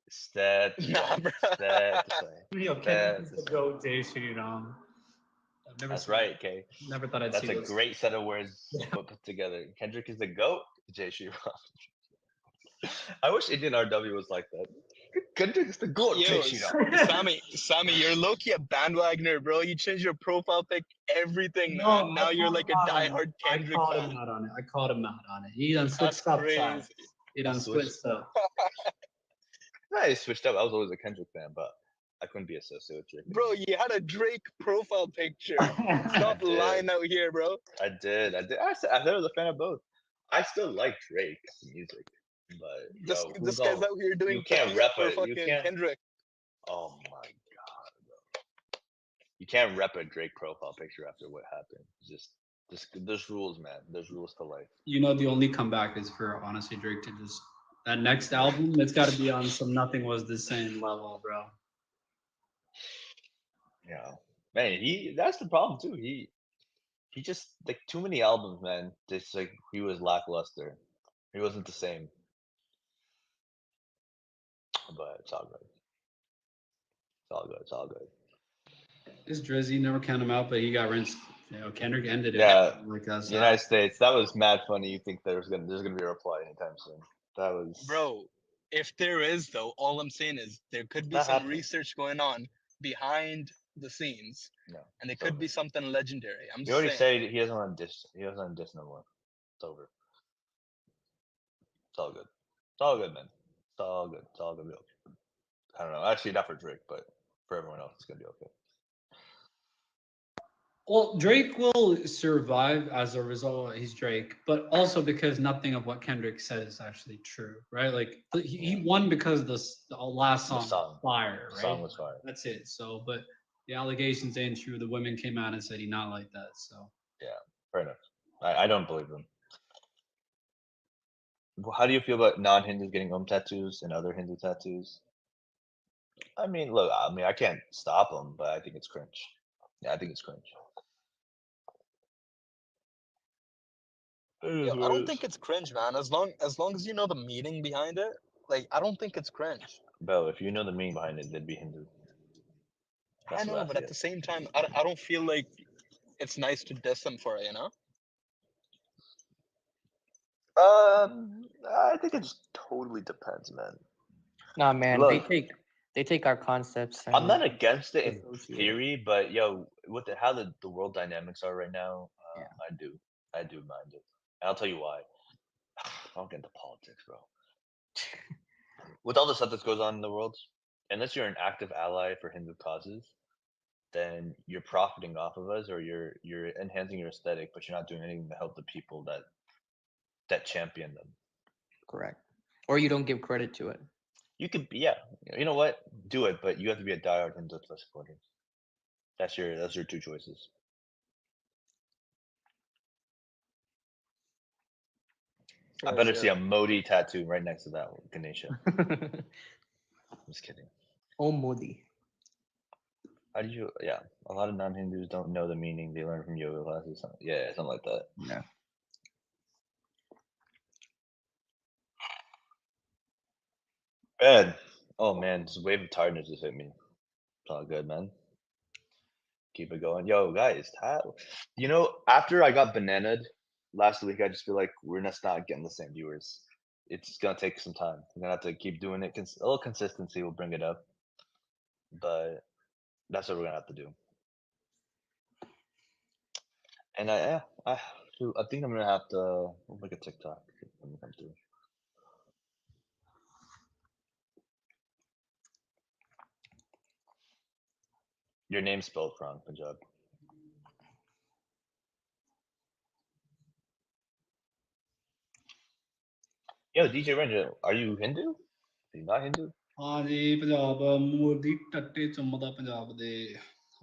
Stat to Nah, say. bro. Stat to say. Yo, Stat Kendrick is to the say. goat, Jay Shriraam. I've never That's seen right, Kay. Never thought I'd That's see a those. great set of words put together. Kendrick is the GOAT, Jay Shira. I wish Indian RW was like that. Kendrick is the GOAT, Jay Yo, Shira. Sammy, you're low key a bandwagoner, bro. You changed your profile pic, everything, man. No, Now I you're called like him a out on it. diehard I Kendrick called fan. him out on it. I called him out on it. He done That's switched up crazy. sides. He done Switched- switched up. I switched up. I was always a Kendrick fan, but I couldn't be associated with Drake. Bro, you had a Drake profile picture. Stop I did. lying out here, bro. I did. I said I was a fan of both. I still like Drake's music, but This yo, this who's guy's all? out here doing You can't picking rep up for it. You fucking can't. Kendrick. Oh my god, bro! You can't rep a Drake profile picture after what happened. Just there's rules, man. There's rules to life. You know, the only comeback is for honestly Drake to just that next album. It's got to be on some Nothing Was the Same level, bro. Yeah, man. That's the problem too. He just like too many albums, man. Just like he was lackluster. He wasn't the same. But it's all good. It's all good. It's all good. This Drizzy never count him out, but he got rinsed. You know, Kendrick ended it. Yeah, like us. United States. That was mad funny. You think there's gonna be a reply anytime soon? That was Bro, if there is though, all I'm saying is there could be That some happened. research going on behind the scenes, No, and it it's could over. be something legendary. I'm You just already saying. said he doesn't want to diss. He doesn't want to diss no more. It's over. It's all good. It's all good, man. It's all good. It's all gonna be okay. I don't know. Actually, not for Drake, but for everyone else, it's gonna be okay. Well, Drake will survive as a result. He's Drake, but also because nothing of what Kendrick said is actually true, right? Like he won because the last The song, song. was fire, The right? song was fire. That's it. So, but the allegations ain't true. The women came out and said he not like that. So Yeah, fair enough. I don't believe them. How do you feel about non-Hindus getting tattoos and other Hindu tattoos? I mean, look, I can't stop them, but I think it's cringe. Yeah, I think it's cringe. It is Yo, what I it don't is. think it's cringe, man. As long as you know the meaning behind it, like I don't think it's cringe. Bro, if you know the meaning behind it, they'd be Hindu. That's I what know, I but feel. at the same time, I don't feel like it's nice to diss them for it, you know? I think it just totally depends, man. Nah, man, Look, they take our concepts I'm not and against it in associate it. theory, but yo, with how the world dynamics are right now, Yeah. I do mind it. And I'll tell you why. I don't get into politics, bro. With all the stuff that goes on in the world, unless you're an active ally for Hindu causes, then you're profiting off of us, or you're enhancing your aesthetic, but you're not doing anything to help the people that champion them. Correct. Or you don't give credit to it. You could be, yeah. You know what? Do it, but you have to be a diehard Hindu supporter. That's your two choices. I better see a Modi tattoo right next to that one, Ganesha. Just kidding. Oh, Modi. How do you? Yeah, a lot of non-Hindus don't know the meaning. They learn from yoga classes. Something like that. Yeah. Man, oh man, this wave of tiredness just hit me. It's all good, man. Keep it going, yo, guys. After I got bananaed last week, I just feel like we're just not getting the same viewers. It's gonna take some time. We're gonna have to keep doing it. A little consistency will bring it up, but That's what we're gonna have to do. And shoot, I think I'm gonna have to look at TikTok when we come through. Your name's spelled wrong, Punjab. Yo, DJ Ranger, are you Hindu? Are you not Hindu? ਹਾਂ ਜੀ ਪੰਜਾਬ ਮੋਦੀ ਟੱਟੇ ਚੁੰਮਦਾ ਪੰਜਾਬ ਦੇ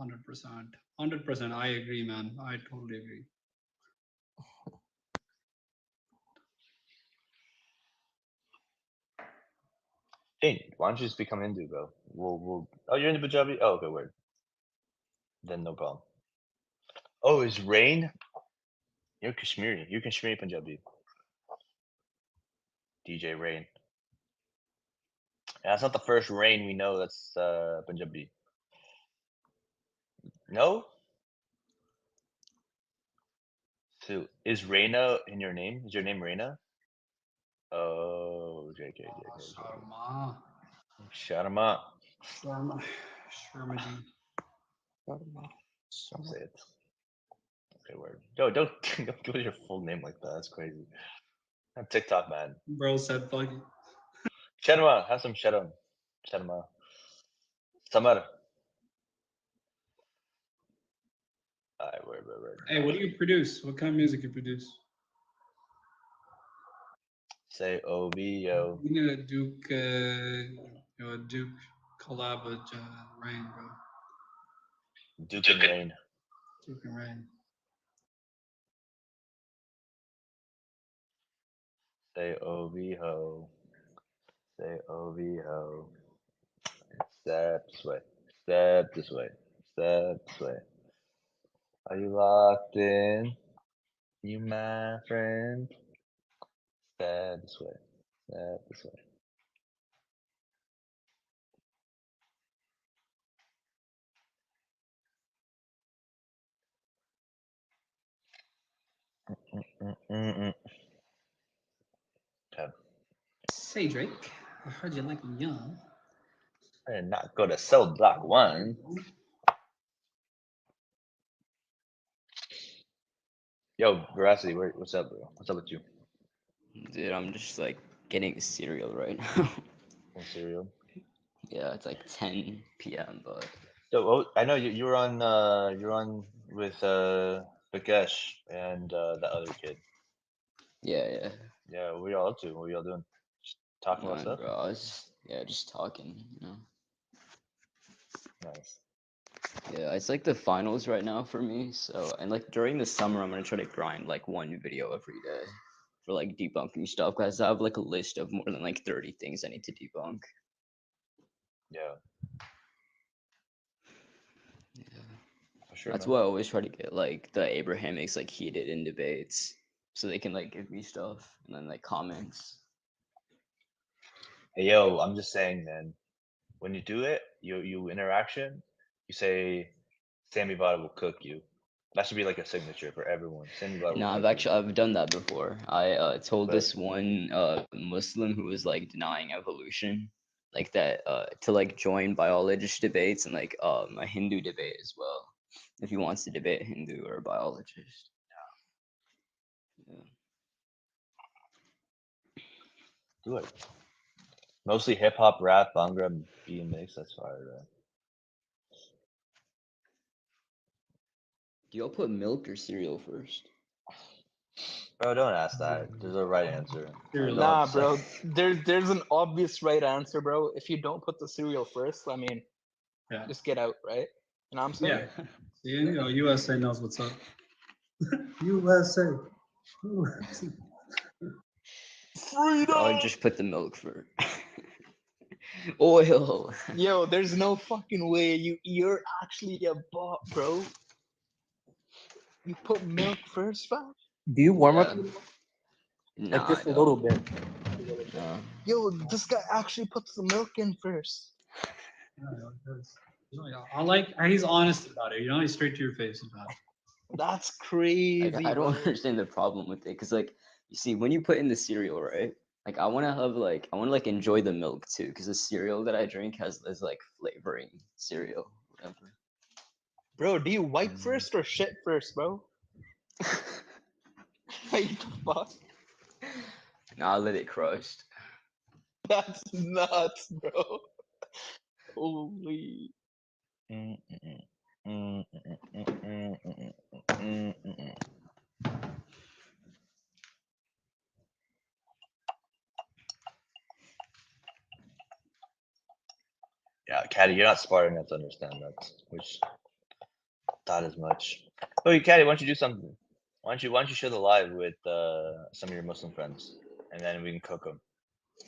100% 100% I agree man I totally agree. Hey, why don't you just become Hindu, bro? We'll. Oh, you're into Punjabi? Oh, okay, word. Then no problem. Oh, is Rain? You're Kashmiri. You're Kashmiri Punjabi. DJ Rain. That's not the first Rain we know that's Punjabi. No? So is Reina in your name? Is your name Reina? Oh, JK. Sharma. Sharma. Sharma ji. Say it. Okay, word. Yo, don't give us your full name like that. That's crazy. I'm TikTok, man. Bro said fucking. Sharma, have some Sharam. Sharma. Samar. Alright, word. Hey, what do you produce? What kind of music you produce? Say OVO. We need a Duke collab with Rain, bro. Duke and Rain. Duke and Rain. Say OVO. Say OVO. Step this way. Step this way. Step this way. Are you locked in? You my friend. Step this way. Step this way. Okay. Say Drake, I heard you like them young. I did not go to cell block 1. Yo, Veracity, what's up, bro? What's up with you? Dude, I'm just like getting cereal right now. On cereal? Yeah, it's like 10 p.m. But So I know you're on with Bakesh and that other kid. yeah. Yeah, what are y'all up to? What are y'all doing? Just talking about None, stuff? bro. I was just talking, Nice. Yeah, it's like the finals right now for me. So, and like during the summer, I'm gonna try to grind like one video every day for like debunking stuff. Cause I have like a list of more than like 30 things I need to debunk. Yeah, Yeah. for sure, That's man. why I always try to get like the Abrahamics like heated in debates, so they can like give me stuff and then like comments. Hey, yo, I'm just saying, man. When you do it, you interaction, you say, Sammy Vada will cook you. That should be like a signature for everyone. Sammy Vada will No, cook you. I've done that before. I told But this one Muslim who was like denying evolution, like that to like join biologist debates and like a Hindu debate as well, if he wants to debate a Hindu or a biologist. Yeah. do it. Mostly hip hop, rap, Bhangra, BMX. That's fire, bro. Do y'all put milk or cereal first? Bro, don't ask that. There's a right answer. I Cereal. know what Nah, to say. bro. There's an obvious right answer, bro. If you don't put the cereal first, I mean, Yeah. just get out, right? You know what I'm saying? Yeah. See, USA knows what's up. USA. Freedom. I would just put the milk first. Oil. Yo, there's no fucking way you're actually a bot, bro. You put milk first, fam? Do you warm up Yeah. like Nah, just I a little don't. bit? No. Yo, this guy actually puts the milk in first. He's honest about it. He's straight to your face about it. That's Like, crazy, I don't bro. understand the problem with it, because like you see when you put in the cereal, right? Like I want to enjoy the milk too, because the cereal that I drink is like flavoring cereal, whatever. Bro, do you wipe first or shit first, bro? Like, the fuck? Nah, I'll let it crust. That's nuts, bro. Holy. Yeah, Caddy, you're not smart enough to understand that, which thought as much. Oh, Caddy, why don't you do something? Why don't you share the live with some of your Muslim friends, and then we can cook them.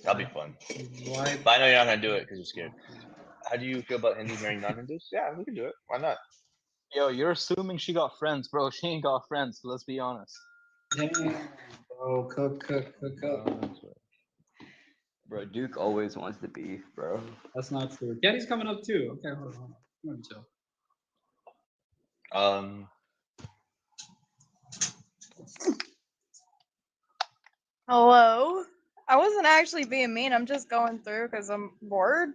That'll be fun. Why? But I know you're not gonna do it because you're scared. How do you feel about Hindus marrying non-Hindus? Yeah, we can do it. Why not? Yo, you're assuming she got friends, bro. She ain't got friends, let's be honest. Damn, bro, cook. Bro, Duke always wants the beef, bro. That's not true. Daddy's coming up too. Okay, hold on. Let me chill. Hello? I wasn't actually being mean. I'm just going through because I'm bored.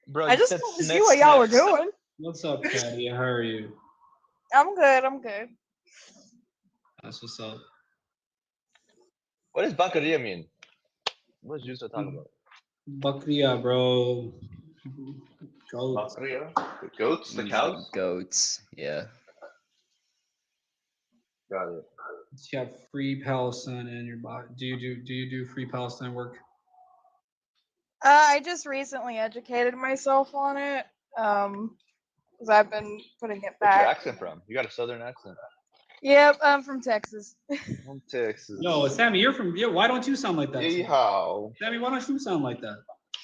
Bro, I you just said wanted to see sniff, what y'all were sniff. doing. What's up, Caddy? How are you? I'm good. That's what's up. What does Bakaria mean? What does Yusuf talk about? Bakriya, bro. Goats. Bakaria? The goats? The Means, cows? like, goats. Yeah. Got it. You have free Palestine in your body. Do you do free Palestine work? I just recently educated myself on it. Because I've been putting it What's your back. accent from? You got a southern accent. Yep, I'm from Texas. From Texas. No, Sammy, you're from. Yeah, why don't you sound like that? Yeehaw. Sammy, why don't you sound like that?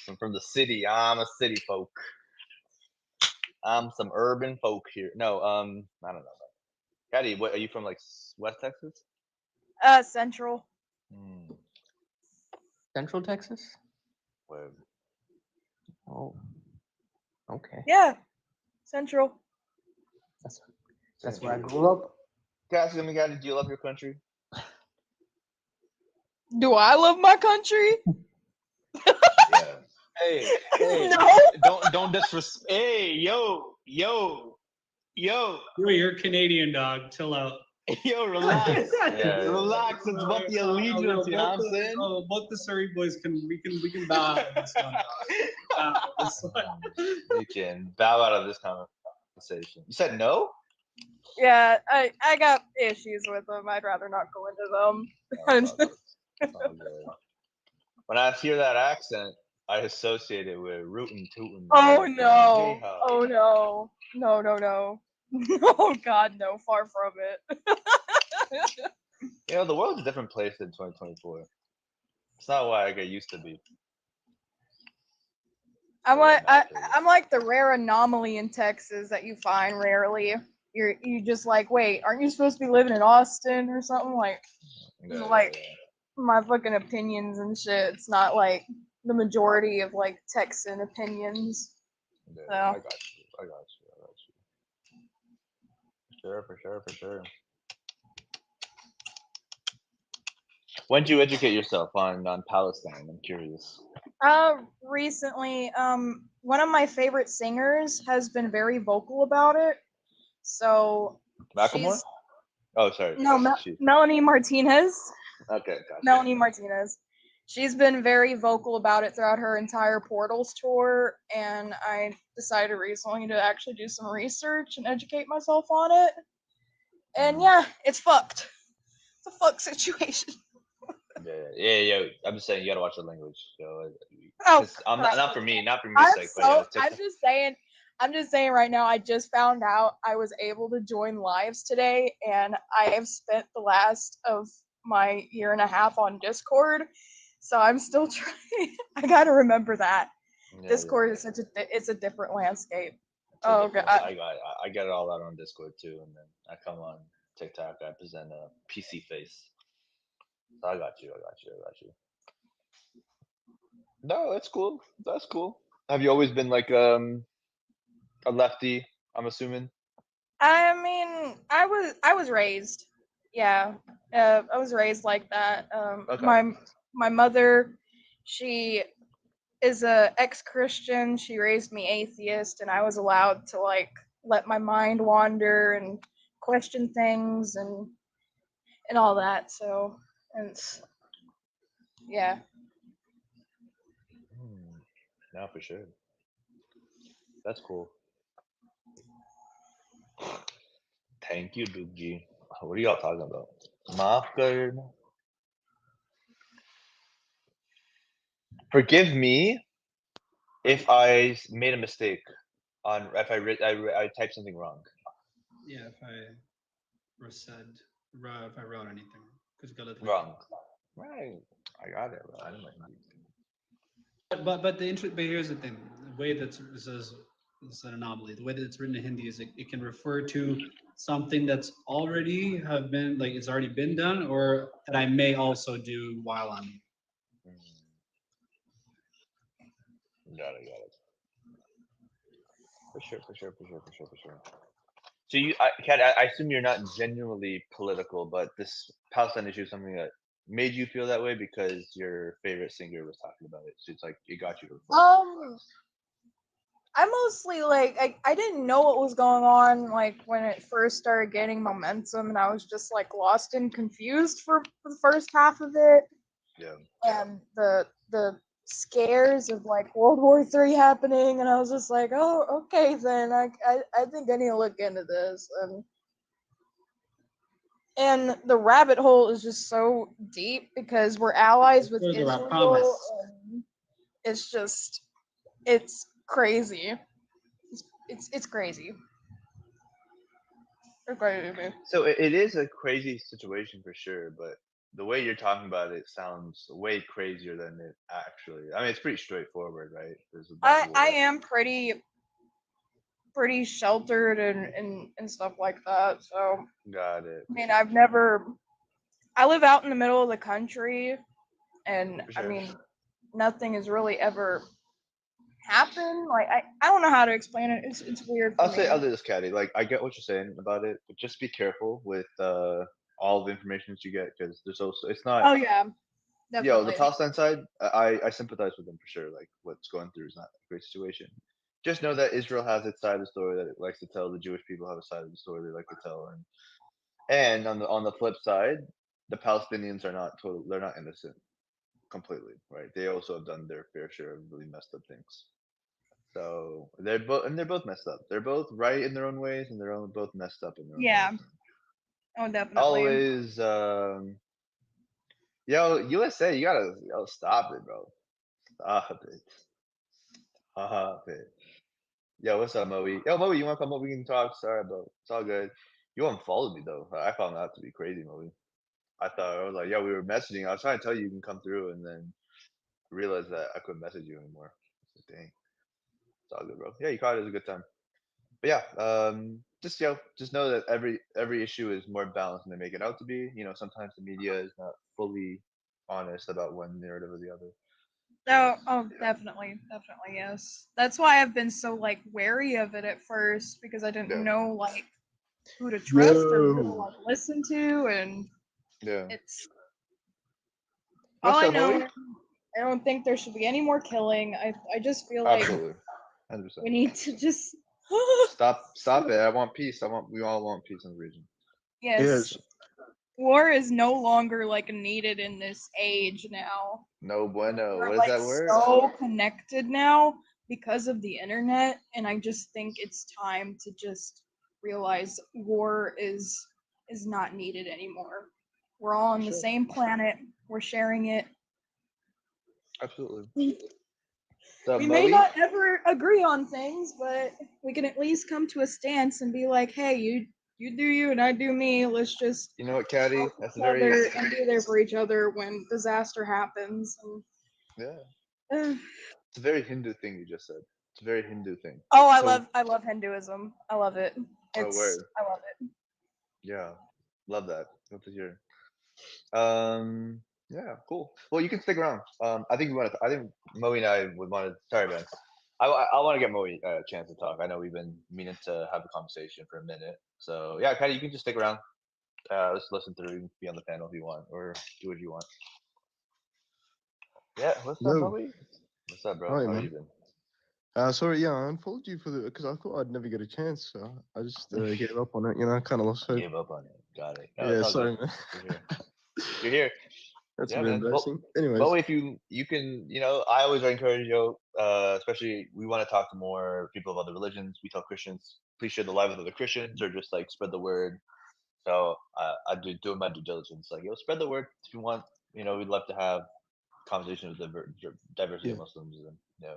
I'm from the city. I'm a city folk. I'm some urban folk here. No, I don't know. Caddy, what are you from? Like West Texas? Central. Central Texas? Where? Oh. Okay. Yeah, Central. That's where I grew up. Cassie, Caddy, do you love your country? Do I love my country? Yeah. Hey, No. don't disrespect. Hey, yo. Wait, you're Canadian, dog. Chill out. Yo, relax. Yeah. Relax. It's about the allegiance, you know what I'm saying? Both the Surrey boys we can bow out of this one, dog. Bow out of this one. You can bow out of this conversation. You said no? Yeah, I got issues with them. I'd rather not go into them. Oh, it's all good. It's all good. When I hear that accent, I associate it with rootin' tootin'. Oh no! Yeehaw. Oh no! No! Oh God, no! Far from it. You know, the world's a different place in 2024. It's not what I get used to be. I'm Yeah, like not I'm like the rare anomaly in Texas that you find rarely. You just like, wait, aren't you supposed to be living in Austin or something? Like, Yeah. my fucking opinions and shit. It's not like the majority of like Texan opinions. Yeah, So. I got you. For sure. When did you educate yourself on Palestine? I'm curious. Recently, one of my favorite singers has been very vocal about it. So Macklemore? Oh, sorry. No, Melanie Martinez. Okay, gotcha. Melanie Martinez. She's been very vocal about it throughout her entire Portals tour, and I decided recently to actually do some research and educate myself on it. And yeah, it's fucked. It's a fuck situation. Yeah. I'm just saying you gotta watch the language. So, Oh, not for me, not for music, but yeah, I'm just saying right now, I just found out I was able to join lives today, and I have spent the last of my year and a half on Discord, so I'm still trying. I gotta remember that. Discord is it's a different landscape. Oh god. I get it all out on Discord too, and then I come on TikTok, I present a PC face. So I got you. No, that's cool. Have you always been like a lefty? I'm assuming. I mean, I was raised. Yeah, I was raised like that. Okay. My mother, she is a ex-Christian. She raised me atheist, and I was allowed to like let my mind wander and question things and all that. So it's yeah. No, for sure. That's cool. Thank you, Doogie. What are y'all talking about? Maaf karna. Forgive me if I made a mistake on if I typed something wrong. Yeah, if I wrote anything, because Wrong. Right. I got it, bro. I didn't like But but here's the thing: the way that this is an anomaly. The way that it's written in Hindi is it can refer to something that's already have been like it's already been done, or that I may also do while I'm here. Got it. Got it. For sure. For sure. For sure. For sure. For sure. So Kat, I assume you're not genuinely political, but this Palestine issue is something that made you feel that way because your favorite singer was talking about it. So it's like it got you to reflect. I mostly like I didn't know what was going on like when it first started gaining momentum, and I was just like lost and confused for the first half of it. Yeah. And the scares of like World War III happening, and I was just like, oh, okay, then I think I need to look into this, and the rabbit hole is just so deep because we're allies with Further, I Israel, promise. and it's just it's crazy. It's crazy. It's crazy. So it is a crazy situation for sure, but the way you're talking about it sounds way crazier than it actually. I mean, it's pretty straightforward, right? There's about I war. am pretty sheltered and stuff like that. So Got it. I mean, I live out in the middle of the country, and For I sure. mean, nothing has really ever happened. Like I don't know how to explain it. It's weird for I'll say me. other this, Caddy. Like I get what you're saying about it, but just be careful with all the information that you get because there's also it's not. Oh yeah, Yo, the definitely. Palestine side, I sympathize with them for sure. Like what's going through is not a great situation. Just know that Israel has its side of the story that it likes to tell. The Jewish people have a side of the story they like to tell, and on the flip side, the Palestinians are not total. They're not innocent completely, right? They also have done their fair share of really messed up things. So they're both messed up. They're both right in their own ways, and they're both messed up in their own Yeah. ways. Oh, definitely. Always, yo, USA, you gotta stop it, bro. Stop it. Stop it. Yo, what's up, Moe? Yo, Moe, you wanna come up? We can talk. Sorry, bro. It's all good. You unfollowed me though. I found that to be crazy, Moe. I was like, yo, we were messaging. I was trying to tell you can come through, and then realized that I couldn't message you anymore. Dang. It's all good, bro. Yeah, you caught it as a good time. But yeah, just know that every issue is more balanced than they make it out to be. You know, sometimes the media is not fully honest about one narrative or the other. Oh, definitely, yes. That's why I've been so like wary of it at first because I didn't Yeah. know like who to trust or who to like listen to, and Yeah. it's all What's I up, know. Moe? I don't think there should be any more killing. I just feel like Absolutely, we 100%. need to just Stop it. I want peace. We all want peace in the region. yes. War is no longer like needed in this age now. No bueno. We're What is like that word? so connected now because of the internet, and I just think it's time to just realize war is not needed anymore. We're all on the Sure. same planet. We're sharing it. Absolutely. We may not ever agree on things, but we can at least come to a stance and be like, "Hey, you do you and I do me. Let's just You know what, Caddy? help That's each very other and be there for each other when disaster happens." yeah. And, It's a very Hindu thing you just said. It's a very Hindu thing. oh, So I love Hinduism. I love it. oh word. I love it. Yeah. Love that. Good to hear. Yeah, cool. Well, you can stick around. I think Moe and I would want to. Sorry, man. I want to get Moe a chance to talk. I know we've been meaning to have a conversation for a minute. So yeah, Patty, you can just stick around. Let's listen through. You can be on the panel if you want, or do what you want. Yeah. What's up, Hello. Moe? What's up, bro? All right, How man. you been? Sorry, yeah, I unfollowed you because I thought I'd never get a chance. So I just gave up on it. You know, I kind of lost hope. Gave up on it. Got it. No, Yeah, it's all sorry, good. man. You're here. You're here. That's Yeah, a bit man. Well, embarrassing. Anyways, well, if you can, I always encourage you, especially we want to talk to more people of other religions. We tell Christians, please share the live with other Christians, or just like spread the word. So I do doing my due diligence. Like, spread the word if you want. We'd love to have conversations with diversity yeah. of Muslims, and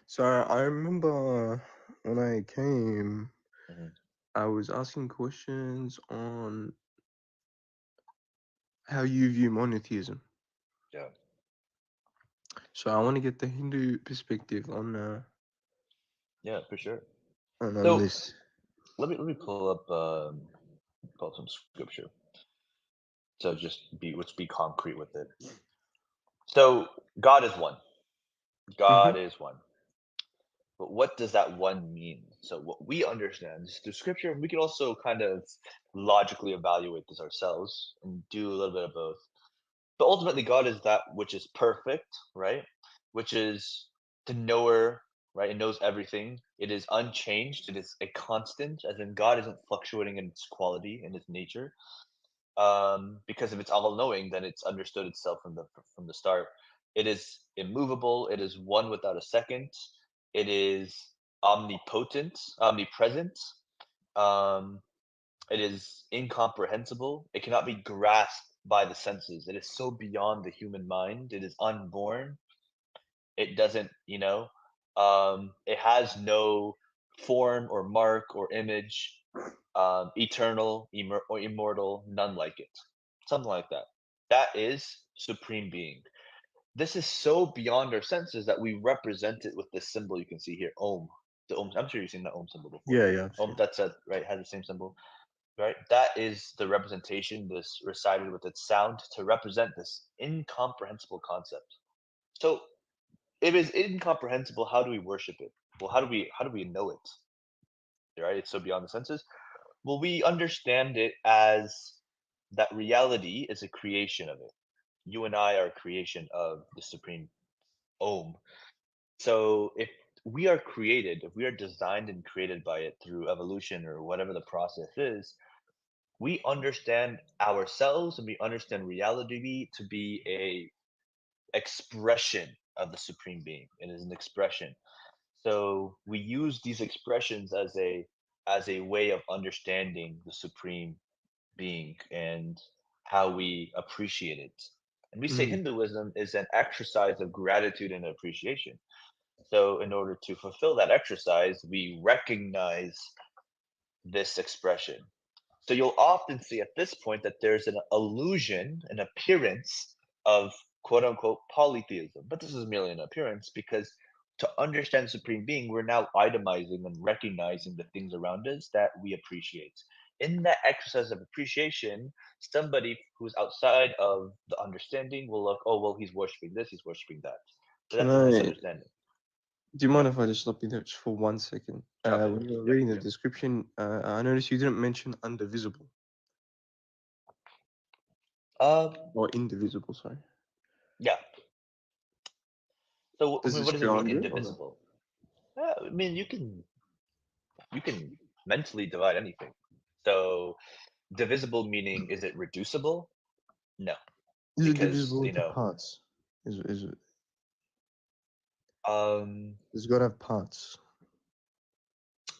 So I remember when I came, Mhm. I was asking questions on how you view monotheism. Yeah. So I want to get the Hindu perspective Yeah, for sure. on So this. let me pull up some scripture. So let's be concrete with it. So God is one. God is one. But what does that one mean? So what we understand is through scripture, and we can also kind of logically evaluate this ourselves and do a little bit of both. But ultimately, God is that which is perfect, right? Which is the knower, right? It knows everything. It is unchanged. It is a constant, as in God isn't fluctuating in its quality, in its nature. Because if it's all knowing, then it's understood itself from the start. It is immovable. It is one without a second. It is omnipotent, omnipresent. Um, it is incomprehensible. It cannot be grasped by the senses. It is so beyond the human mind. It is unborn. It doesn't, it has no form or mark or image, eternal or immortal, none like it. Something like that. That is supreme being. This is so beyond our senses that we represent it with this symbol you can see here, Om. The Om. I'm sure you've seen the Om symbol before. Yeah. Om, that's a, right, has the same symbol, right? That is the representation, this recited with its sound to represent this incomprehensible concept. So if it's incomprehensible, how do we worship it? Well, how do we know it? Right? It's so beyond the senses. Well, we understand it as that reality is a creation of it. You and I are a creation of the supreme Om. So if we are created, if we are designed and created by it through evolution or whatever the process is, we understand ourselves and we understand reality to be a expression of the supreme being. It is an expression. So we use these expressions as a way of understanding the supreme being and how we appreciate it. And we say Hinduism is an exercise of gratitude and appreciation. So in order to fulfill that exercise, we recognize this expression. So you'll often see at this point that there's an illusion, an appearance of quote unquote polytheism. But this is merely an appearance because to understand Supreme Being, we're now itemizing and recognizing the things around us that we appreciate. In that exercise of appreciation, somebody who's outside of the understanding will look, oh, well, he's worshiping this, he's worshiping that. But Can that's a I? misunderstanding. Do you Yeah. mind if I just stop you there just for 1 second? Okay. When you were Yep. reading the Yep. description, I noticed you didn't mention undivisible or indivisible. Sorry. Yeah. So I Does mean, this what does it go mean, under it or no? indivisible? I mean, you can mentally divide anything. So divisible meaning, is it reducible? No, Is it because divisible into parts? Is it? um Does God have parts?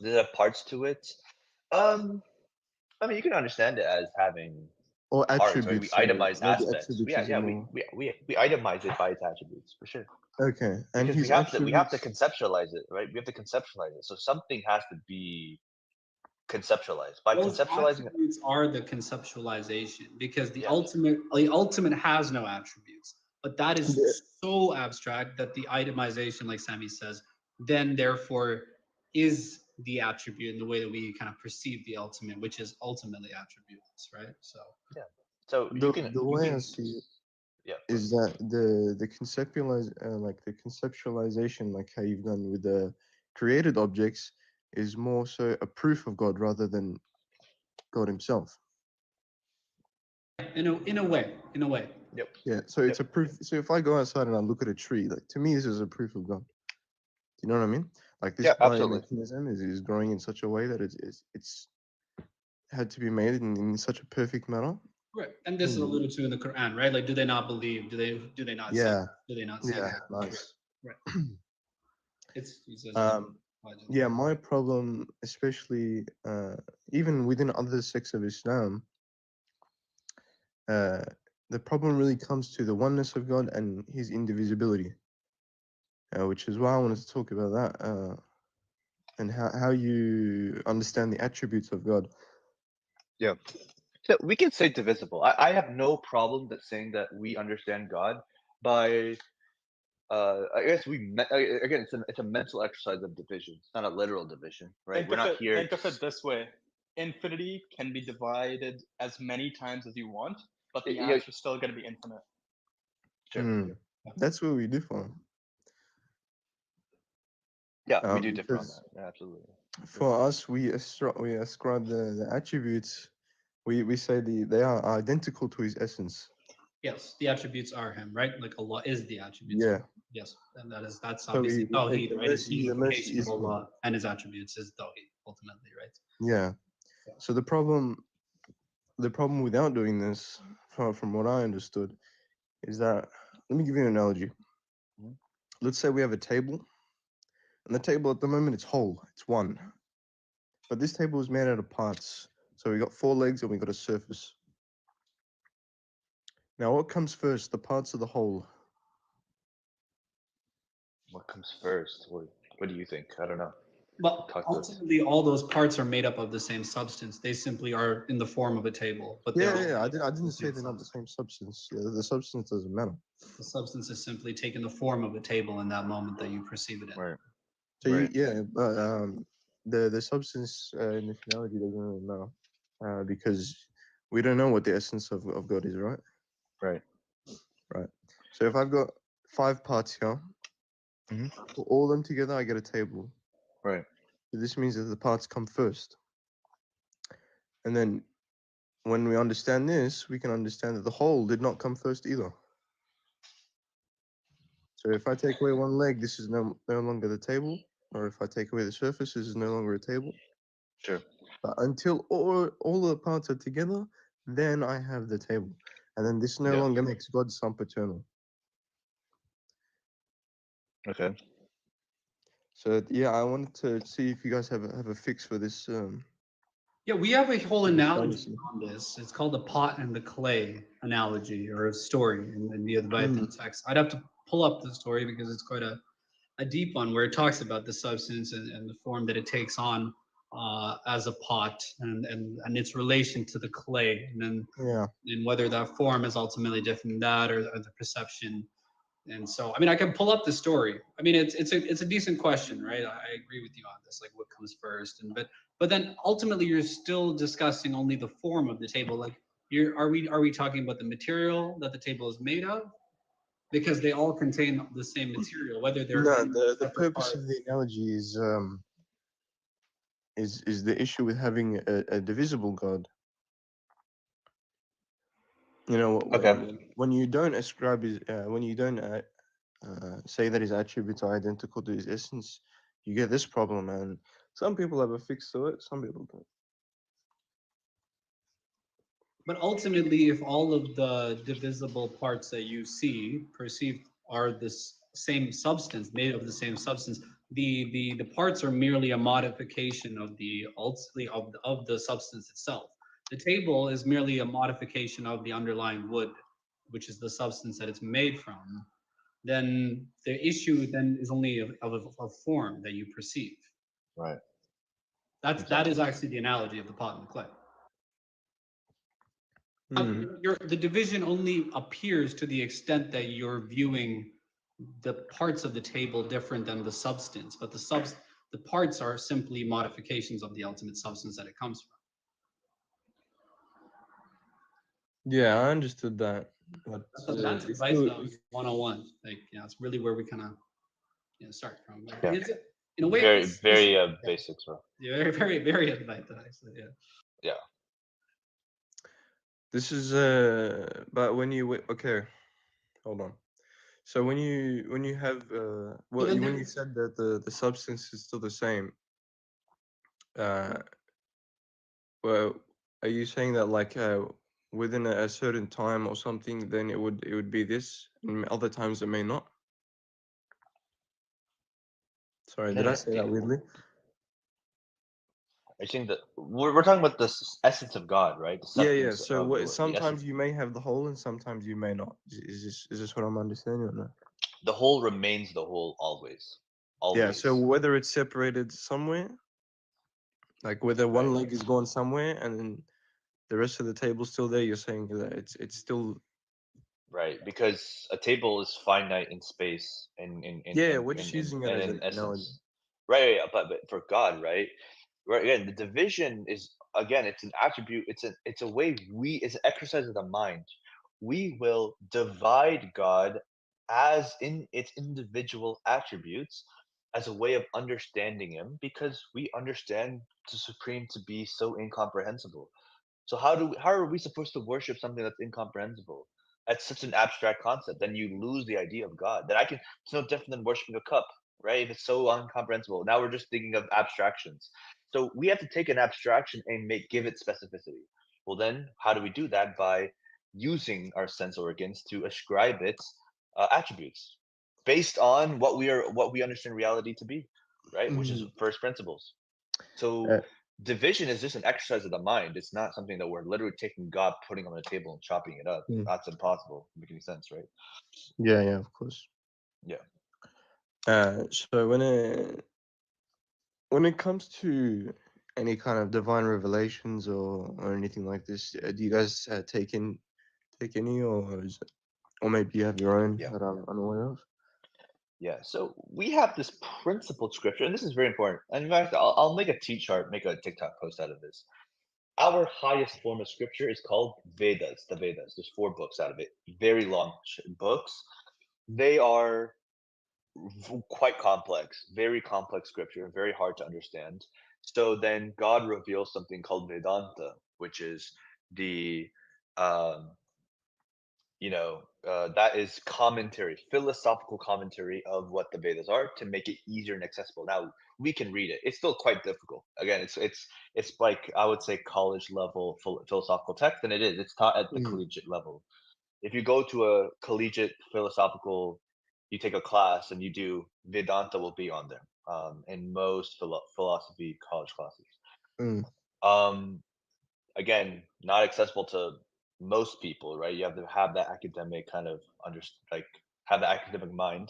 there are parts to it. Um, I mean, you can understand it as having Or parts, right? We attributes, sorry. itemize Maybe aspects. attributes is a Yeah, more we itemize it by its attributes for sure. okay. And Because we his have to attributes. conceptualize it, right? We have to conceptualize it. So something has to be conceptualized. By Those conceptualizing it, attributes are the conceptualization because the yeah. ultimate has no attributes. But that is Yeah. so abstract that the itemization, like Sammy says, then therefore is the attribute in the way that we kind of perceive the ultimate, which is ultimately attributes, right? So Yeah. So The you way I can see it yeah, go is that the conceptualization, like how you've done with the created objects, is more so a proof of God rather than God Himself. in a way. Yep. Yeah. So Yep. it's a proof. So if I go outside and I look at a tree, like to me, this is a proof of God. you know what I mean? Like this Yeah, absolutely. biomechanism is growing in such a way that it's had to be made in such a perfect manner. Right, and this is alluded to in the Quran, right? Like, do they not believe? Do they not see? Yeah, Do they not see? yeah, nice. Right. It's he says. Yeah, my problem, especially even within other sects of Islam, the problem really comes to the oneness of God and His indivisibility, which is why I wanted to talk about that and how you understand the attributes of God. Yeah. So we can say divisible. I have no problem that saying that we understand God by I guess again it's a mental exercise of division. It's not a literal division, right? We're not here. Think of it this way: infinity can be divided as many times as you want, but the answer is still going to be infinite. Sure. That's where we differ. Yeah, we do differ on that. Yeah, absolutely. For us, we ascribe the attributes. We say they are identical to His essence. Yes, the attributes are Him, right? Like Allah is the attributes. Yeah. Yes, and that's So obviously we take Tawheed, right? It's the mercy unification of is Him. Allah and His attributes is Tawheed, ultimately, right? Yeah. So the problem without doing this, from what I understood, is that, let me give you an analogy. Let's say we have a table, and the table at the moment it's whole, it's one. But this table is made out of parts. So we got 4 legs and we got a surface. Now what comes first, the parts of the whole? What comes first? What do you think? I don't know. But ultimately, all those parts are made up of the same substance. They simply are in the form of a table. But I didn't say they're not the same substance. Yeah, the substance doesn't matter. The substance is simply taking the form of a table in that moment that you perceive it in. Right. So but the substance in the finality doesn't really matter because we don't know what the essence of God is, right? Right. Right. So if I've got 5 parts here, put all them together, I get a table. Right. So this means that the parts come first. And then when we understand this, we can understand that the whole did not come first either. So if I take away one leg, this is no longer the table. Or if I take away the surface, this is no longer a table. Sure. But until all the parts are together, then I have the table. And then this no longer makes God sempiternal. Okay. So yeah, I wanted to see if you guys have a fix for this. Yeah, we have a whole this analogy fallacy. on this. It's called the pot and the clay analogy or a story in the Advaita text. I'd have to pull up the story because it's quite a deep one where it talks about the substance and the form that it takes on as a pot and its relation to the clay and then and whether that form is ultimately different than that or the perception. And so, I mean, I can pull up the story. I mean, it's a decent question, right? I agree with you on this, like what comes first, and but then ultimately you're still discussing only the form of the table. Like, are we talking about the material that the table is made of? Because they all contain the same material, whether they're No, the purpose of the analogy is the issue with having a divisible God. You know, when you don't ascribe his, when you don't say that his attributes are identical to his essence, you get this problem, and some people have a fix to it, some people don't. But ultimately, if all of the divisible parts that you see perceived are this same substance, made of the same substance, the parts are merely a modification of the ultimately of the substance itself. The table is merely a modification of the underlying wood, which is the substance that it's made from. Then the issue then is only of form that you perceive. Right. That is actually the analogy of the pot and the clay. The division only appears to the extent that you're viewing the parts of the table different than the substance, but the parts are simply modifications of the ultimate substance that it comes from. Yeah, I understood that. But That's advice 101. Like, it's really where we kind of start from. Yeah. It's, in a way, very basics, bro. Yeah, very, very, very Advaita, actually. Yeah. Yeah. This is but when you okay, hold on. So when you have well, Yeah, when you said that the substance is still the same, uh, well, are you saying that like within a certain time or something, then it would be this, and other times it may not? Sorry, No, did I no, say that weirdly? I think that we're talking about the essence of God, right? The Yeah, yeah. substance So of what, the essence. sometimes you may have the whole, and sometimes you may not. Is this what I'm understanding or not? The whole remains the whole always, Yeah. So always. whether it's separated somewhere, like whether one Right. leg is gone somewhere and then the rest of the table's still there, you're saying that it's still. Right, because a table is finite in space and Yeah, we're just using it as in an analogy. essence. Right, yeah, but for God, right, again, the division is, again, it's an attribute. It's a way it's an exercise of the mind. We will divide God as in its individual attributes as a way of understanding Him, because we understand the Supreme to be so incomprehensible. So how are we supposed to worship something that's incomprehensible? That's such an abstract concept. Then you lose the idea of God. Then it's no different than worshiping a cup, right? If it's so incomprehensible. Now we're just thinking of abstractions. So we have to take an abstraction and give it specificity. Well, then how do we do that? By using our sense organs to ascribe it attributes based on what we understand reality to be, right? Which is Mhm. first principles. So Uh, division is just an exercise of the mind. It's not something that we're literally taking God, putting on the table, and chopping it up. mm. That's impossible. Make any sense, right? Yeah, yeah, of course. Yeah. So when it comes to any kind of divine revelations or anything like this, do you guys take any, or maybe you have your own Yeah. that I'm unaware of? Yeah. So we have this principled scripture, and this is very important. And in fact, I'll make a T chart, make a TikTok post out of this. Our highest form of scripture is called Vedas, the Vedas. There's 4 books out of it, very long books. They are quite complex, very complex scripture, very hard to understand. So then God reveals something called Vedanta, which is the um, that is commentary, philosophical commentary of what the Vedas are to make it easier and accessible. Now we can read it. It's still quite difficult. Again, it's like I would say college level philosophical text, and it is. It's taught at the Mm. collegiate level. If you go to a collegiate philosophical, you take a class and you do Vedanta will be on there in most philosophy college classes. Mm. Um, Again, not accessible to most people, right? You have to have that academic kind of like have the academic mind.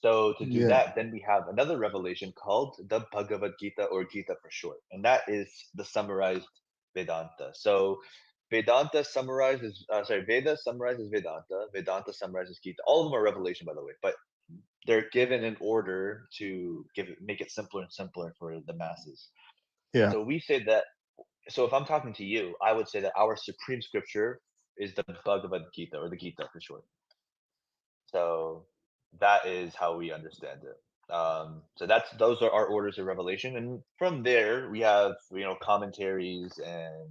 So to do Yeah. that, then we have another revelation called the Bhagavad Gita, or Gita for short, and that is the summarized Vedanta. So Vedanta summarizes, sorry, Veda summarizes Vedanta, Vedanta summarizes Gita. All of them are revelation, by the way, but they're given in order to make it simpler and simpler for the masses. Yeah. So we say that. So if I'm talking to you, I would say that our supreme scripture is the Bhagavad Gita, or the Gita for short. So that is how we understand it. So those are our orders of revelation, and from there we have commentaries and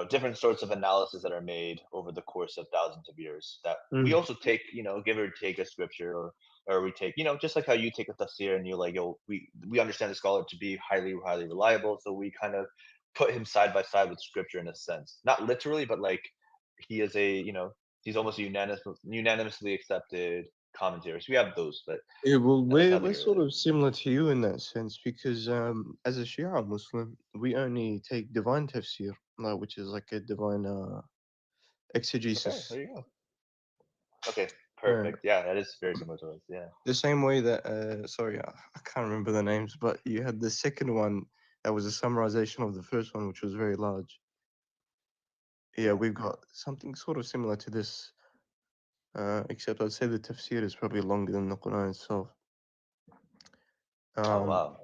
different sorts of analysis that are made over the course of thousands of years. That we Mm. also take, give or take a scripture, or we take, just like how you take a tafsir and you're like, yo, we understand the scholar to be highly reliable, so we kind of put him side by side with scripture in a sense, not literally, but like he is he's almost unanimously accepted commentary. So we have those, but Yeah, well, that's we're how they we're are sort like. of similar to you in that sense because as a Shia Muslim, we only take divine tafsir, which is like a divine Okay, exegesis. there you go. Okay, Yeah. perfect. Yeah, that is very similar to us. Yeah. The same way that sorry, I can't remember the names, but you had the second one that was a summarization of the first one, which was very large. Yeah, Yeah. we've got something sort of similar to this, except I'd say the tafsir is probably longer than the Quran itself. Oh Um, wow.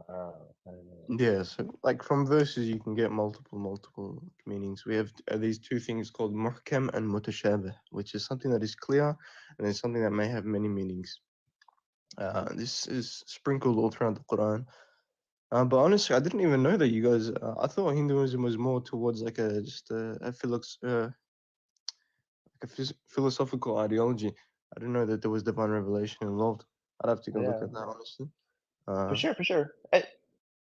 Wow. I didn't know yeah, so like from verses you can get multiple meanings. We have these two things called muhkam and mutashabih, which is something that is clear and then something that may have many meanings. This is sprinkled all throughout the Quran. But honestly, I didn't even know that you guys. I thought Hinduism was more towards like a just a philosophical ideology. I didn't know that there was divine revelation involved. I'd have to go look Yeah. at that honestly. For sure, for sure.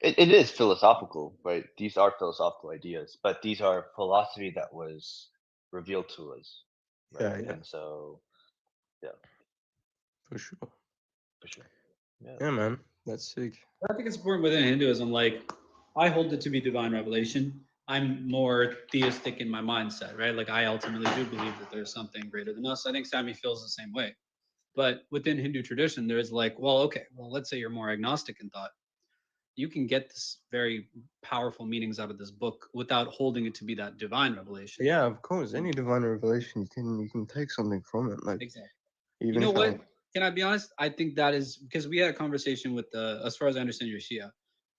It is philosophical, right? These are philosophical ideas, but these are philosophy that was revealed to us, right? Yeah, yeah, And so, yeah, for sure. for sure. Yeah. Yeah, man, that's sick. I think it's important within Hinduism. Like, I hold it to be divine revelation. I'm more theistic in my mindset, right? Like, I ultimately do believe that there's something greater than us. I think Sammy feels the same way. But within Hindu tradition, there's like, well, okay, well, let's say you're more agnostic in thought. You can get this very powerful meanings out of this book without holding it to be that divine revelation. Yeah, of course. Any divine revelation, you can take something from it. Like Exactly. even You know if what? Can I be honest? I think that is because we had a conversation with as far as I understand, you're Shia.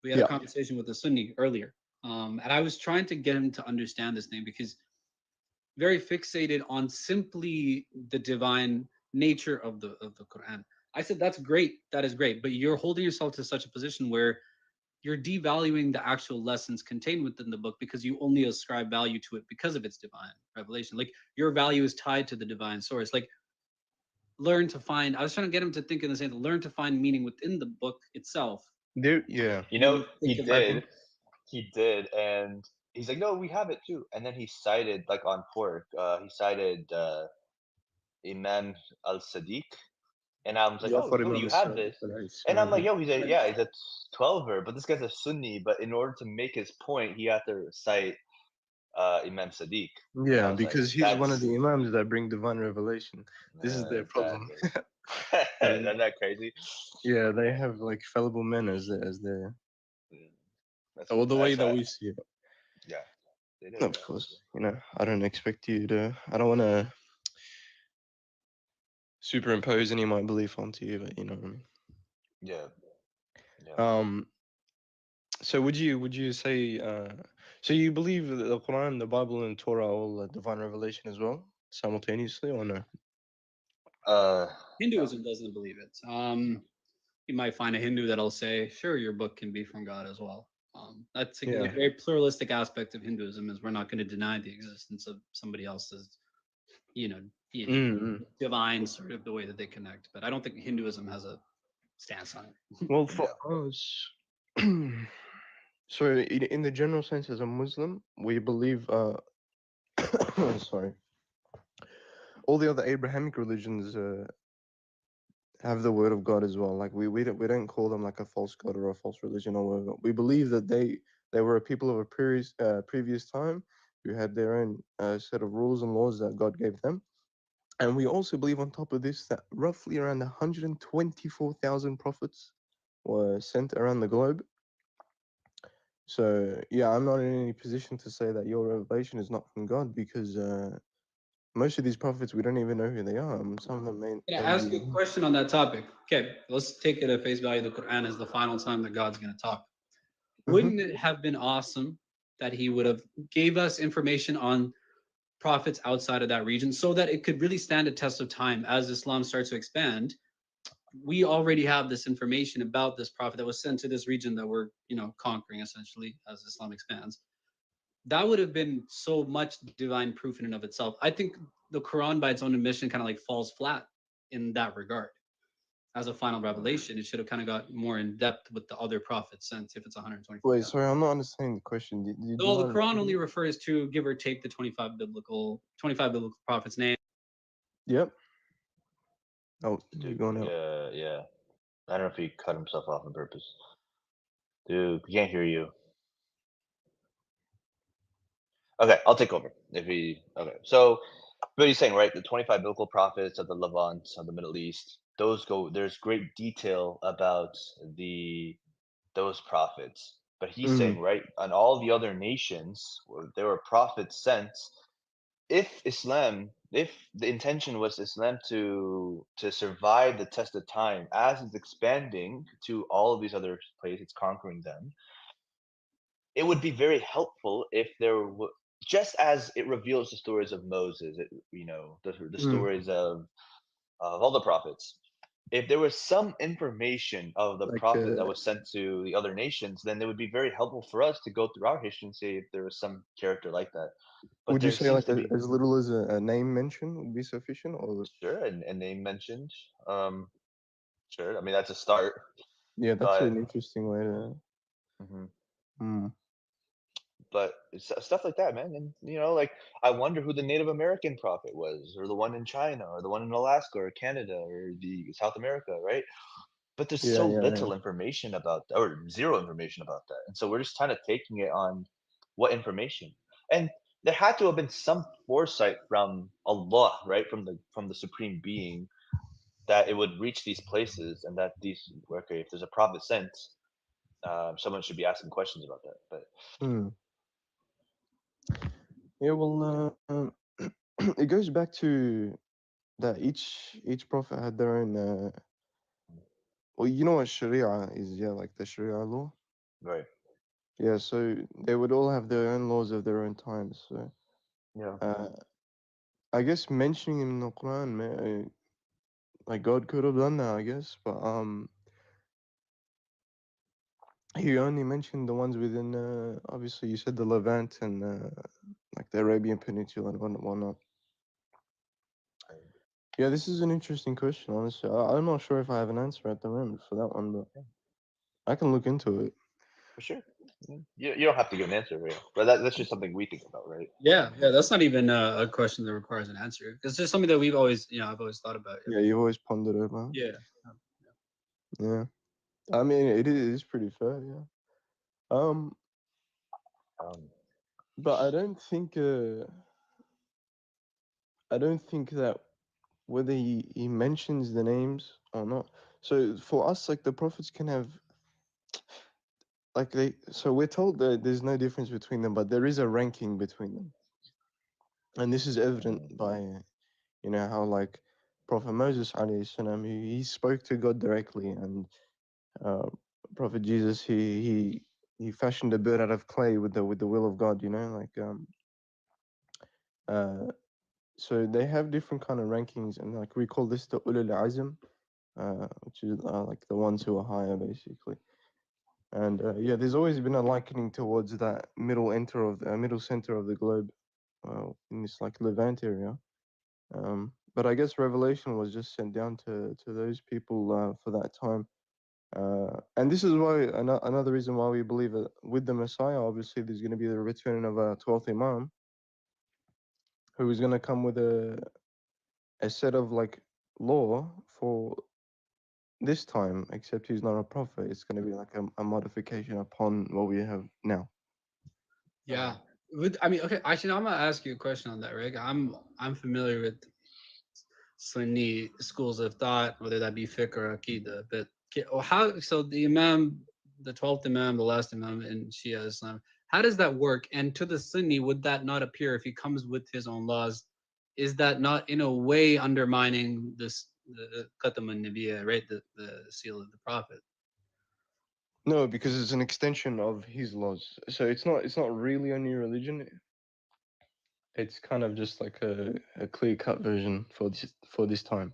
We had a Yeah. conversation with the Sunni earlier, and I was trying to get him to understand this thing because very fixated on simply the divine nature of the Quran. I said that's great, that is great, but you're holding yourself to such a position where you're devaluing the actual lessons contained within the book because you only ascribe value to it because of its divine revelation. Like your value is tied to the divine source. Like learn to find. I was trying to get him to think in the same. Learn to find meaning within the book itself. there, yeah. You know, Think he of I it. think did. He did, and he's like, "No, we have it too." And then he cited, like on pork, he cited Imam Al Sadiq, and I was like, "Oh, Jafar yo, Imam you is have this." And I'm like, Salam. "Yo, he's a 12er, but this guy's a Sunni. But in order to make his point, he had to cite Imam Sadiq." And I Yeah, was like, because he's one of "That's the imams that bring divine revelation. This is their problem. exactly." And Isn't that crazy? yeah, they have like fallible men as their Mm, That's or the way that's that we see it. yeah, they do. Of course, I don't expect you to. I don't want to superimpose any of my belief onto you, but you know what I mean. Yeah, yeah. So would you say so you believe that the Quran, the Bible, and Torah are all divine revelation as well simultaneously, or no? No. Hinduism doesn't believe it. You might find a Hindu that'll say, "Sure, your book can be from God as well." That's a Yeah. very pluralistic aspect of Hinduism. Is we're not going to deny the existence of somebody else's, you know, Mm-hmm. divine sort of the way that they connect. But I don't think Hinduism has a stance on it. Well, for us, so in the general sense, as a Muslim, we believe. Sorry, all the other Abrahamic religions have the word of God as well. Like we don't call them like a false god or a false religion or whatever. We believe that they were a people of a previous time who had their own set of rules and laws that God gave them. And we also believe on top of this that roughly around 124,000 prophets were sent around the globe. So yeah, I'm not in any position to say that your revelation is not from God because most of these prophets we don't even know who they are. Some of them may Can I maybe ask you a question on that topic? Okay, let's take it at face value. The Quran is the final time that God's going to talk. Wouldn't it have been awesome that He would have gave us information on prophets outside of that region so that it could really stand a test of time as Islam starts to expand? We already have this information about this prophet that was sent to this region that we're, conquering essentially as Islam expands. That would have been so much divine proof in and of itself. I think the Quran by its own admission kind of like falls flat in that regard. As a final revelation, it should have kind of got more in depth with the other prophets sent if it's 124. Wait, sorry, I'm not understanding the question. Well, the Quran only refers to give or take the 25 biblical prophets' name. Yep. Oh, you're Dude, going out. yeah. I don't know if he cut himself off on purpose. Dude, we can't hear you. Okay, I'll take over. So what he's saying, right? The 25 biblical prophets of the Levant, of the Middle East, there's great detail about those prophets. But he's saying, right, on all the other nations, there were prophets sent. If the intention was Islam to survive the test of time as it's expanding to all of these other places, conquering them, it would be very helpful if there were, just as it reveals the stories of Moses, the stories of all the prophets. if there was some information of the Like, prophet that was sent to the other nations, then it would be very helpful for us to go through our history and see if there was some character like that. But would you there say seems like to be as little as a name mention would be sufficient, or sure a name mentioned. Sure, I mean that's a start, yeah, that's but an interesting way to. mhm. Hmm. But it's stuff like that, man. And like I wonder who the Native American prophet was, or the one in China, or the one in Alaska, or Canada, or the South America, right? But there's Yeah, so yeah, yeah. little information about that, or zero information about that. And so we're just kind of taking it on what information. And there had to have been some foresight from Allah, right? From the supreme being that it would reach these places and that these okay, if there's a prophet sent, someone should be asking questions about that. But Hmm. Yeah, well, it goes back to that each prophet had their own. Well, you know what Sharia is, yeah, like the Sharia law. right, Yeah, so they would all have their own laws of their own times. So, yeah, uh, I guess mentioning him in the Quran, like God could have done that, I guess, but he only mentioned the ones within. Obviously, you said the Levant and like the Arabian Peninsula and whatnot. Yeah, this is an interesting question, honestly. I'm not sure if I have an answer at the moment for that one, but I can look into it. for sure. You don't have to give an answer, right? But that's just something we think about, right? Yeah, yeah, that's not even a question that requires an answer. It's just something that we've always, I've always thought about. Yeah, you always pondered over. Yeah. Yeah, I mean, it is pretty fair, yeah. Um, Um, but I don't think that whether he mentions the names or not. So for us, like the prophets can have like so we're told that there's no difference between them, but there is a ranking between them, and this is evident by how like Prophet Moses alayhi salam, he spoke to God directly, and uh, Prophet Jesus, he fashioned a bird out of clay with the will of God, like uh so they have different kind of rankings, and like we call this the ulul azm, which is like the ones who are higher basically. And yeah, there's always been a likening towards that middle center of the globe, in this like Levant area. But I guess revelation was just sent down to those people for that time. And this is why another reason why we believe that with the Messiah, obviously, there's going to be the return of a 12th Imam, who is going to come with a set of like law for this time, except he's not a prophet. It's going to be like a modification upon what we have now. Yeah. I mean, okay, actually, I'm gonna ask you a question on that, Rick. I'm familiar with Sunni schools of thought, whether that be fiqh or aqidah, but so the Imam, the 12th Imam, the last Imam in Shia Islam, how does that work? And to the Sunni, would that not appear if he comes with his own laws? Is that not in a way undermining this the Khatam al-Nabiyya, right? The seal of the Prophet? No, because it's an extension of his laws. So it's not really a new religion. It's kind of just like a clear cut version for this time.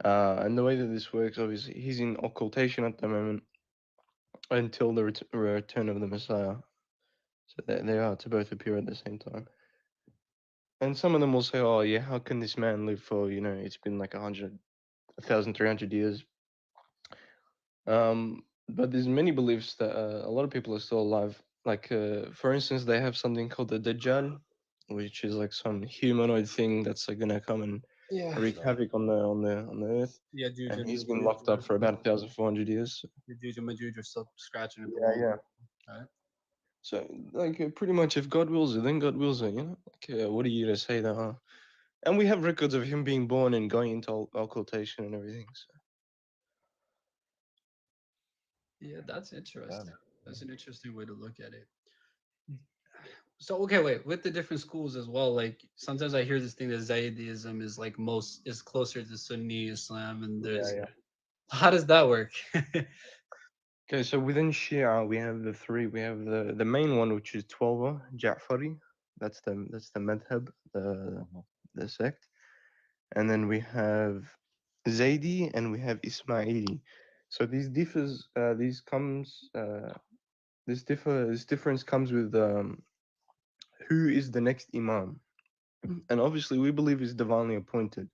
And the way that this works, obviously, he's in occultation at the moment until the return of the Messiah. So they are to both appear at the same time. And some of them will say, "Oh, yeah, how can this man live for? It's been like 1,300 years." But there's many beliefs that a lot of people are still alive. Like, for instance, they have something called the Dajjal, which is like some humanoid thing that's like gonna come and Yeah. wreak havoc on the earth. Yeah, Juju And and he's been Majuj. locked up for about 1,400 years. The Juju and Majuj are still scratching at the Yeah, wall. yeah. Right? So, like, pretty much, if God wills it, then God wills it. Like, what are you to say that? And we have records of him being born and going into occultation and everything. So. Yeah, that's yeah. interesting. That's an interesting way to look at it. So okay, wait, with the different schools as well, like sometimes I hear this thing that Zaydism is like is closer to Sunni Islam, and Yeah, there's yeah. how does that work? Okay, so within Shia, we have the three. We have the main one, which is Twelver, Ja'fari. That's the madhab, the sect. And then we have Zaidi and we have Ismaili. So these differs. This difference comes with who is the next imam, and obviously we believe is divinely appointed.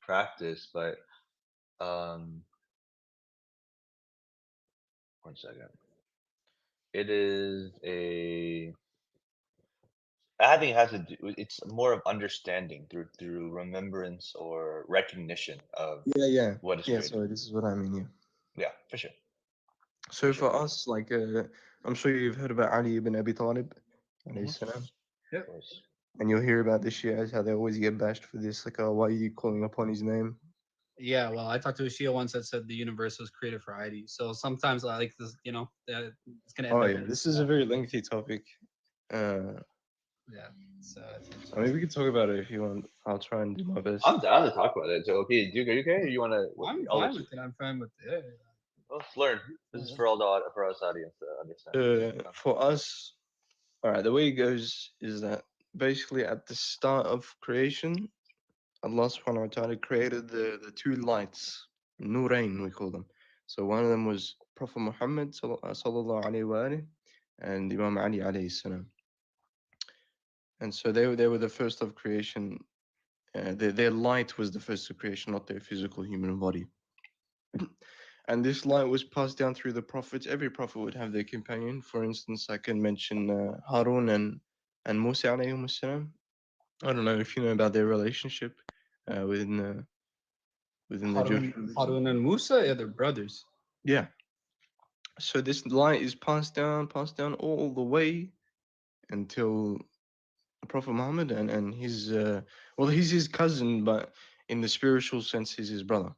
Practice, but um, 1 second. It is a. I think it has to do. It's more of understanding through remembrance or recognition of Yeah. what is Yeah. created. So this is what I mean. Yeah. Yeah, for sure. So sure. for us, like, I'm sure you've heard about Ali ibn Abi Talib, alayhi Mhm. salam, Of course. and you'll hear about the Shias how they always get bashed for this. Like, why are you calling upon his name? Yeah, well, I talked to a Shia once that said the universe was created for Heidi. So sometimes I like this, it's gonna end Oh up. yeah, this is a very lengthy topic. Yeah. So I mean, we can talk about it if you want. I'll try and do my best. I'm down to talk about it. So, okay, Duke, are you okay? Or you want to? I'm I'll fine let you. with it. I'm fine with it. Let's learn. This is for all the for us audience to understand. For us, all right. The way it goes is that basically at the start of creation, Allah subhanahu wa ta'ala created the two lights, Nurain we call them. So one of them was Prophet Muhammad sallallahu alaihi wa and Imam Ali alayhi salam. And so they were the first of creation, their light was the first of creation, not their physical human body. And this light was passed down through the prophets. Every prophet would have their companion. For instance, I can mention Harun and Musa alayhim salam. I don't know if you know about their relationship within the Jewish religion. Harun and Musa, yeah, they're brothers. Yeah. So this light is passed down all the way until Prophet Muhammad, and he's well, he's his cousin, but in the spiritual sense, he's his brother.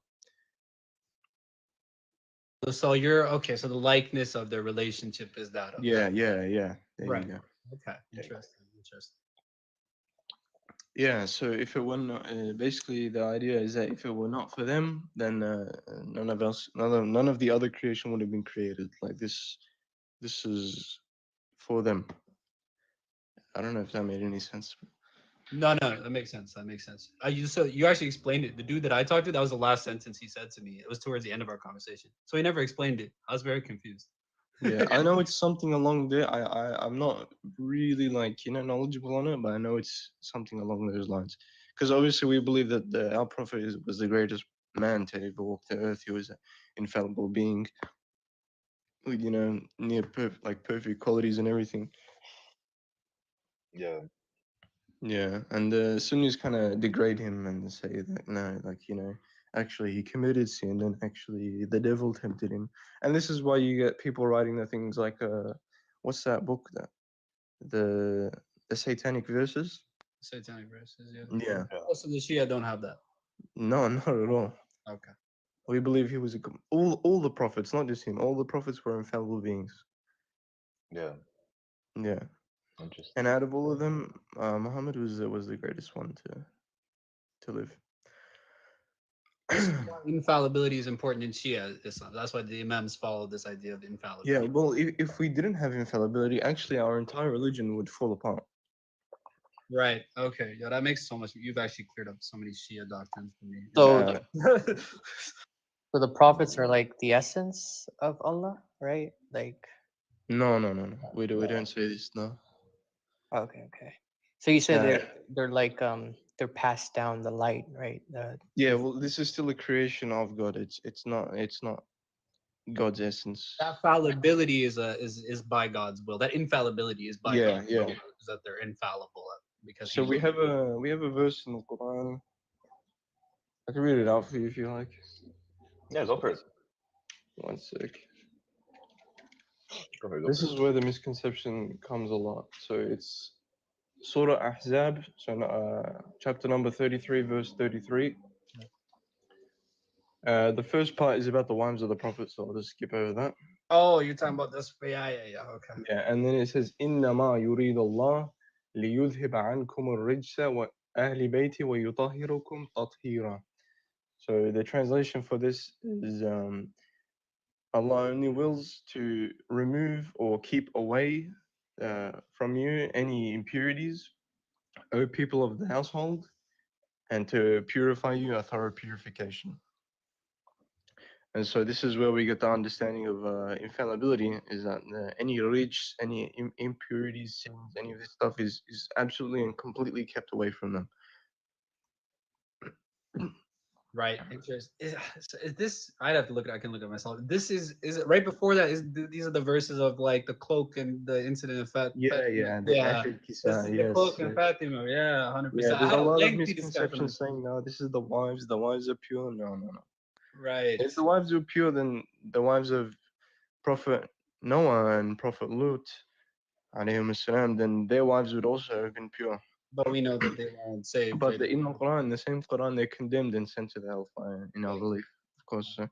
So you're okay. So the likeness of their relationship is that of Yeah, that. yeah. There Right. you go. Okay. Interesting. Yeah, so if it were not, basically the idea is that if it were not for them, then none of the other creation would have been created. Like this is for them. I don't know if that made any sense. No, that makes sense. So you actually explained it. The dude that I talked to, that was the last sentence he said to me. It was towards the end of our conversation. So he never explained it. I was very confused. Yeah, I know it's something along there. I'm not really knowledgeable on it, but I know it's something along those lines. Because obviously we believe that our prophet was the greatest man to ever walk the earth. He was an infallible being with near perfect qualities and everything. Yeah. Yeah, and the Sunnis kind of degrade him and say that no, actually he committed sin and actually the devil tempted him. And this is why you get people writing the things like what's that book that the satanic verses? Satanic verses, yeah. Yeah. Oh, so the Shia don't have that. No, not at all. Okay. We believe he was all the prophets, not just him. All the prophets were infallible beings. Yeah. Yeah. Interesting. And out of all of them, Muhammad was the greatest one to live. Infallibility is important in Shia Islam. That's why the Imams follow this idea of Yeah, infallibility. well, if we didn't have infallibility, actually our entire religion would fall apart. Right. Okay. Yeah, that makes so much. You've actually cleared up so many Shia doctrines for me. So, so the prophets are like the essence of Allah, right? Like, No. We don't say this, no. okay. So you said Uh, they're like they're passed down the light, right? yeah, well, this is still a creation of God. It's not God's essence. That fallibility is by God's will. That infallibility is by Yeah, God's yeah. will. Is that they're infallible because So we have a verse in the Quran. I can read it out for you if you like. Yeah, go for it. One sec. Go for it. This is where the misconception comes a lot. So it's Surah Ahzab, so chapter number 33, verse 33. The first part is about the wives of the Prophet, so I'll just skip over that. Oh, you're talking about this? Yeah. Okay. Yeah, and then it says, إِنَّمَا يُرِيدُ اللَّهُ لِيُذْهِبَ عَنْكُمُ الرِّجْسَ وَأَهْلِ بَيْتِ وَيُطَهِّرُكُمْ تَطْهِيرًا. So the translation for this is Allah only wills to remove or keep away from you any impurities, O people of the household, and to purify you a thorough purification. And so this is where we get the understanding of infallibility, is that any rich, any impurities, sins, any of this stuff is absolutely and completely kept away from them. Right. Interest. Is this? I'd have to look. I can look at myself. This is it right before that? These are the verses of like the cloak and the incident of Yeah, the yeah. Ashir This Kisa, is the yes. cloak and Fatima. Yeah, 100%. Yeah, I there's had a a lot of lengthy discussion. misconceptions saying, no, this is the wives are pure. No. Right. If the wives were pure, then the wives of Prophet Noah and Prophet Lut, alayhim salam, then their wives would also have been pure. But we know that they weren't saved. But Right? in the Quran, the same Quran, they're condemned and sent to the hellfire, in our belief, of course. So.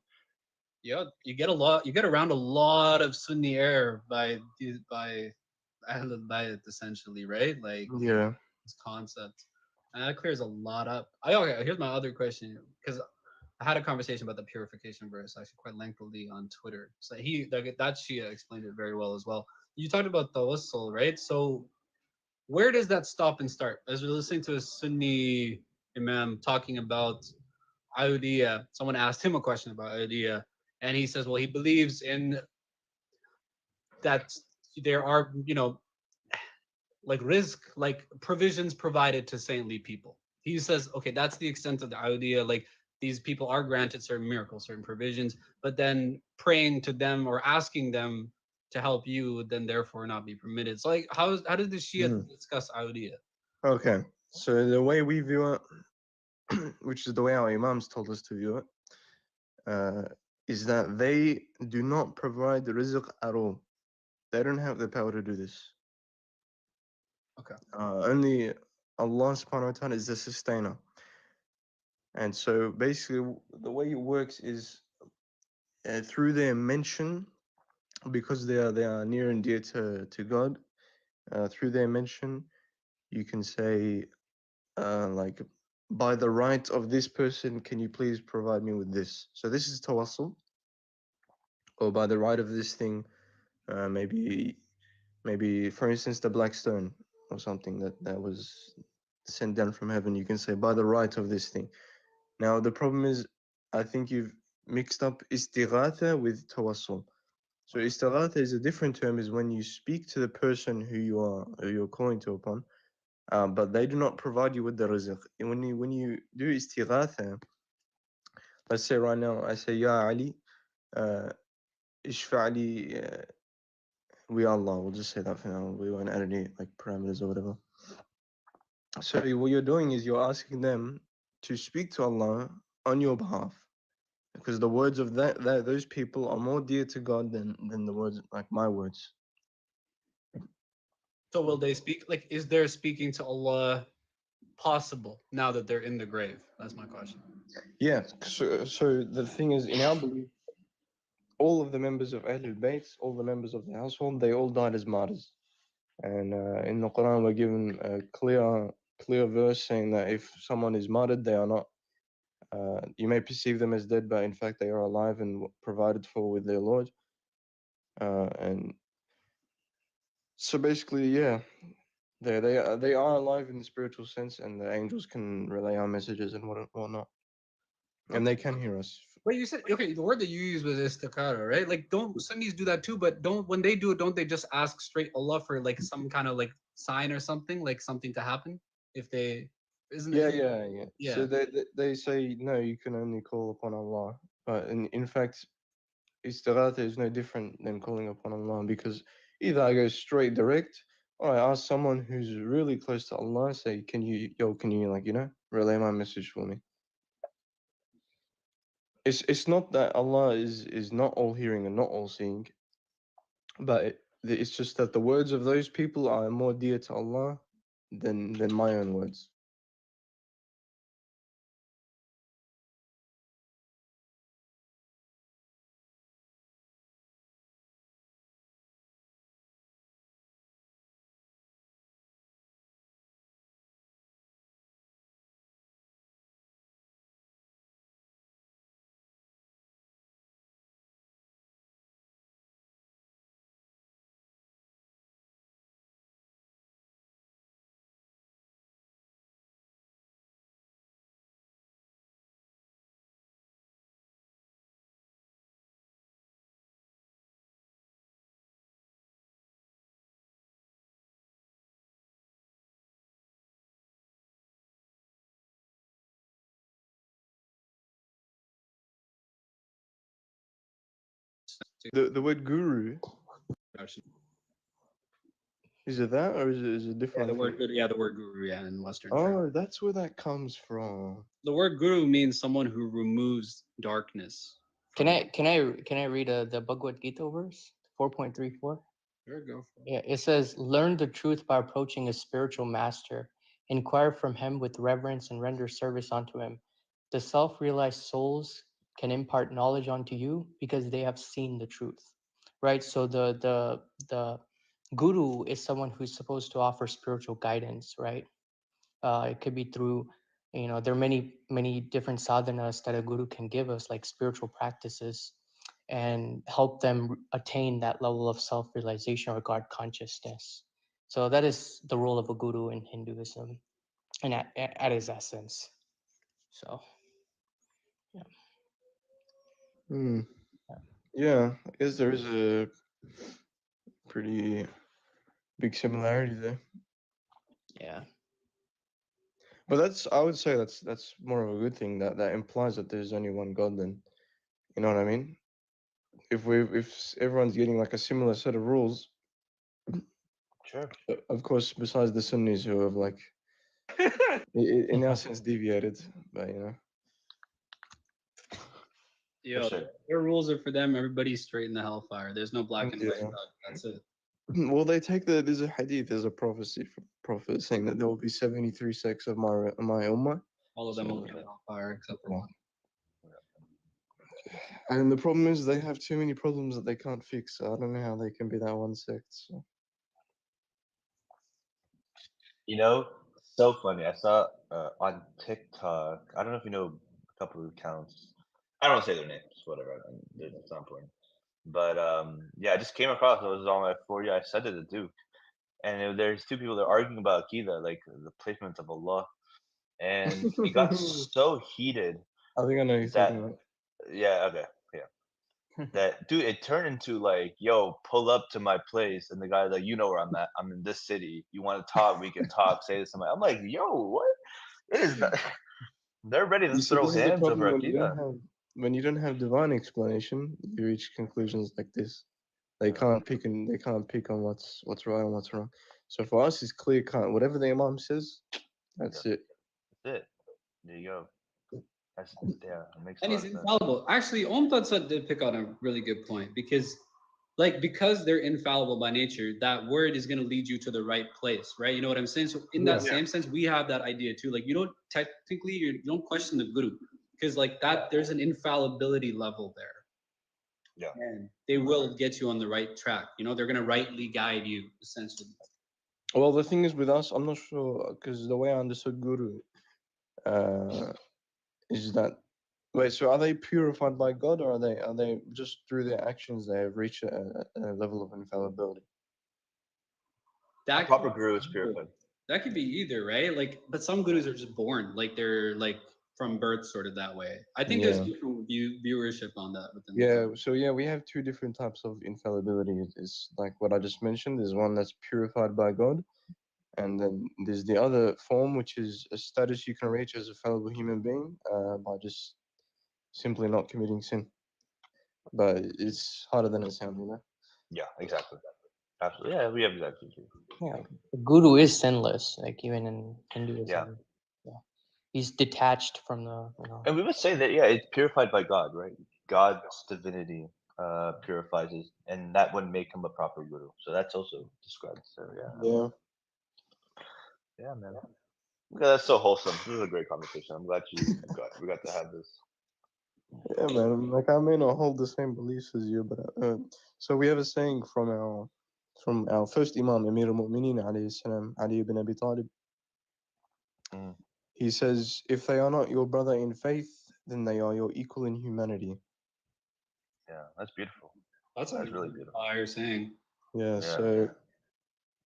Yeah, you get around a lot of Sunni error by Ahlul Bayt essentially, right? Like Yeah. this concept, and that clears a lot up. Okay, here's my other question because I had a conversation about the purification verse actually quite lengthily on Twitter. So that Shia explained it very well as well. You talked about tawassul, right? So where does that stop and start? As we're listening to a Sunni imam talking about Ayodhya, someone asked him a question about Ayodhya, and he says, well, he believes in that there are, like rizq, like provisions provided to saintly people. he says, okay, that's the extent of the idea. Like these people are granted certain miracles, certain provisions, but then praying to them or asking them to help you would then therefore not be permitted. So like, how did the Shia Mm. discuss idea? Okay, so the way we view it, which is the way our imams told us to view it, is that they do not provide the rizq at all. They don't have the power to do this. Okay. Only Allah subhanahu wa ta'ala is the sustainer. And so basically the way it works is through their mention, because they are near and dear to God, through their mention, you can say like, by the right of this person, can you please provide me with this? So this is tawassul. Or by the right of this thing, maybe for instance the black stone or something that was sent down from heaven, you can say by the right of this thing. Now the problem is, I think you've mixed up istighatha with tawassul. So istighatha is a different term, is when you speak to the person who you're calling to upon, but they do not provide you with the rizq. And when you do istighatha, let's say right now I say Ya Ali, ishfa' li we Allah. We'll just say that for now. We won't add any like parameters or whatever. So what you're doing is you're asking them to speak to Allah on your behalf, because the words of that those people are more dear to God than the words like my words. So will they speak? Like, is their speaking to Allah possible now that they're in the grave? That's my question. Yeah. So the thing is, in our belief, all of the members of Ahlul Bayt, all the members of the household, they all died as martyrs. And in the Quran, we're given a clear verse saying that if someone is martyred, they are not. You may perceive them as dead, but in fact they are alive and provided for with their Lord. And so basically, yeah, they are alive in the spiritual sense, and the angels can relay our messages and whatnot, and they can hear us. Wait, you said okay. The word that you used was istikhara, right? Like, don't Sunnis do that too? But don't when they do it, don't they just ask straight Allah for like some kind of like sign or something, like something to happen? If they isn't Yeah, it? yeah. Yeah. So they say no, you can only call upon Allah, but in fact, istighatha is no different than calling upon Allah, because either I go straight direct, or I ask someone who's really close to Allah, say, can you like, relay my message for me? It's not that Allah is not all hearing and not all seeing, but it's just that the words of those people are more dear to Allah than my own words. The word guru, is it that, or is it Yeah, different? the word yeah, the word guru, yeah, in Western. Oh, that's where that comes from. The word guru means someone who removes darkness. Can I read the Bhagavad Gita verse 4.34? Sure, go for it. Yeah, it says, "Learn the truth by approaching a spiritual master. Inquire from him with reverence and render service unto him. The self-realized souls can impart knowledge unto you because they have seen the truth." Right. So the guru is someone who's supposed to offer spiritual guidance. Right. It could be through, there are many different sadhanas that a guru can give us, like spiritual practices, and help them attain that level of self-realization or God consciousness. So that is the role of a guru in Hinduism, and at his essence. So yeah. Hmm. Yeah, I guess there is a pretty big similarity there. Yeah. But I would say that's more of a good thing. That implies that there's only one God. Then, you know what I mean? If everyone's getting like a similar set of rules, Sure. of course, besides the Sunnis who have like, in our sense, deviated, but you know. Yo, sure. their rules are for them. Everybody's straight in the hellfire. There's no black and white. Yeah. Dog. That's it. Well, they take there's a hadith, there's a prophecy from Prophet saying that there will be 73 sects of my ummah. All of them will So, be in the hellfire except for yeah. one. And the problem is they have too many problems that they can't fix. So I don't know how they can be that one sect. So. You know, so funny. I saw on TikTok. I don't know if you know a couple of accounts. I don't want to say their names, whatever. It's not important. But yeah, I just came across. It was on my for you. I said it to Duke, and there's two people that are arguing about Akida, like the placement of Allah, and it got so heated I think I know who you're talking that about. yeah, okay, yeah, that dude, it turned into like, yo, pull up to my place, and the guy's like, you know where I'm at. I'm in this city. You want to talk? We can talk. Say this. I'm like, yo, what? It is not. They're ready to You see, throw this is the hands problem over when you Akida. don't have divine explanation, you reach conclusions like this. They Yeah. can't pick on what's right and what's wrong. So for us, it's clear cut. Whatever the imam says, that's it. That's it. There you go. That's yeah. It makes a And lot he's of sense. infallible. Actually, Om Tatsat did pick out a really good point because they're infallible by nature, that word is going to lead you to the right place, right? You know what I'm saying? So in that same sense, we have that idea too. Like, you don't technically, you don't question the guru because like that, there's an infallibility level there. Yeah. And they will get you on the right track. You know, they're going to rightly guide you essentially. Well, the thing is with us, I'm not sure because the way I understood guru is that wait. So are they purified by God, or are they just through their actions they have reached a level of infallibility? A proper guru is purified. That could be either, right? Like, but some gurus are just born, like they're like from birth, sort of that way. I think there's different viewership on that within. Yeah. So yeah, we have two different types of infallibility. It's like what I just mentioned. There's one that's purified by God, and then there's the other form, which is a status you can reach as a fallible human being by just simply not committing sin. But it's harder than it sounds, you know. Yeah, exactly. Absolutely. Yeah, we have exactly. Yeah, the guru is sinless, like even in Hinduism. Yeah. Yeah. He's detached from the, And we would say that yeah, it's purified by God, right? God's divinity purifies it, and that would make him a proper guru. So that's also described. So yeah. Yeah. Yeah, man. Yeah, that's so wholesome. This is a great conversation. I'm glad we got to have this. Yeah, man. Like I may not hold the same beliefs as you, but so we have a saying from our first Imam, Amir al-Mu'mineen, alayhi salam, Ali ibn Abi Talib. Mm. He says, "If they are not your brother in faith, then they are your equal in humanity." Yeah, that's beautiful. That's really beautiful. Fire saying. Yeah. So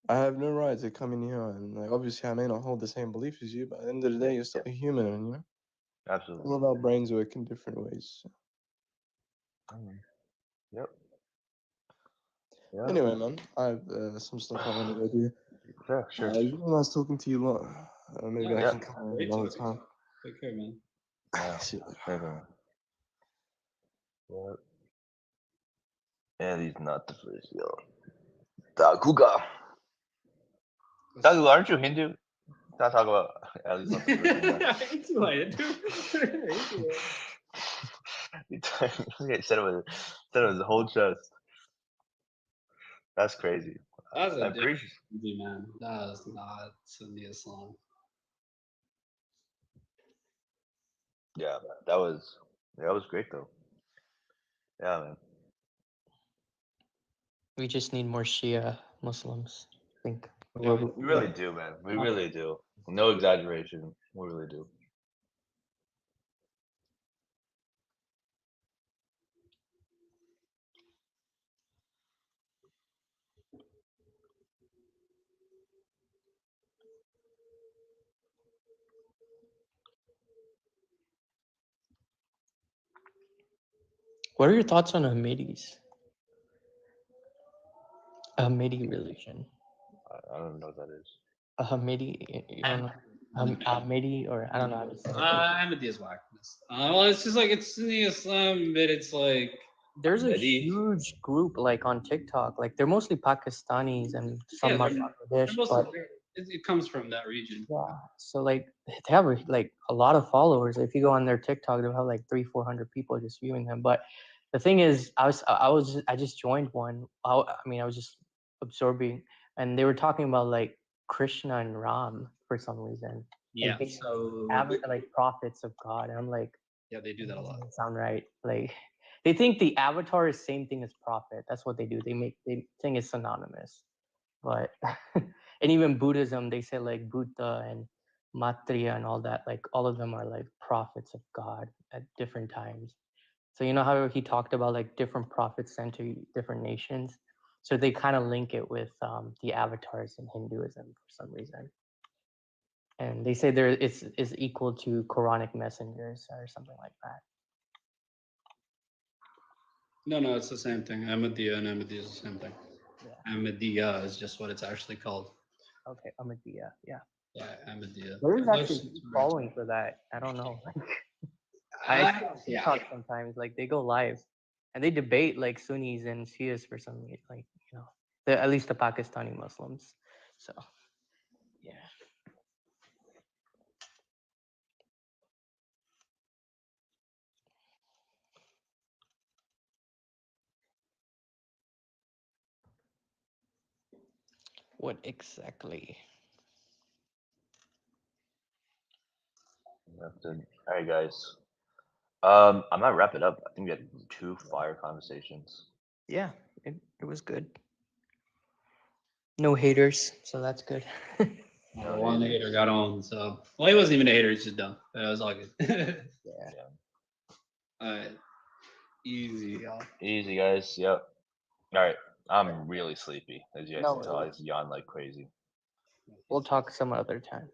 I have no right to come in here and like, obviously I may not hold the same beliefs as you, but at the end of the day, you're still a human, and you know. Absolutely. All of our brains work in different ways. Yep. Yeah. Anyway, man, I have some stuff I want to go do. Yeah, sure. It's really nice talking to you lot. Maybe I Yeah. can come another time. Take care, man. Yeah. See you later. Yeah. And he's not the first, yo. Daguga. Daguga, aren't you Hindu? Not talk about at least not the first He said it with his whole chest. That's crazy. That's a I appreciate. man. That is not Sunni Islam. Yeah, that was great though. Yeah, man. We just need more Shia Muslims, I think. We really do, man. We really do. No exaggeration. We really do. What are your thoughts on Ahmadis? Ahmadi religion. I don't know what that is. Ahmadi, you don't know? Ahmadi, or I don't know how to say it. Ahmadi is whack. Well, it's just like it's Sunni Islam, but it's like There's a Ahmadi. huge group like on TikTok. Like they're mostly Pakistanis and some Yeah, are they're Bangladesh, mostly, but it comes from that region. yeah. So like they have like a lot of followers. If you go on their TikTok, they'll have like 300-400 people just viewing them. But the thing is, I just joined one. I was just absorbing, and they were talking about like Krishna and Ram for some reason. Yeah. Like, being So like prophets of God, and I'm like, yeah, they do that a lot. doesn't sound right. Like they think the avatar is same thing as prophet. That's what they do. They think it's synonymous. But and even Buddhism, they say like Buddha and Maitreya and all that, like all of them are like prophets of God at different times. So you know how he talked about like different prophets sent to different nations. So they kind of link it with the avatars in Hinduism for some reason. And they say there it's is equal to Quranic messengers or something like that. No, it's the same thing. Ahmadiyya and Ahmadiyya is the same thing. Yeah. Ahmadiyya is just what it's actually called. Okay, Ahmadiyya, yeah. Yeah, Ahmadiyya. There is Those actually things are- following for that. I don't know. I see yeah. TikTok sometimes, like they go live and they debate like Sunnis and Shias for some reason, like at least the Pakistani Muslims. So yeah. What exactly? All right, guys. I might wrap it up. I think we had 2 fire conversations. Yeah, it was good. No haters, so that's good. Well, one hater got on, so well, he wasn't even a hater; he's just dumb. But it was all good. Yeah. All right, easy, y'all. Easy, guys. Yep. All right. I'm really sleepy, as you guys No can tell. I worries. just yawn like crazy. We'll talk some other time.